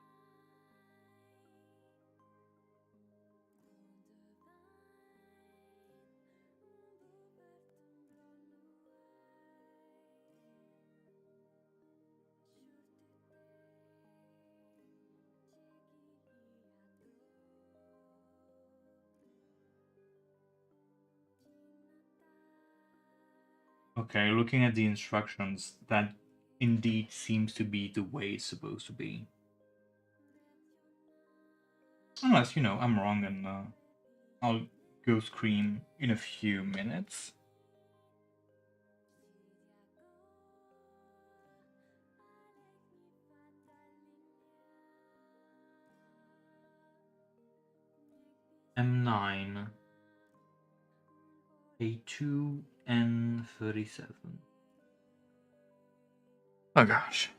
Okay, looking at the instructions, that indeed seems to be the way it's supposed to be. Unless, I'm wrong and I'll go scream in a few minutes. M9, A2, N37. Oh gosh.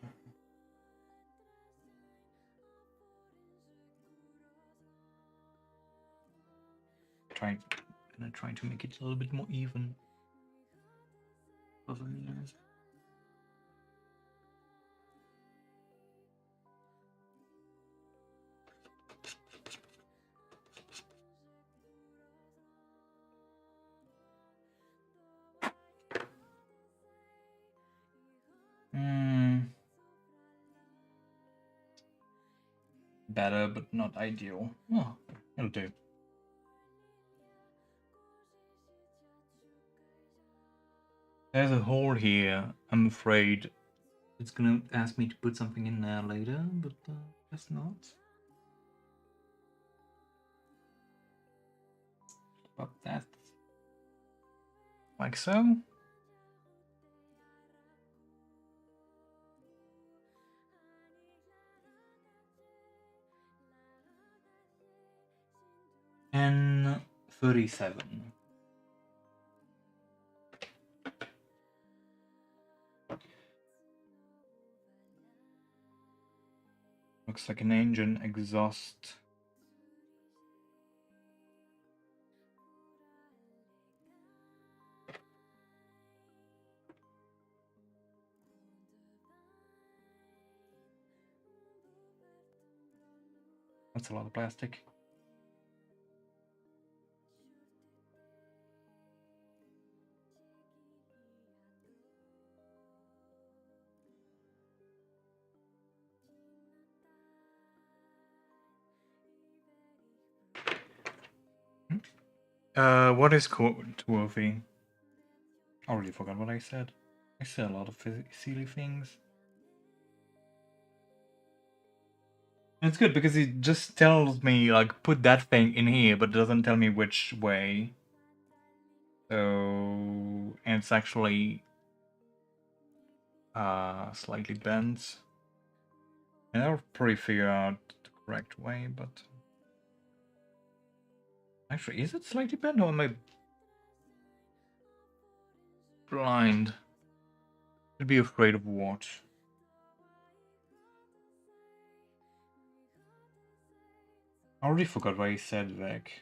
Gonna try to make it a little bit more even. Better, but not ideal. Oh, it'll do. There's a hole here. I'm afraid it's gonna ask me to put something in there later, but guess not. But that, like so. N37. Looks like an engine exhaust. That's a lot of plastic. What is worthy? I already forgot what I said. I said a lot of silly things. It's good because it just tells me, like, put that thing in here, but it doesn't tell me which way. So, and it's actually slightly bent. And I'll probably figure out the correct way, but actually, is it slightly bent or am I blind. Should be afraid of what? I already forgot what he said, Vec.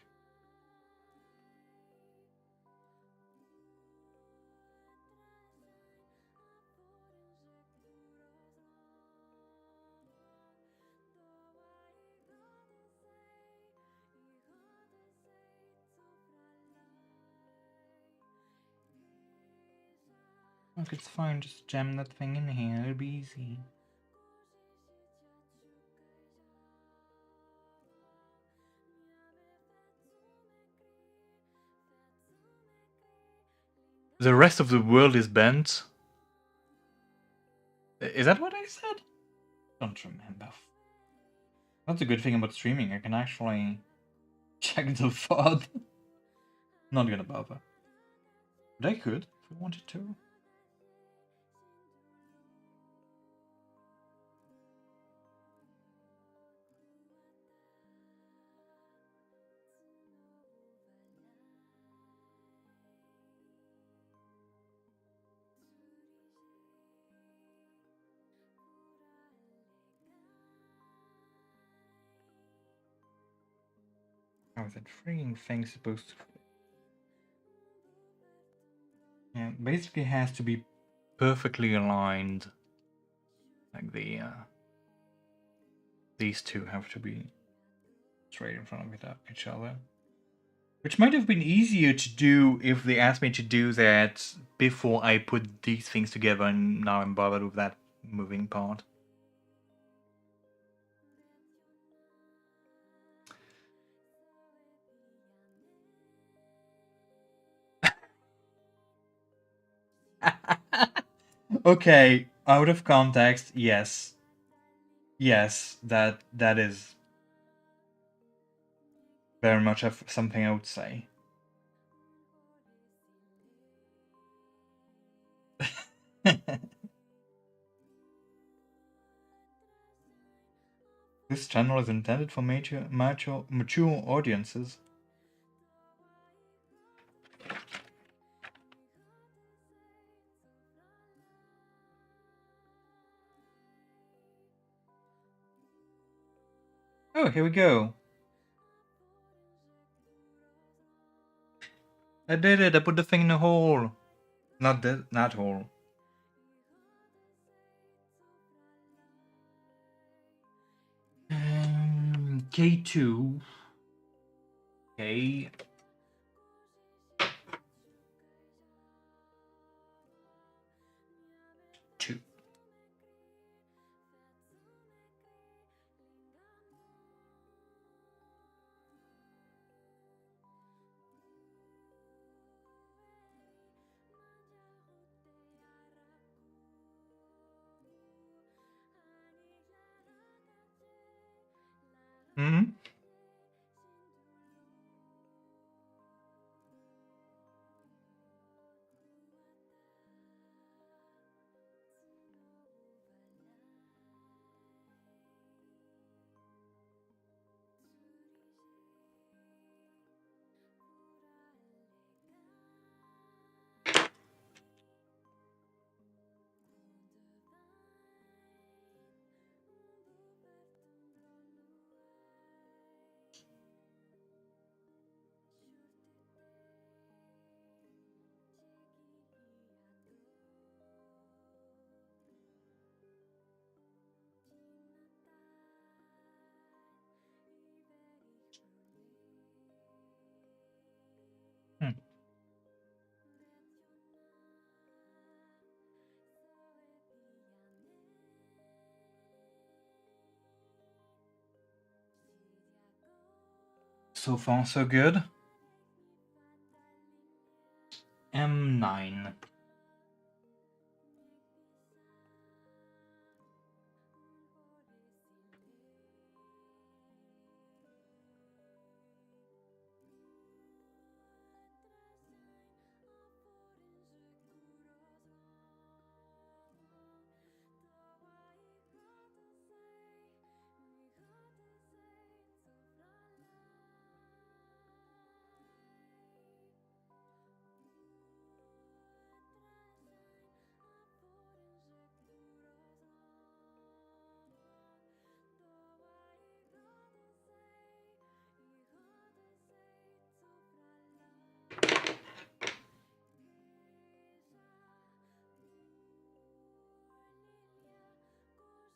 Look, it's fine, just jam that thing in here, it'll be easy. The rest of the world is bent. Is that what I said? Don't remember. That's a good thing about streaming, I can actually check the VOD. Not gonna bother. But I could, if I wanted to. How is that freaking thing supposed to... Yeah, basically has to be perfectly aligned. Like these two have to be straight in front of each other. Which might have been easier to do if they asked me to do that before I put these things together, and now I'm bothered with that moving part. Okay, out of context, yes. Yes, that is very much something I would say. This channel is intended for mature audiences. Oh, here we go. I did it. I put the thing in the hole. Not that hole. K2. K. Two. Hmm. Hmm. So far, so good. M9.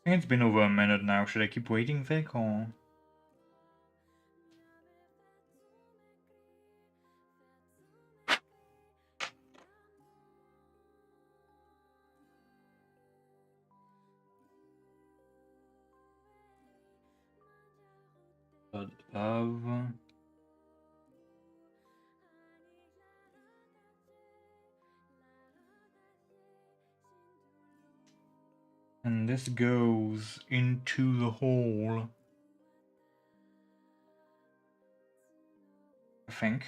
It's been over a minute now. Should I keep waiting, Vic, or? But above. And this goes into the hole. I think.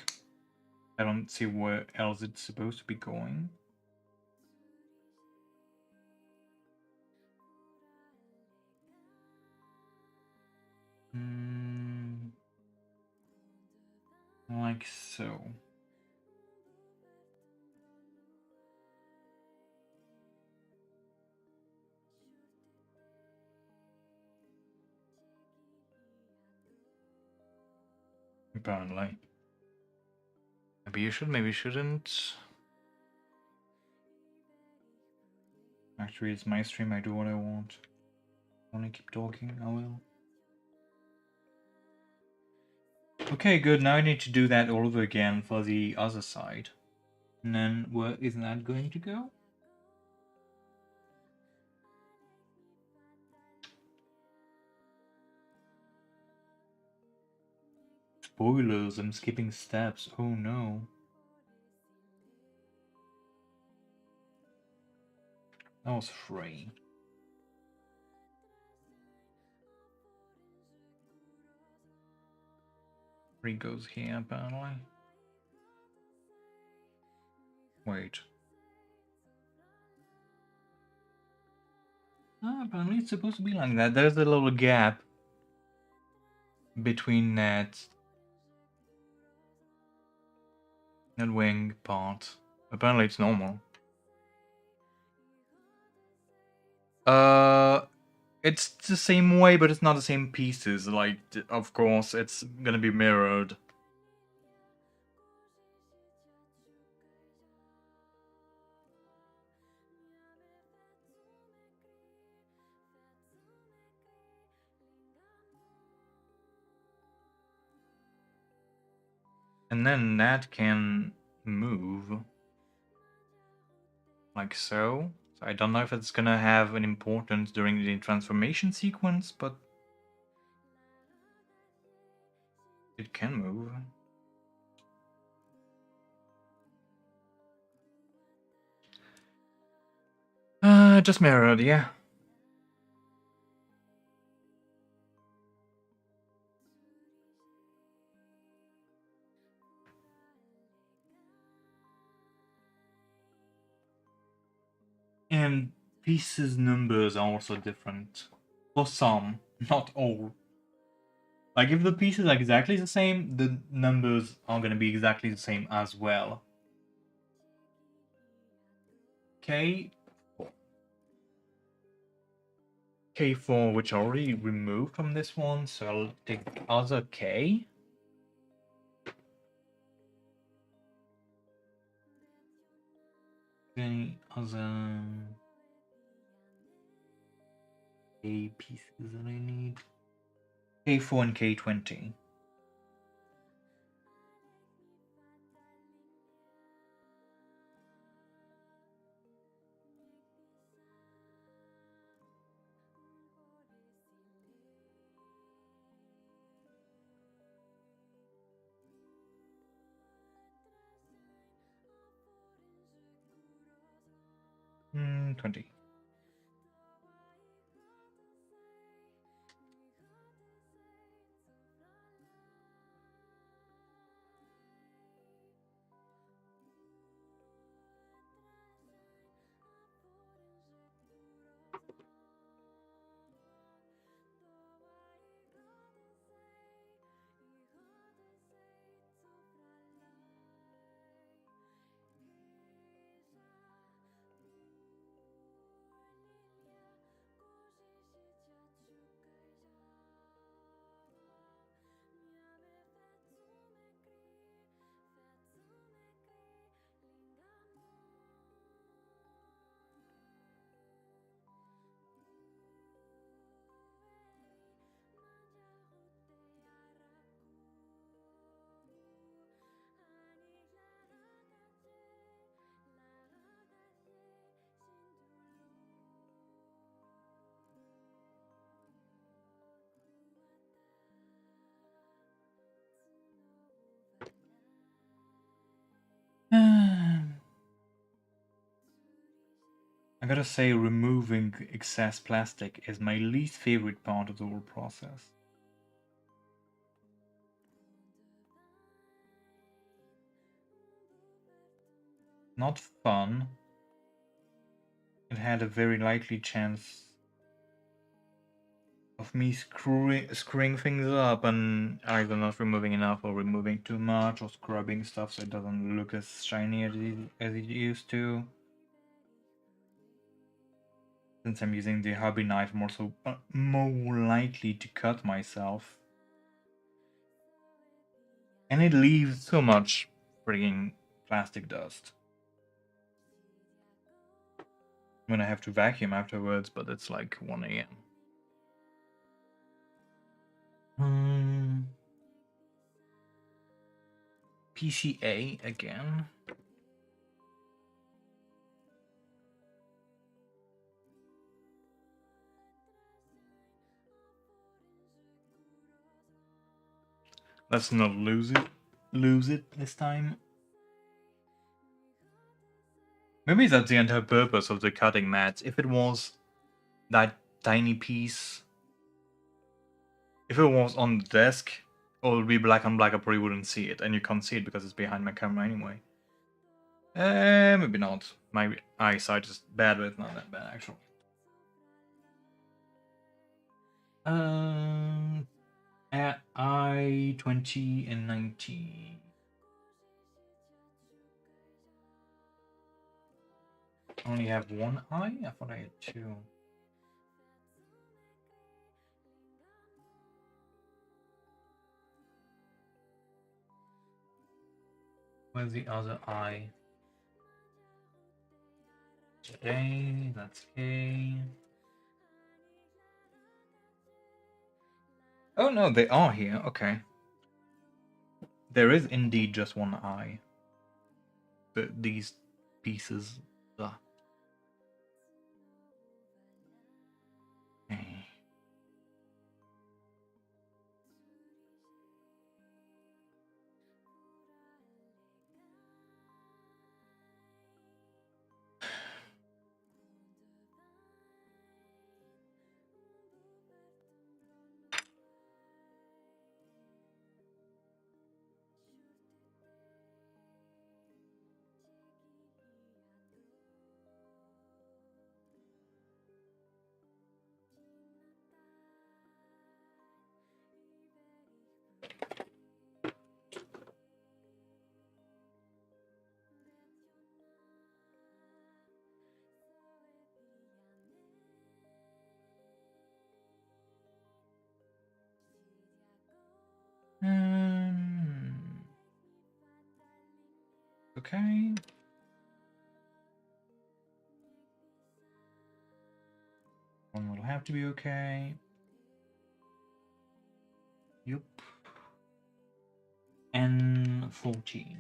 I don't see where else it's supposed to be going. Like so. Apparently. Maybe you should, maybe you shouldn't. Actually, it's my stream, I do what I want. Wanna keep talking? I will. Okay, good. Now I need to do that all over again for the other side. And then where is that going to go? Spoilers, I'm skipping steps. Oh no. That was free. Free goes here apparently. Wait. Ah, apparently it's supposed to be like that. There's a little gap between that wing part. Apparently it's normal. It's the same way, but it's not the same pieces. Like, of course, it's gonna be mirrored. And then that can move. Like so. So I don't know if it's gonna have an importance during the transformation sequence, but it can move. Just mirrored, yeah. And pieces numbers are also different. For some, not all. Like if the pieces are exactly the same, the numbers are gonna be exactly the same as well. K K4, which I already removed from this one, so I'll take the other K. The other K pieces that I need. K4 and K20. Hmm, 20. I gotta say, removing excess plastic is my least favorite part of the whole process. Not fun. It had a very likely chance of me screwing things up and either not removing enough or removing too much or scrubbing stuff so it doesn't look as shiny as it used to. Since I'm using the hobby knife, I'm also more likely to cut myself. And it leaves so much frigging plastic dust. I'm gonna have to vacuum afterwards, but it's like 1 a.m. PCA again. Let's not lose it this time. Maybe that's the entire purpose of the cutting mats. If it was that tiny piece, if it was on the desk, or it would be black on black, I probably wouldn't see it, and you can't see it because it's behind my camera anyway. Maybe not. My eyesight is bad, but it's not that bad actually. At I-20 and 90. I only have one eye? I thought I had two. Where's the other eye? Today, that's K. Oh no, they are here, okay. There is indeed just one eye. But these pieces. Ugh. Okay. Okay. One will have to be okay. Yup. N14.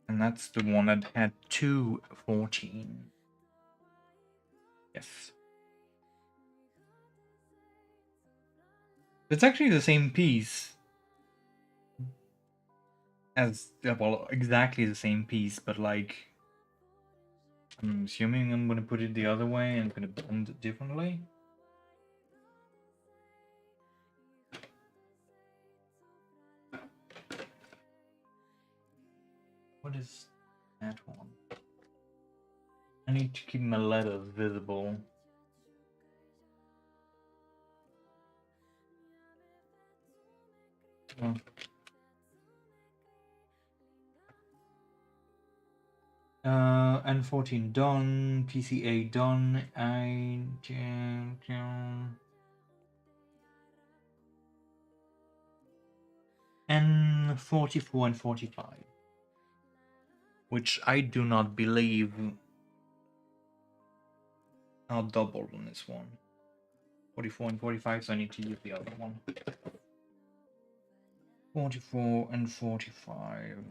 And that's the one that had 214. Yes. It's actually the same piece as, well, exactly the same piece, but like, I'm assuming I'm gonna put it the other way and I'm gonna bend it differently. What is that one? I need to keep my letters visible. Oh. N14 done, PCA done, N44 and 45. Which I do not believe are double on this one. 44 and 45, so I need to use the other one. 44 and 45.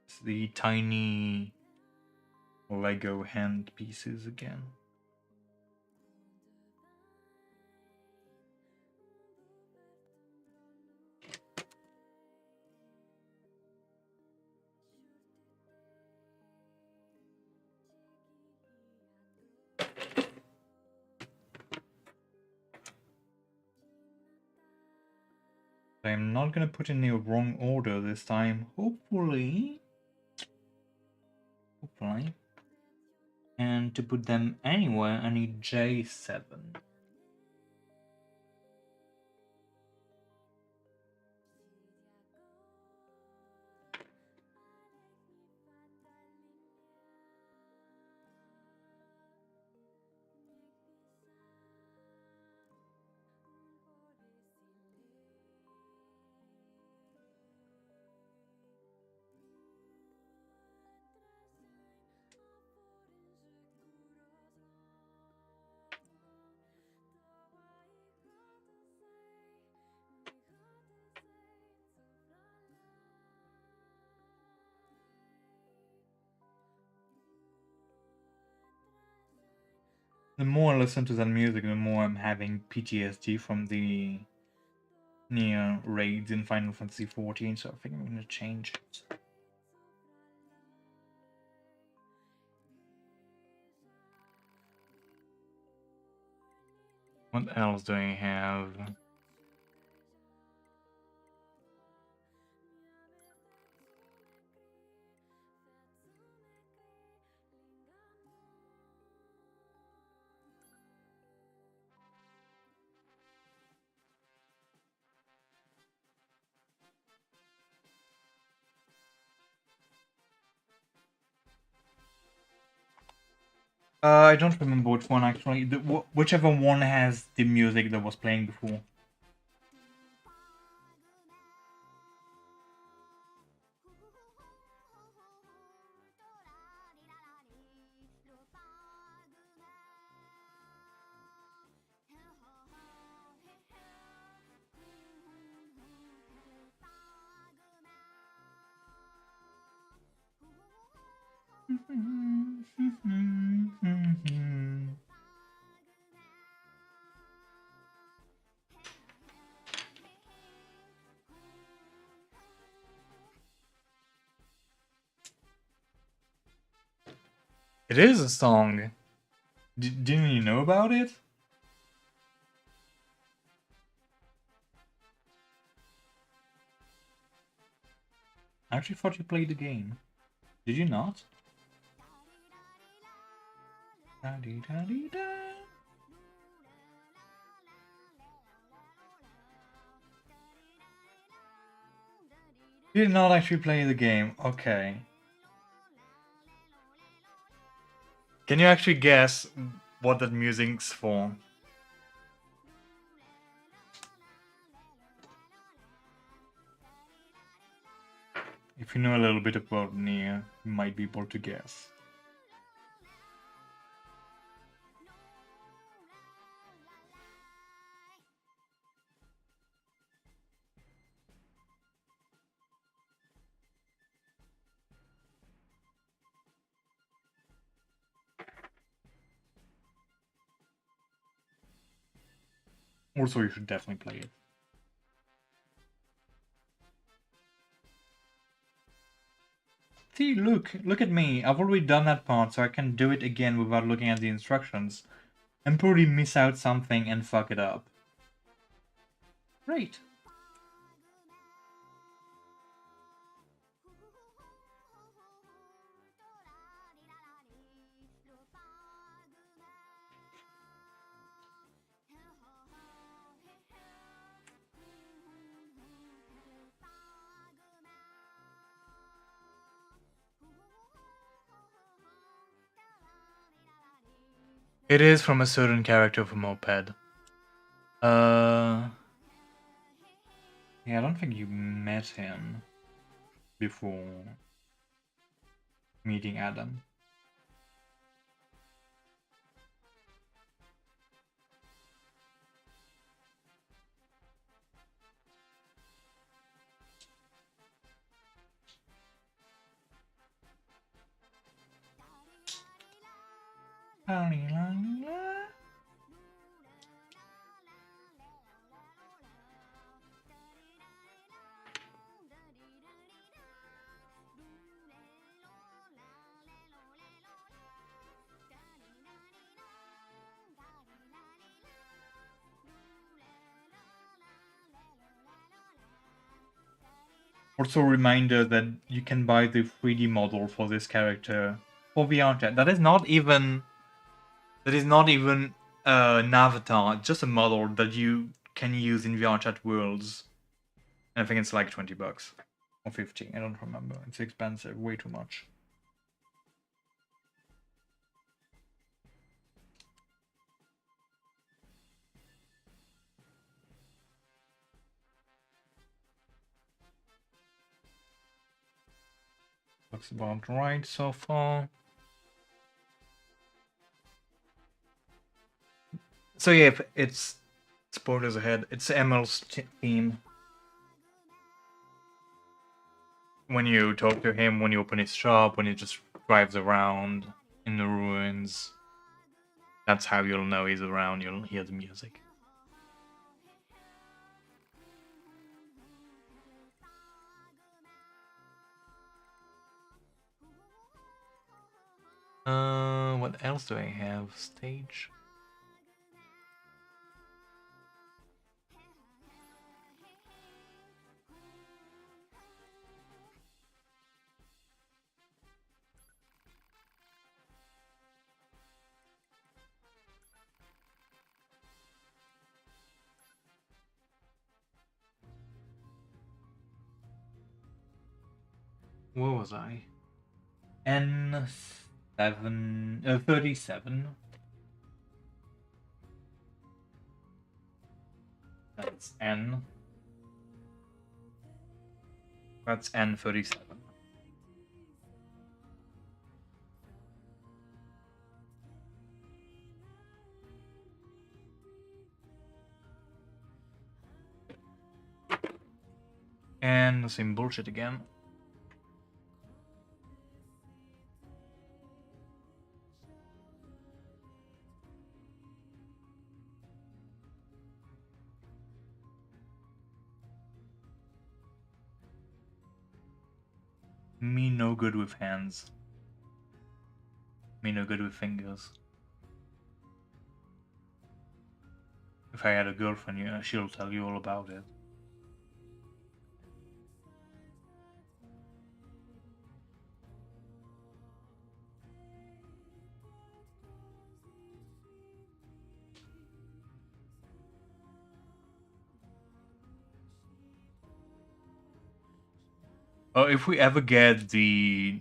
It's the tiny Lego hand pieces again. I'm not gonna put in the wrong order this time. Hopefully. Hopefully. And to put them anywhere, I need J7. The more I listen to that music, the more I'm having PTSD from the Nier raids in Final Fantasy XIV, so I think I'm gonna change it. What else do I have? I don't remember which one actually. Whichever one has the music that was playing before. It is a song. Didn't you know about it? I actually thought you played the game. Did you not? Da-dee-da-dee-da. You did not actually play the game. Okay. Can you actually guess what that music's for? If you know a little bit about Nier, you might be able to guess. Also, you should definitely play it. See, look at me. I've already done that part, so I can do it again without looking at the instructions. And probably miss out something and fuck it up. Great. It is from a certain character from Moped. Yeah, I don't think you met him before meeting Adam. Also a reminder that you can buy the 3D model for this character for VR chat. That is not even an avatar, just a model that you can use in VR chat worlds. And I think it's like $20 or 50. I don't remember. It's expensive, way too much. Looks about right so far. So yeah, it's spoilers ahead. It's ML's theme. When you talk to him, when you open his shop, when he just drives around in the ruins, that's how you'll know he's around. You'll hear the music. What else do I have? Stage. Where was I? N7, 37. That's N. That's N37. And the same bullshit again. Me no good with hands. Me no good with fingers. If I had a girlfriend, yeah, she'll tell you all about it. Oh, if we ever get the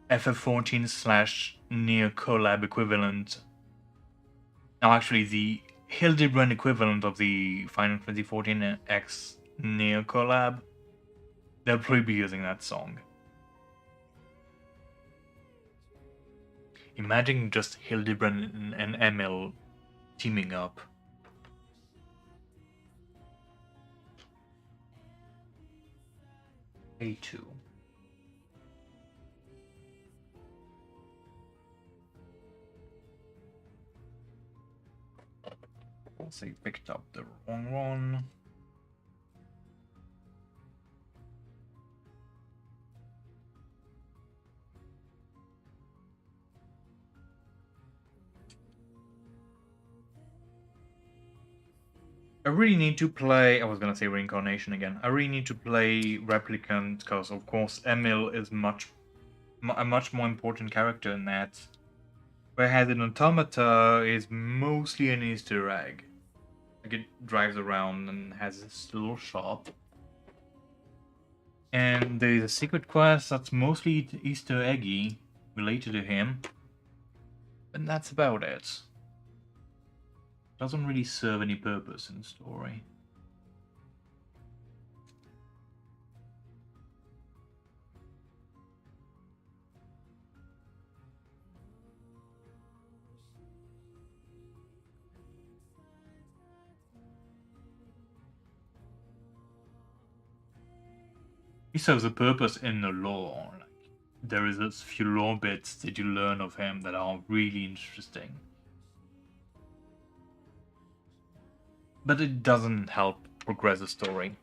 FF14 slash Nier collab equivalent, now actually the Hildebrand equivalent of the Final Fantasy 14 X Nier collab, they'll probably be using that song. Imagine just Hildebrand and Emil teaming up. A2. Also picked up the wrong one. I really need to play. I was gonna say Reincarnation again. I really need to play Replicant because, of course, Emil is a much more important character in that. Whereas in Automata is mostly an Easter egg. Like it drives around and has this little shop. And there's a secret quest that's mostly Easter eggy related to him. And that's about it. Doesn't really serve any purpose in the story. He serves a purpose in the lore. Like, there is a few lore bits that you learn of him that are really interesting. But it doesn't help progress the story.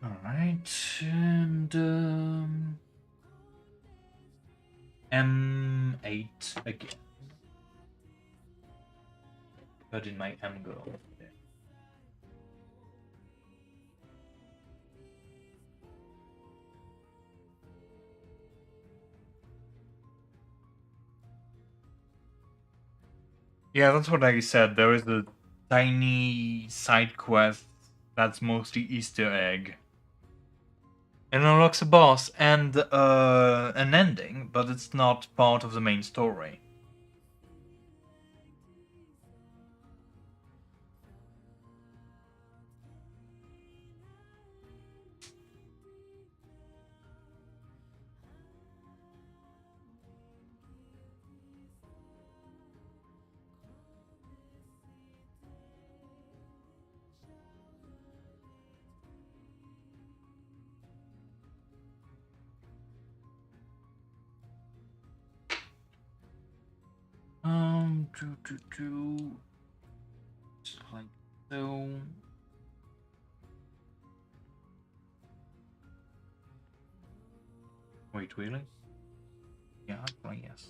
Alright, and M8 again. Put in my M girl. There. Yeah, that's what I said. There is a tiny side quest that's mostly Easter egg. It unlocks a boss and an ending, but it's not part of the main story. Just like so. Wait, really? Yeah, right, yes.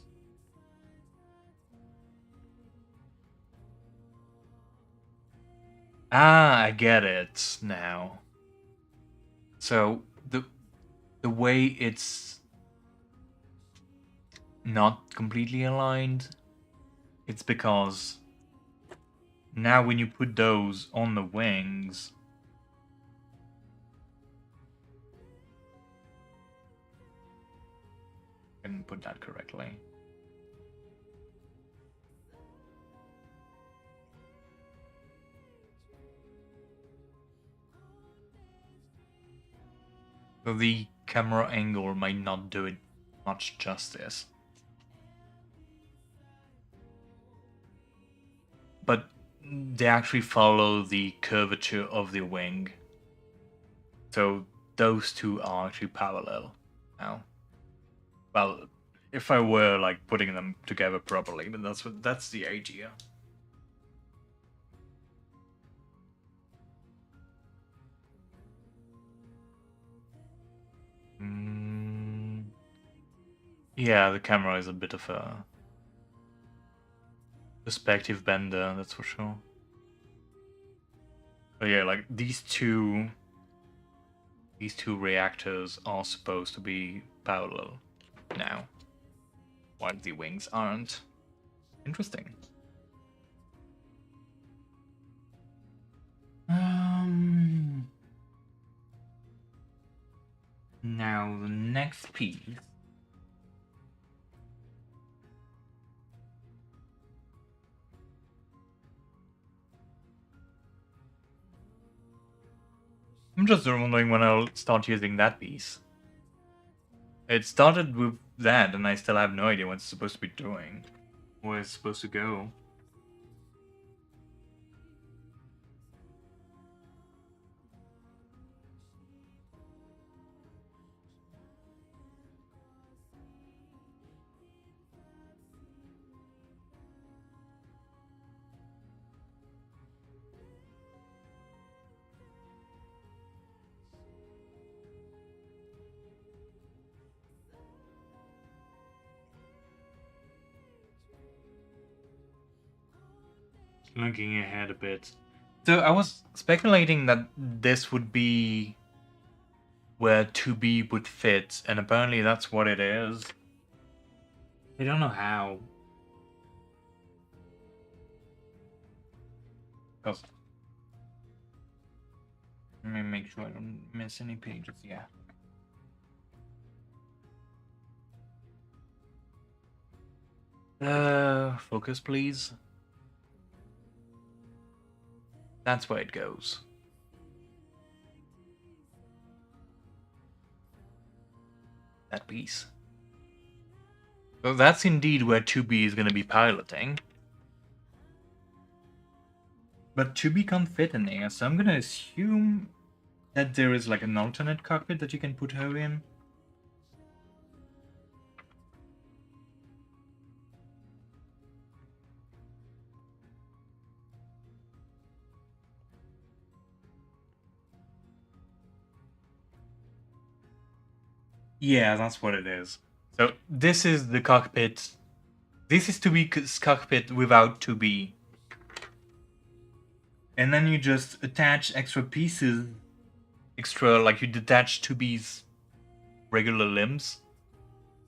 Ah, I get it now. So the way it's not completely aligned, it's because now when you put those on the wings, I didn't put that correctly. So the camera angle might not do it much justice. But they actually follow the curvature of the wing. So those two are actually parallel now. Well, if I were like putting them together properly, but that's the idea. Yeah, the camera is a bit of a perspective bender, that's for sure. But yeah, like these two reactors are supposed to be parallel now, while the wings aren't. Interesting. Now the next piece. I'm just wondering when I'll start using that piece. It started with that, and I still have no idea what it's supposed to be doing. Where it's supposed to go. Looking ahead a bit. So I was speculating that this would be where 2B would fit, and apparently that's what it is. I don't know how. Because let me make sure I don't miss any pages. Yeah. Focus, please. That's where it goes. That piece. So that's indeed where 2B is going to be piloting. But 2B can't fit in there, so I'm going to assume that there is like an alternate cockpit that you can put her in. Yeah, that's what it is. So this is the cockpit. This is Tubi's cockpit without Tubi. And then you just attach extra pieces. Like you detach Tubi's regular limbs.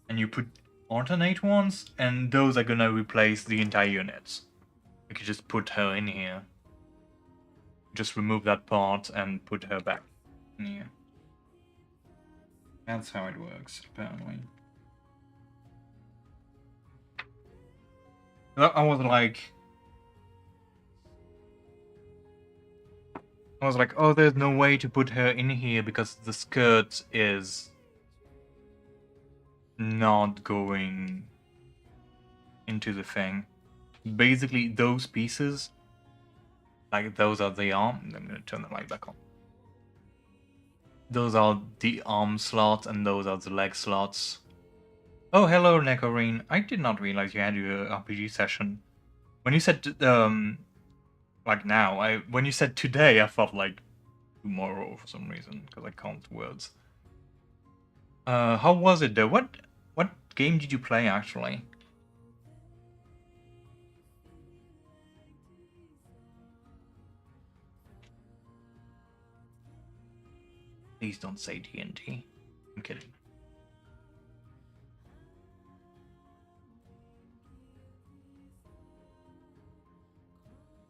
And you put alternate ones. And those are gonna replace the entire unit. You could just put her in here. Just remove that part and put her back in here. That's how it works, apparently. I was like, oh, there's no way to put her in here because the skirt is not going into the thing. Basically, those pieces, like those are the arm. I'm gonna turn the light back on. Those are the arm slots, and those are the leg slots. Oh, hello, Nekorine. I did not realize you had your RPG session. When you said like now, when you said today, I thought like tomorrow for some reason because I can't words. How was it though? What game did you play actually? Please don't say D&D. I'm kidding.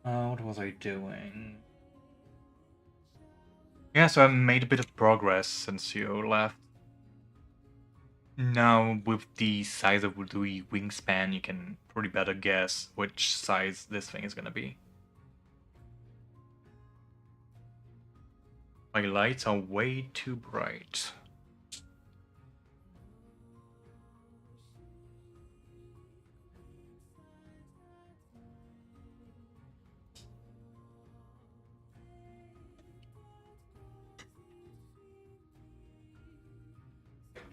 What was I doing? Yeah, so I made a bit of progress since you left. Now, with the size of the wingspan, you can pretty better guess which size this thing is gonna be. My lights are way too bright.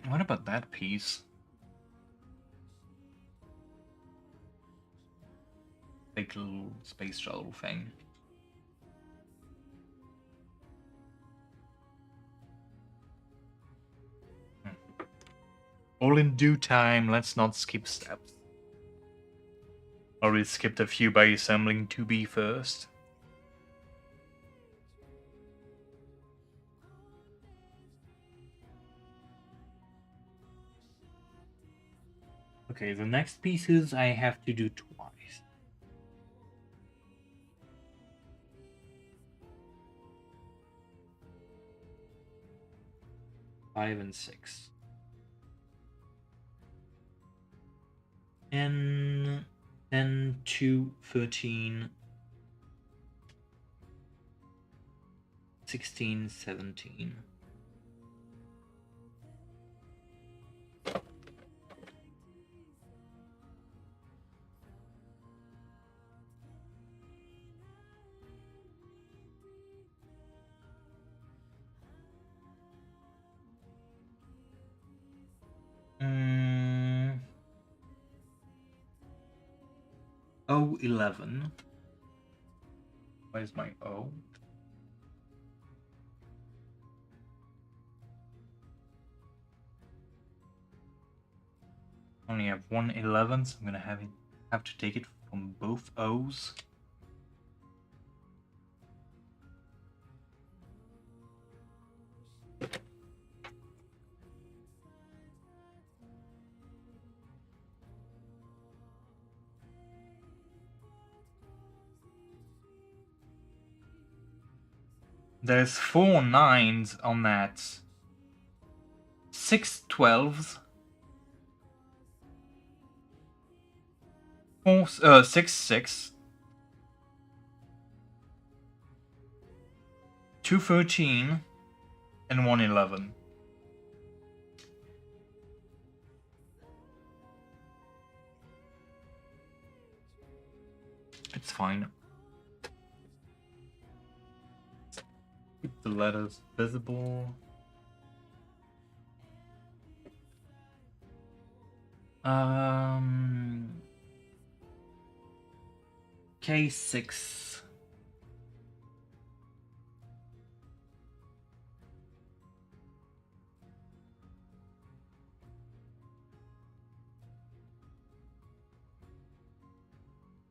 What about that piece? Big little space shuttle thing. All in due time, let's not skip steps. Already skipped a few by assembling 2B first. Okay, the next pieces I have to do twice. Five and 6. And 10, 2, 13, 16, 17. O 11. Where's my O? Only have one 11, so I'm gonna have to take it from both O's. There's 4 9s on that. 6 12s. 6 6. 2 13. And 1 11. It's fine. Keep the letters visible. K6.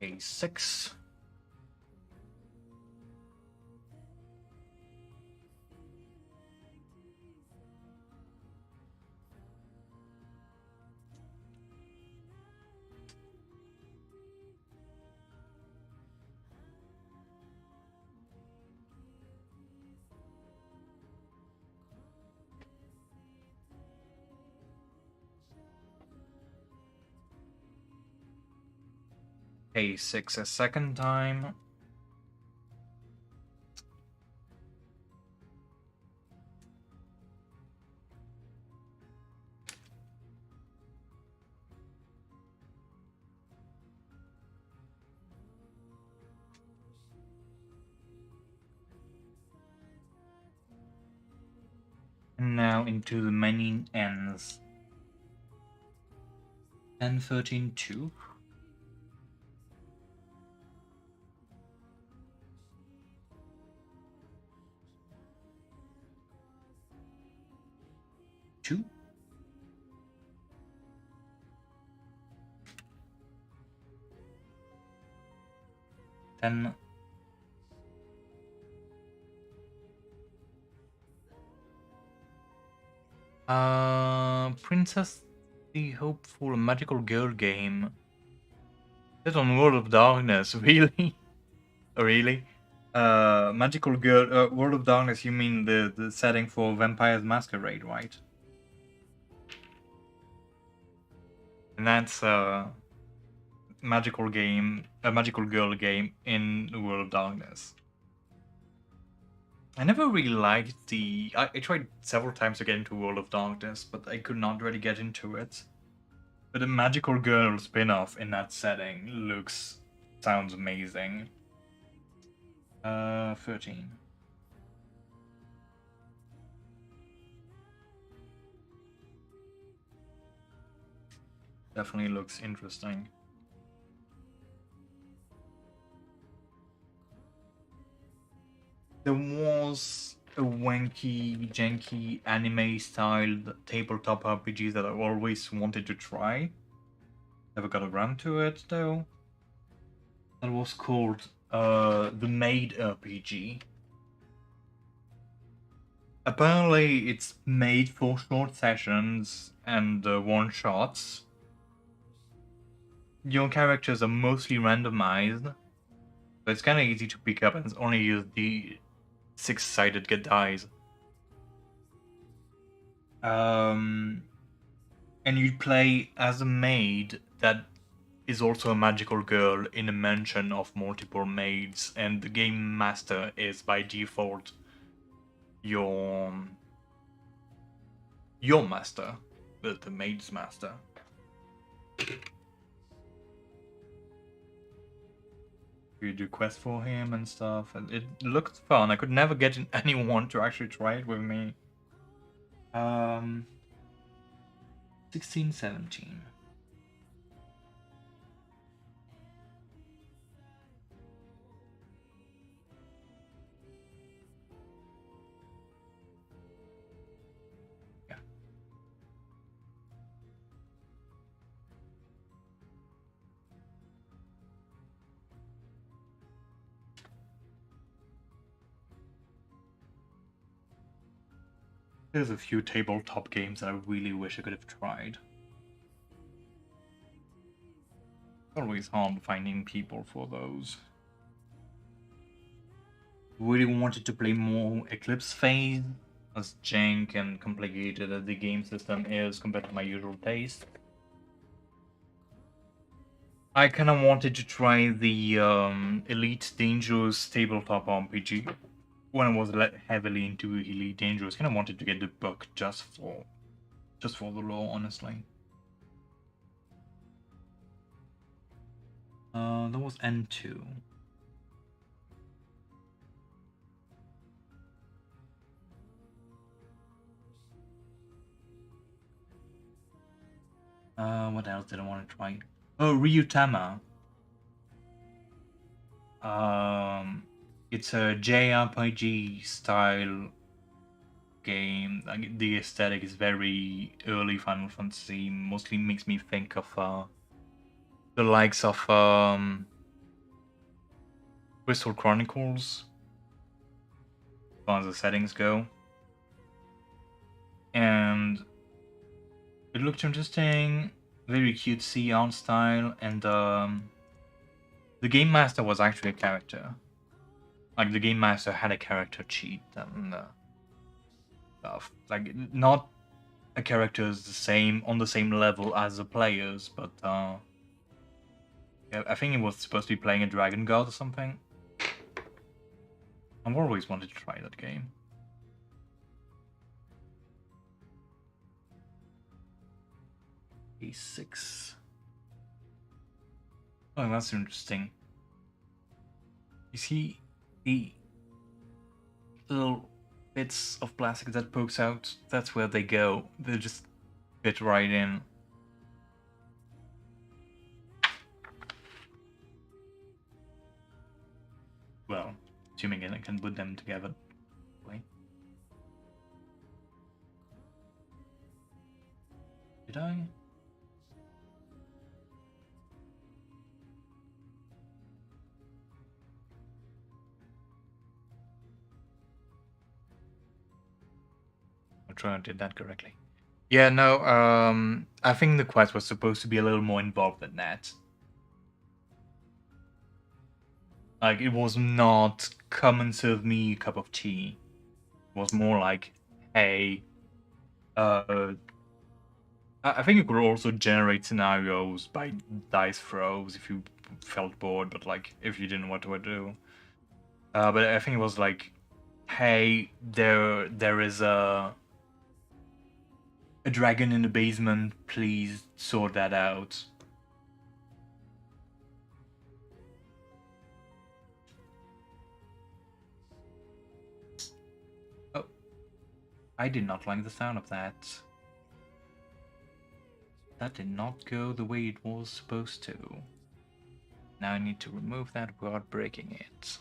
A6. A6 a second time. And now into the many ends. 10, 13, 2. Two. Then Princess the Hopeful Magical Girl game. It's on World of Darkness, really? Really? Magical Girl, World of Darkness, you mean the setting for Vampire's Masquerade, right? And that's a magical game, a magical girl game in the World of Darkness. I never really liked the. I tried several times to get into World of Darkness, but I could not really get into it. But the magical girl spin-off in that setting sounds amazing. 13. Definitely looks interesting. There was a wanky, janky anime-styled tabletop RPG that I always wanted to try. Never got around to it though. That was called the Maid RPG. Apparently, it's made for short sessions and one-shots. Your characters are mostly randomized, but it's kind of easy to pick up and only use the six-sided get dice. And you play as a maid that is also a magical girl in a mansion of multiple maids, and the game master is by default your master, the maid's master. You do quests for him and stuff, and it looked fun. I could never get anyone to actually try it with me. 16, 17. Yeah. There's a few tabletop games that I really wish I could have tried. Always hard finding people for those. Really wanted to play more Eclipse Phase, as jank and complicated as the game system is compared to my usual taste. I kind of wanted to try the Elite Dangerous tabletop RPG when I was heavily into Elite Dangerous. Kind of wanted to get the book just for the lore, honestly. That was N2. What else did I want to try? Oh, Ryutama. It's a JRPG style game. Like, the aesthetic is very early Final Fantasy. Mostly makes me think of the likes of Crystal Chronicles, as far as the settings go. And it looked interesting, very cutesy art style, and the game master was actually a character. Like, the game master had a character cheat and stuff. Like, not a character is the same on the same level as the players, but yeah, I think he was supposed to be playing a dragon god or something. I've always wanted to try that game. A6. Oh, that's interesting. You see the little bits of plastic that pokes out? That's where they go. They just fit right in. Well, assuming I can put them together. Wait. Did I? I'll try and did that correctly. Yeah, no, I think the quest was supposed to be a little more involved than that. Like, it was not come and serve me a cup of tea. It was more like, hey, I think you could also generate scenarios by dice throws if you felt bored, but like if you didn't know what to do. But I think it was like, hey, there is a dragon in the basement. Please sort that out. Oh, I did not like the sound of that. That did not go the way it was supposed to. Now I need to remove that without breaking it.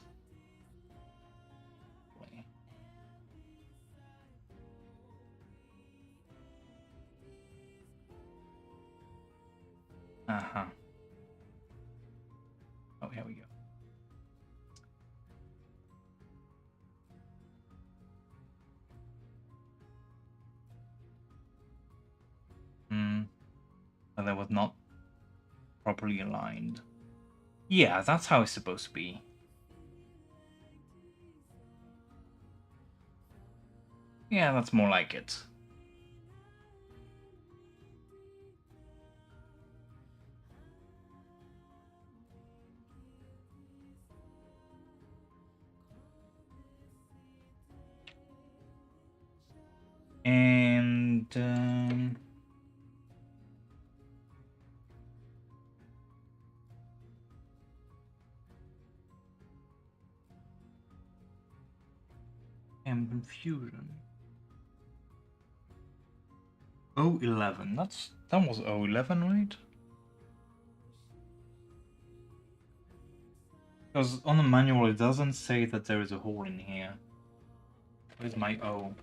Uh-huh. Oh, here we go. But that was not properly aligned. Yeah, that's how it's supposed to be. Yeah, that's more like it. And confusion. 011. That was 011, right? Because on the manual it doesn't say that there is a hole in here. Where's my O?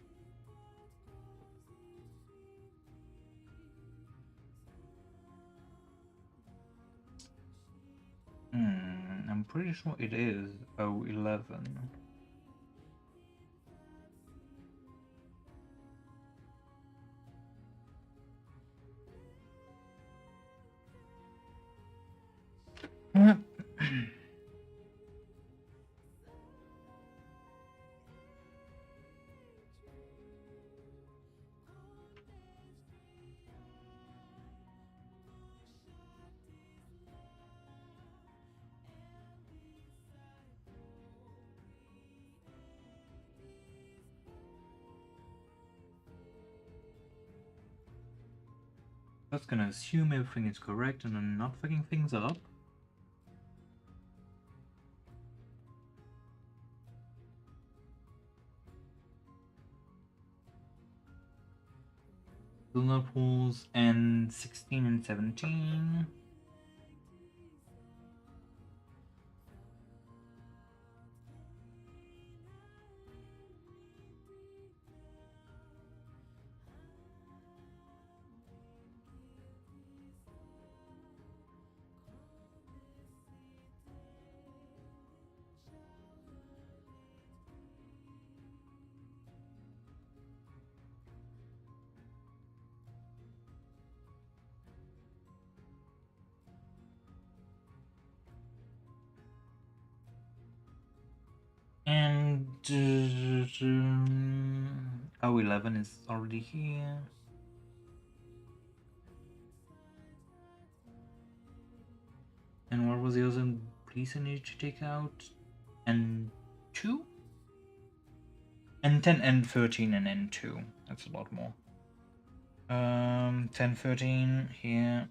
I'm pretty sure it is 011. That's gonna assume everything is correct and I'm not fucking things up. Lunar pools and 16 and 17. 011 is already here. And what was the other piece I need to take out? N2? N10, N13, and N2. That's a lot more. 10, 13 here.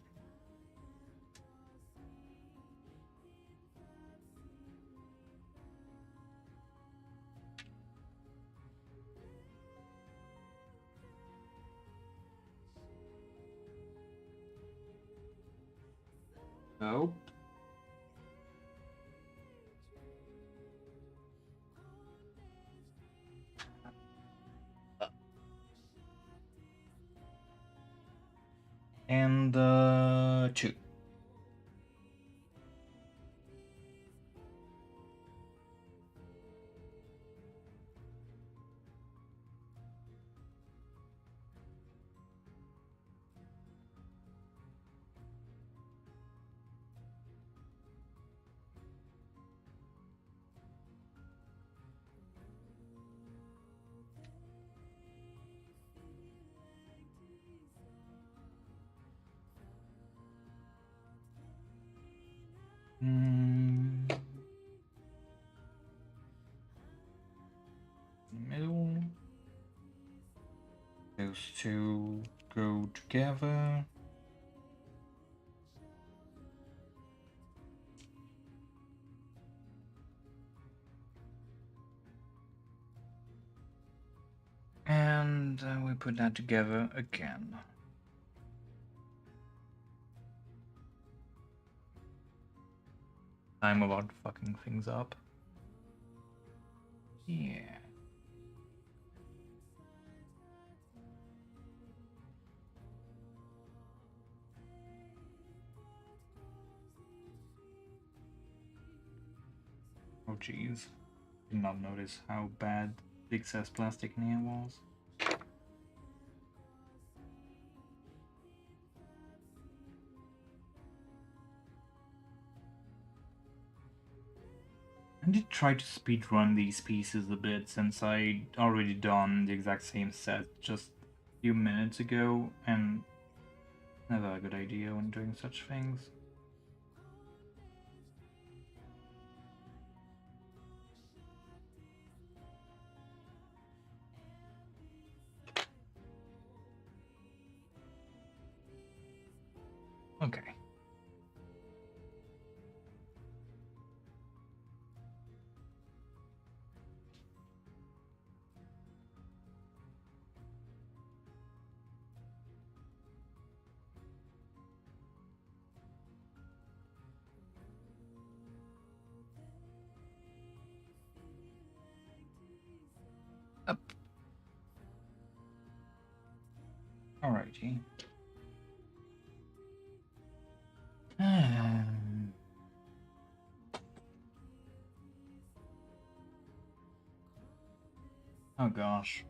Oh. And 2. Middle. Those two go together. And we put that together again. I'm about fucking things up. Yeah. Oh jeez. Did not notice how bad the excess plastic Nier was. I did try to speedrun these pieces a bit since I'd already done the exact same set just a few minutes ago, and never a good idea when doing such things. Okay. Up. Alrighty. Oh gosh.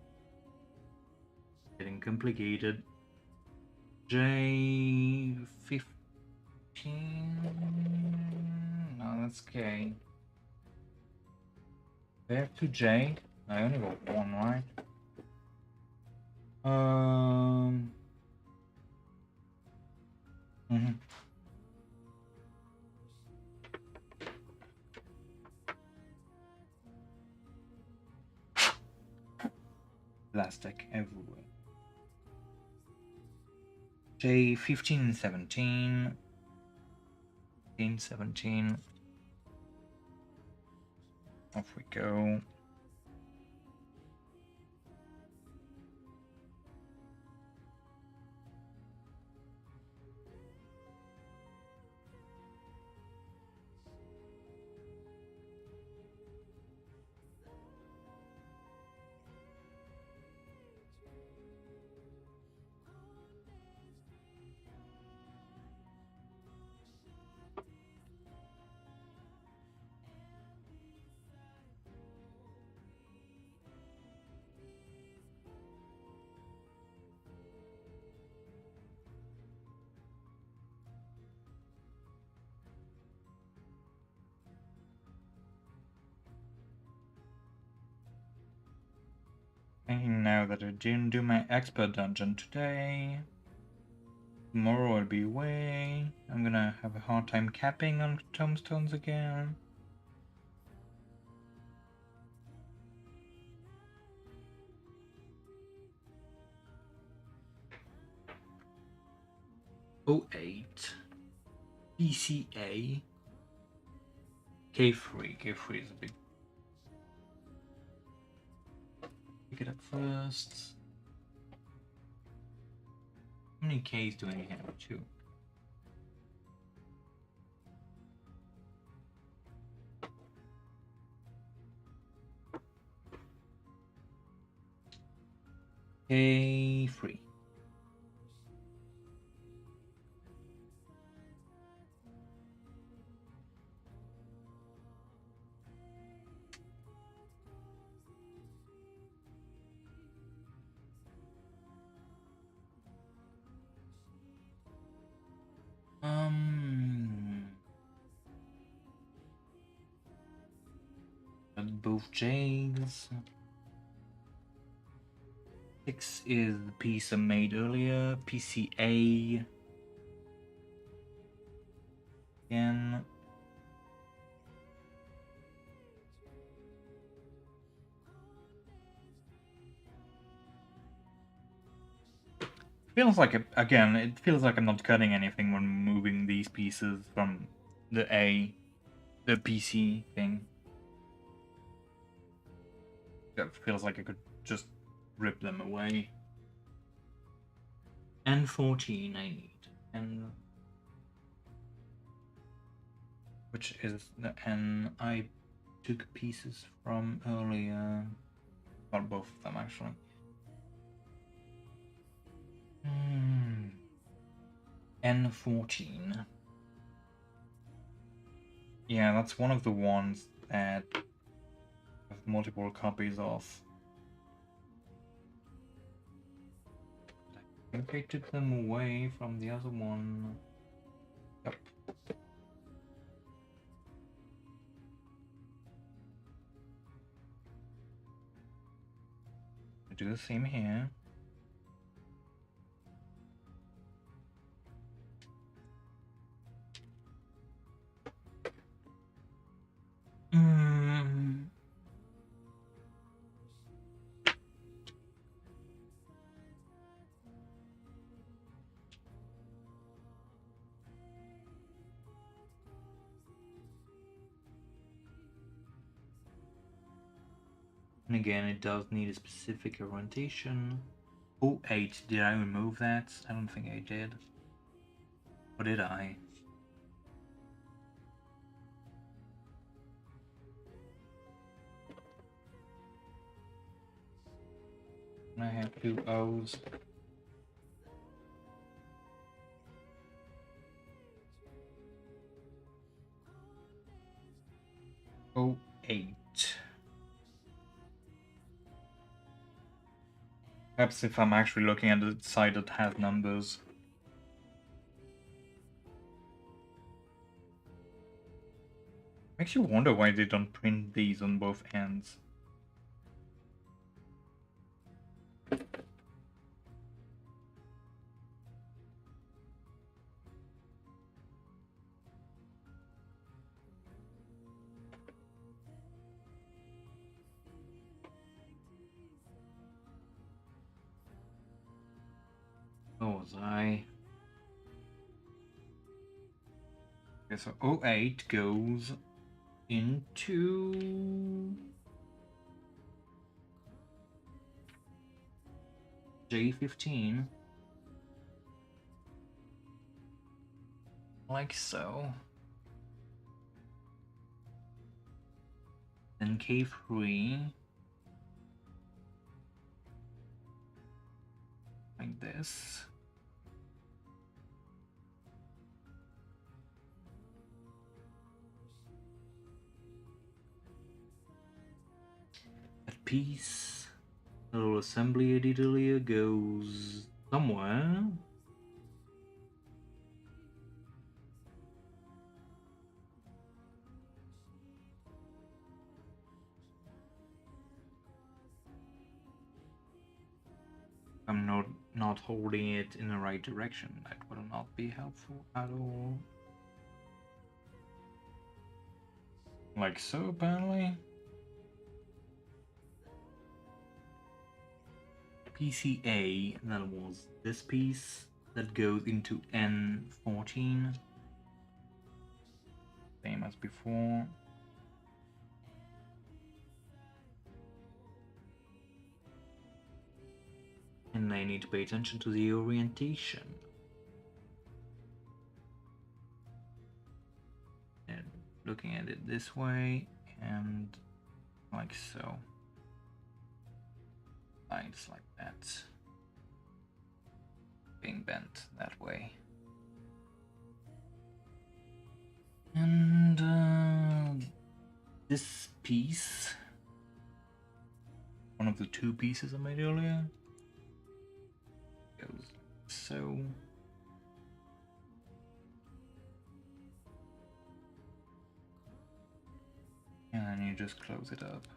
Getting complicated. J15. No, that's K. Back to J. I only got one, right? Mhm. Plastic everywhere. J15 and 17. 15, 17. Off we go. fact that I didn't do my expert dungeon today. Tomorrow I'll be away. I'm gonna have a hard time capping on tombstones again. '08 PCA K3. K3 is a big. Pick it up first. How many Ks do I have? 2. K3. Both J's. 6 is the piece I made earlier. PCA. Again. Feels like it feels like I'm not cutting anything when moving these pieces from the PC thing. It feels like I could just rip them away. N14 I need. And which is the N I took pieces from earlier. Well, both of them actually. N14. Yeah, that's one of the ones that I have multiple copies of. I think I took them away from the other one. Yep. I do the same here. And again, it does need a specific orientation. '08, did I remove that? I don't think I did. Or did I? I have 2 O's. '08. Perhaps if I'm actually looking at the side that has numbers. Makes you wonder why they don't print these on both ends. Oh, was I? Okay, so '08 goes into J15. Like so. Then K3. Like this. That piece, a little assembly editor goes somewhere. not holding it in the right direction. That will not be helpful at all. Like so, apparently. PCA, that was this piece that goes into N14. Same as before. And I need to pay attention to the orientation. And looking at it this way and like so. Lines like that. Being bent that way. And this piece, one of the two pieces I made earlier, goes so. And then you just close it up.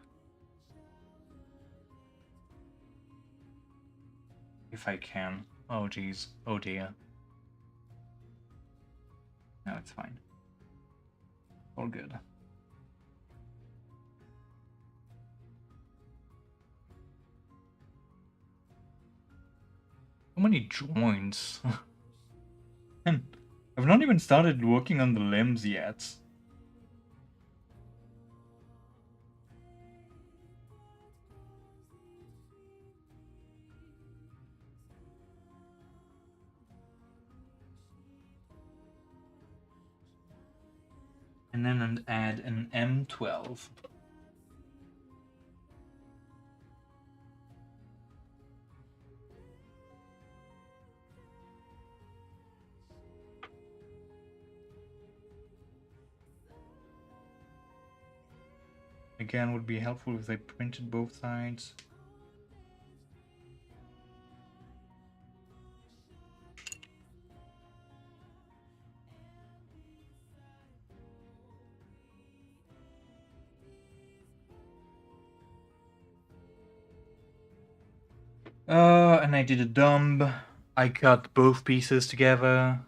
If I can. Oh geez. Oh dear. No, it's fine. All good. So many joints. And I've not even started working on the limbs yet. And then add an M12. Again, would be helpful if they printed both sides. And I did a dumb. I cut both pieces together.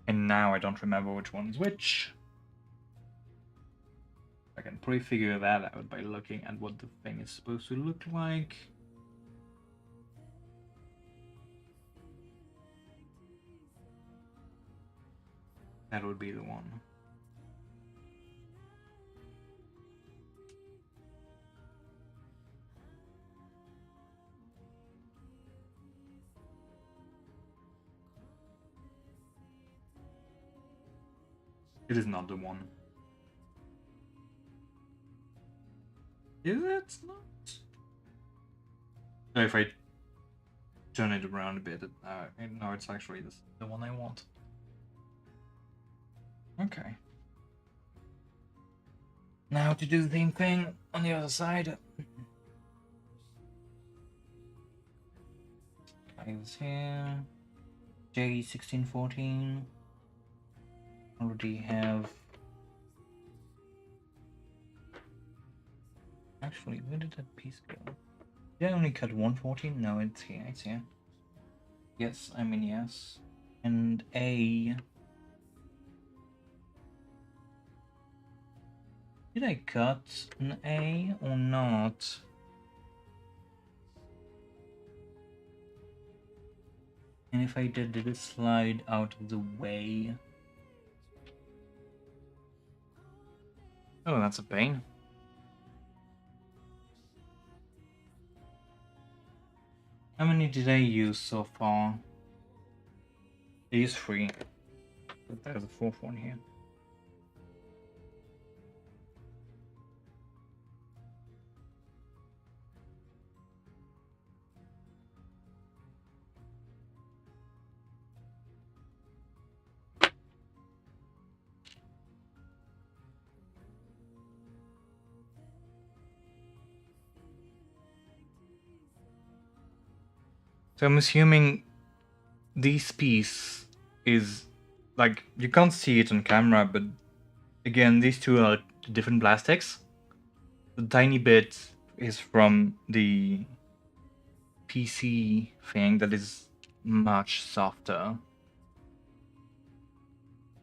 And now I don't remember which one's which. I can probably figure that out by looking at what the thing is supposed to look like. That would be the one. It is not the one. Is it not? So if I turn it around a bit, no, it's actually the one I want. Okay. Now to do the same thing on the other side. I was here. J1614. Already have. Actually, where did that piece go? Did I only cut 114? No, it's here. It's here. Yes, I mean yes. And A. Did I cut an A or not? And if I did it slide out of the way? Oh, that's a pain. How many did I use so far? I used 3. But there's a 4th one here. So I'm assuming this piece is, like, you can't see it on camera, but again, these two are different plastics. The tiny bit is from the PC thing that is much softer.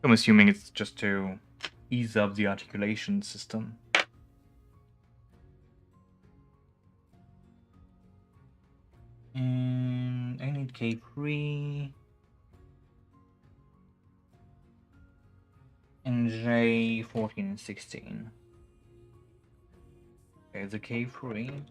I'm assuming it's just to ease up the articulation system. And I need K3 and J14 and 16. Okay, the K3.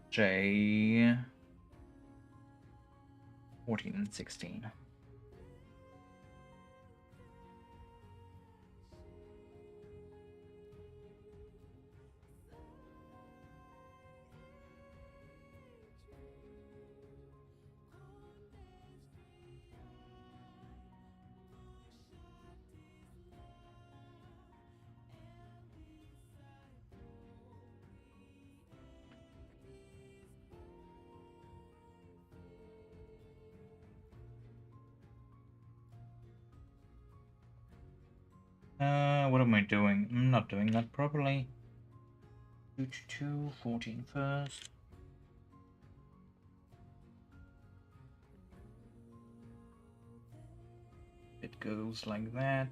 J 14 and 16. What am I doing? I'm not doing that properly. 2 14 first. It goes like that.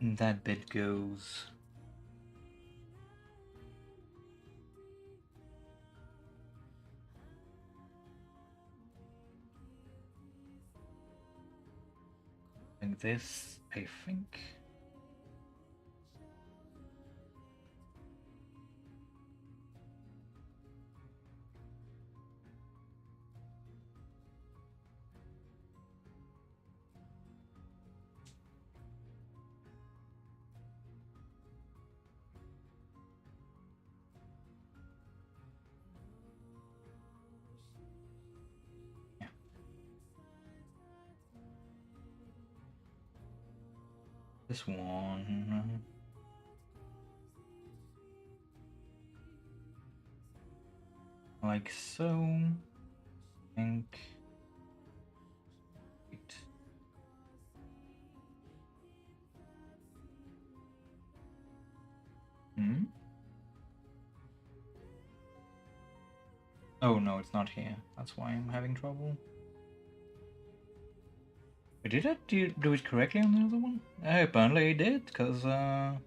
And that bit goes. Like this, I think. Yeah. This one. Like so. I think. Wait. Hmm? Oh no, it's not here. That's why I'm having trouble. But did I do it correctly on the other one? Apparently I did, because, in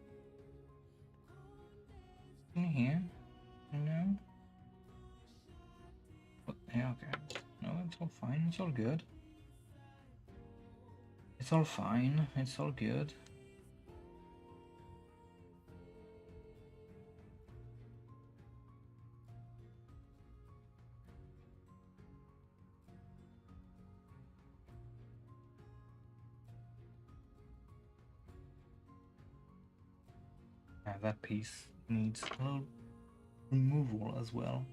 here, no. But, yeah, okay. No, it's all fine, it's all good. It's all fine, it's all good. Yeah, that piece needs a little removal as well.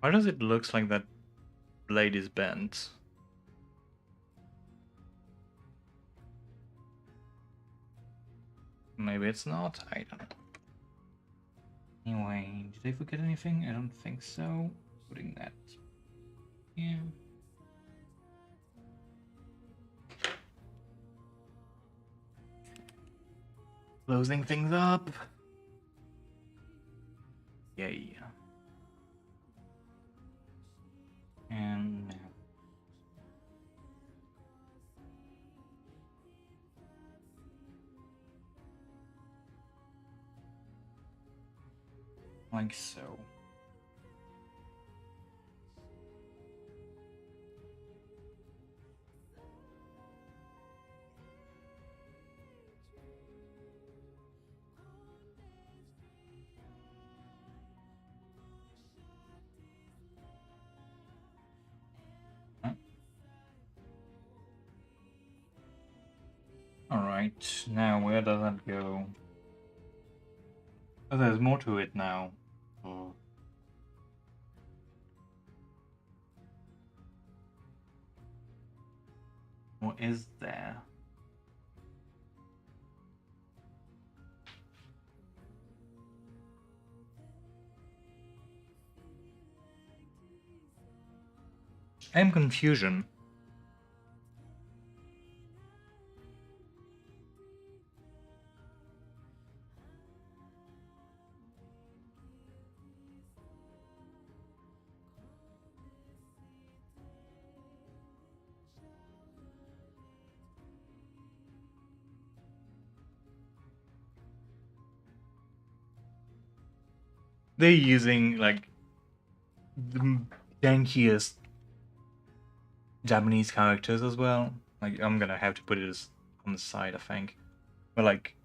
Why does it look like that blade is bent? Maybe it's not, I don't know. Anyway, did I forget anything? I don't think so. Putting that here. Closing things up. Yay. And like so. Right, now where does that go? Oh, there's more to it now. Oh. What is there? I'm confusion. They're using like the jankiest Japanese characters as well. Like I'm gonna have to put it as on the side, I think. But like,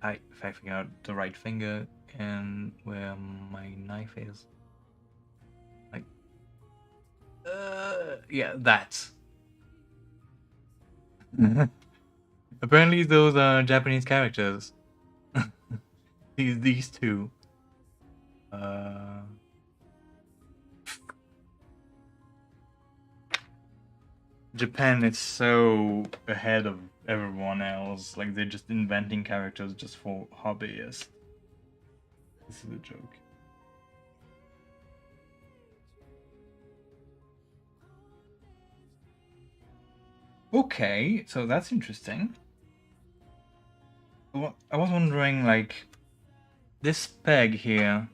if I figure out the right finger and where my knife is, like, yeah, that. Apparently, those are Japanese characters. these two. Uh, Japan is so ahead of everyone else. Like they're just inventing characters just for hobbyists. This is a joke. Okay, so that's interesting. Well, I was wondering, like, this peg here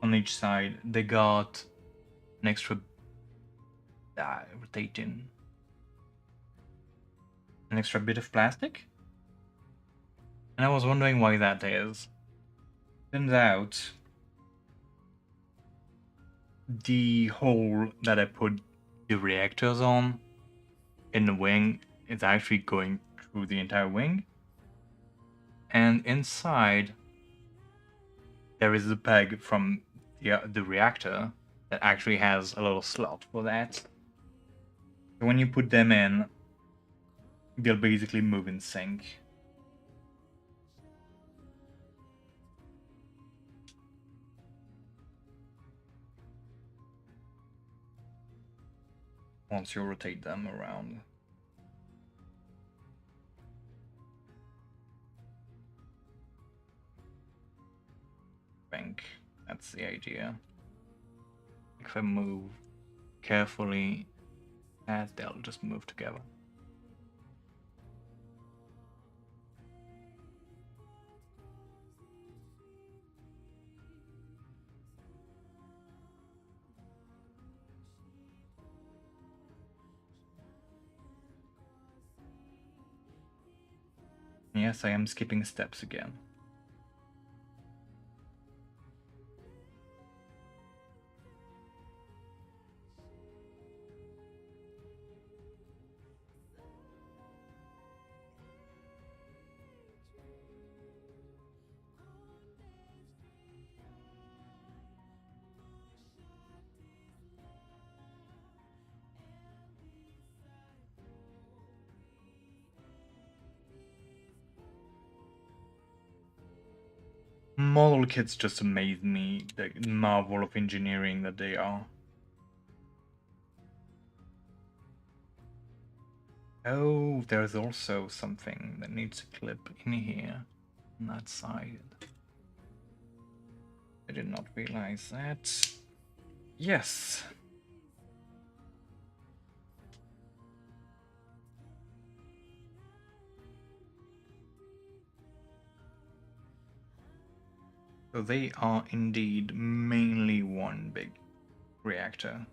on each side, they got an extra rotating, an extra bit of plastic, and I was wondering why that is. Turns out, the hole that I put the reactors on in the wing is actually going through the entire wing, and inside there is a peg from the reactor that actually has a little slot for that. So when you put them in, they'll basically move in sync. Once you rotate them around. I think that's the idea. If I move carefully, as they'll just move together. Yes, I am skipping steps again. Model kits just amaze me, the marvel of engineering that they are. Oh, there's also something that needs to clip in here on that side. I did not realize that. Yes. So they are indeed mainly one big reactor.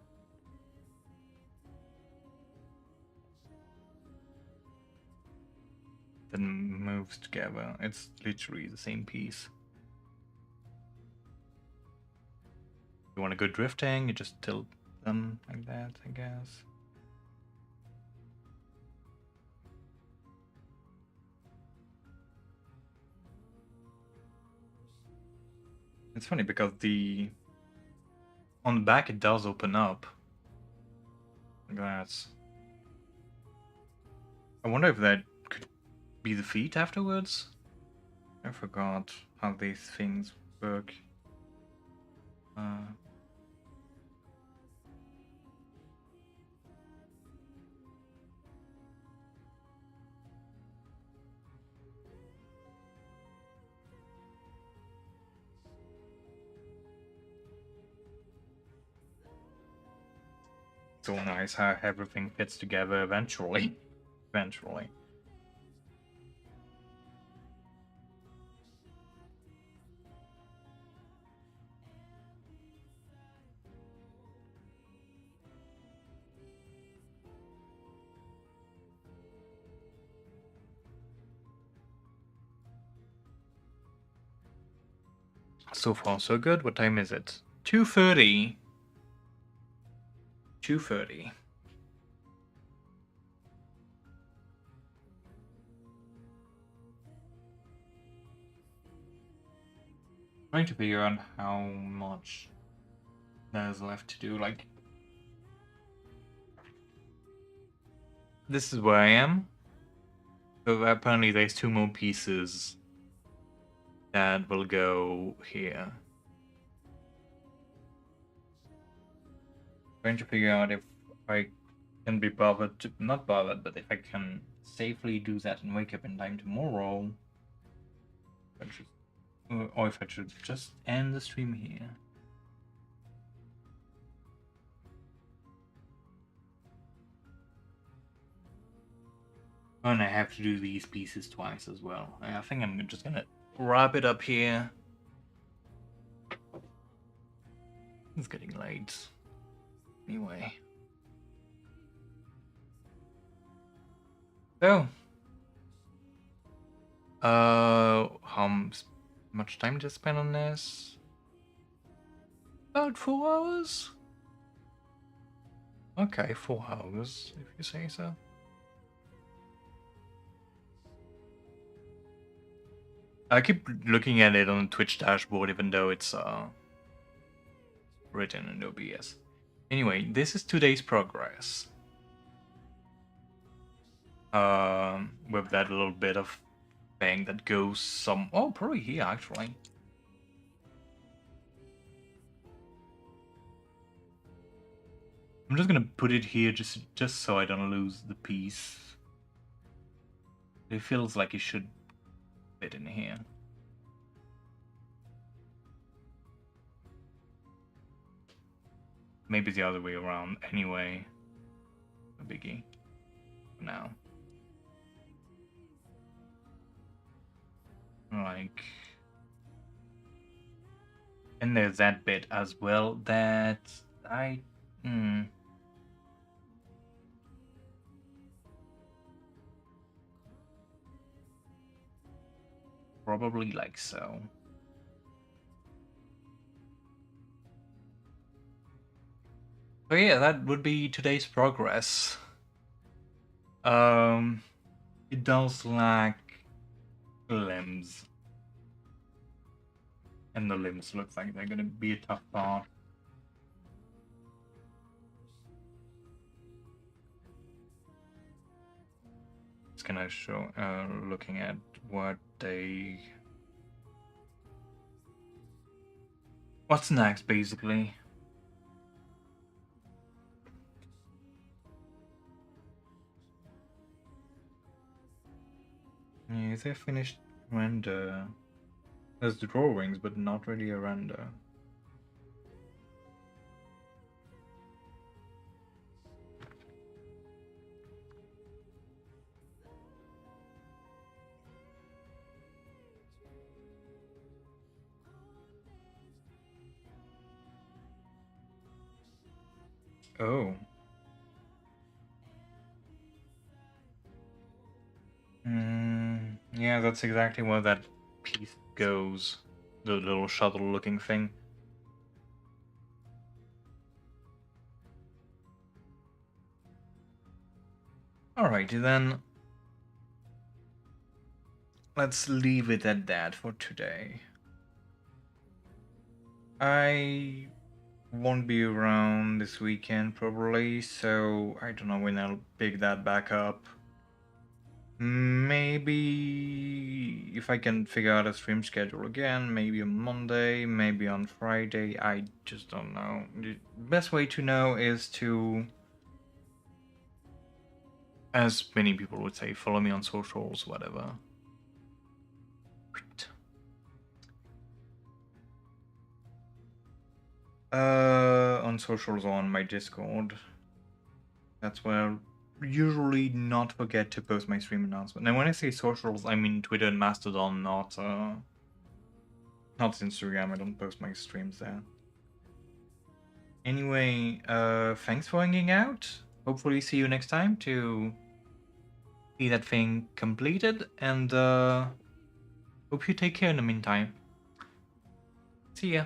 That moves together. It's literally the same piece. You want to go drifting, you just tilt them like that, I guess. It's funny because on the back it does open up. That's. I wonder if that could be the feet afterwards. I forgot how these things work. Uh, so nice how everything fits together eventually. Eventually. So far, so good. What time is it? 2:30. 2:30. Trying to figure out how much there's left to do. Like, this is where I am. So apparently, there's 2 more pieces that will go here. Trying to figure out if I can be bothered to, not bothered, but if I can safely do that and wake up in time tomorrow. Or if I should just end the stream here. Oh, and I have to do these pieces twice as well. I think I'm just gonna wrap it up here. It's getting late. Anyway. So. How much time to spend on this? About 4 hours? Okay, 4 hours, if you say so. I keep looking at it on the Twitch dashboard, even though it's written in OBS. Anyway, this is today's progress. With that little bit of thing that goes some. Oh, probably here actually. I'm just gonna put it here just so I don't lose the piece. It feels like it should fit in here. Maybe the other way around. Anyway, no biggie. For now. Like, and there's that bit as well that I. Probably like so. So yeah, that would be today's progress. It does lack limbs. And the limbs look like they're gonna be a tough part. It's gonna show, looking at what they... What's next, basically? Yeah, is there finished render? There's the drawings, but not really a render. Oh. Yeah, that's exactly where that piece goes. The little shuttle-looking thing. Alrighty then. Let's leave it at that for today. I won't be around this weekend probably, so I don't know when I'll pick that back up. Maybe if I can figure out a stream schedule again, maybe on Monday, maybe on Friday, I just don't know. The best way to know is to, as many people would say, follow me on socials, whatever. On socials on my Discord. That's where I'll usually not forget to post my stream announcement. And when I say socials, I mean Twitter and Mastodon, not Instagram. I don't post my streams there. Anyway, thanks for hanging out. Hopefully see you next time to see that thing completed, and hope you take care in the meantime. See ya.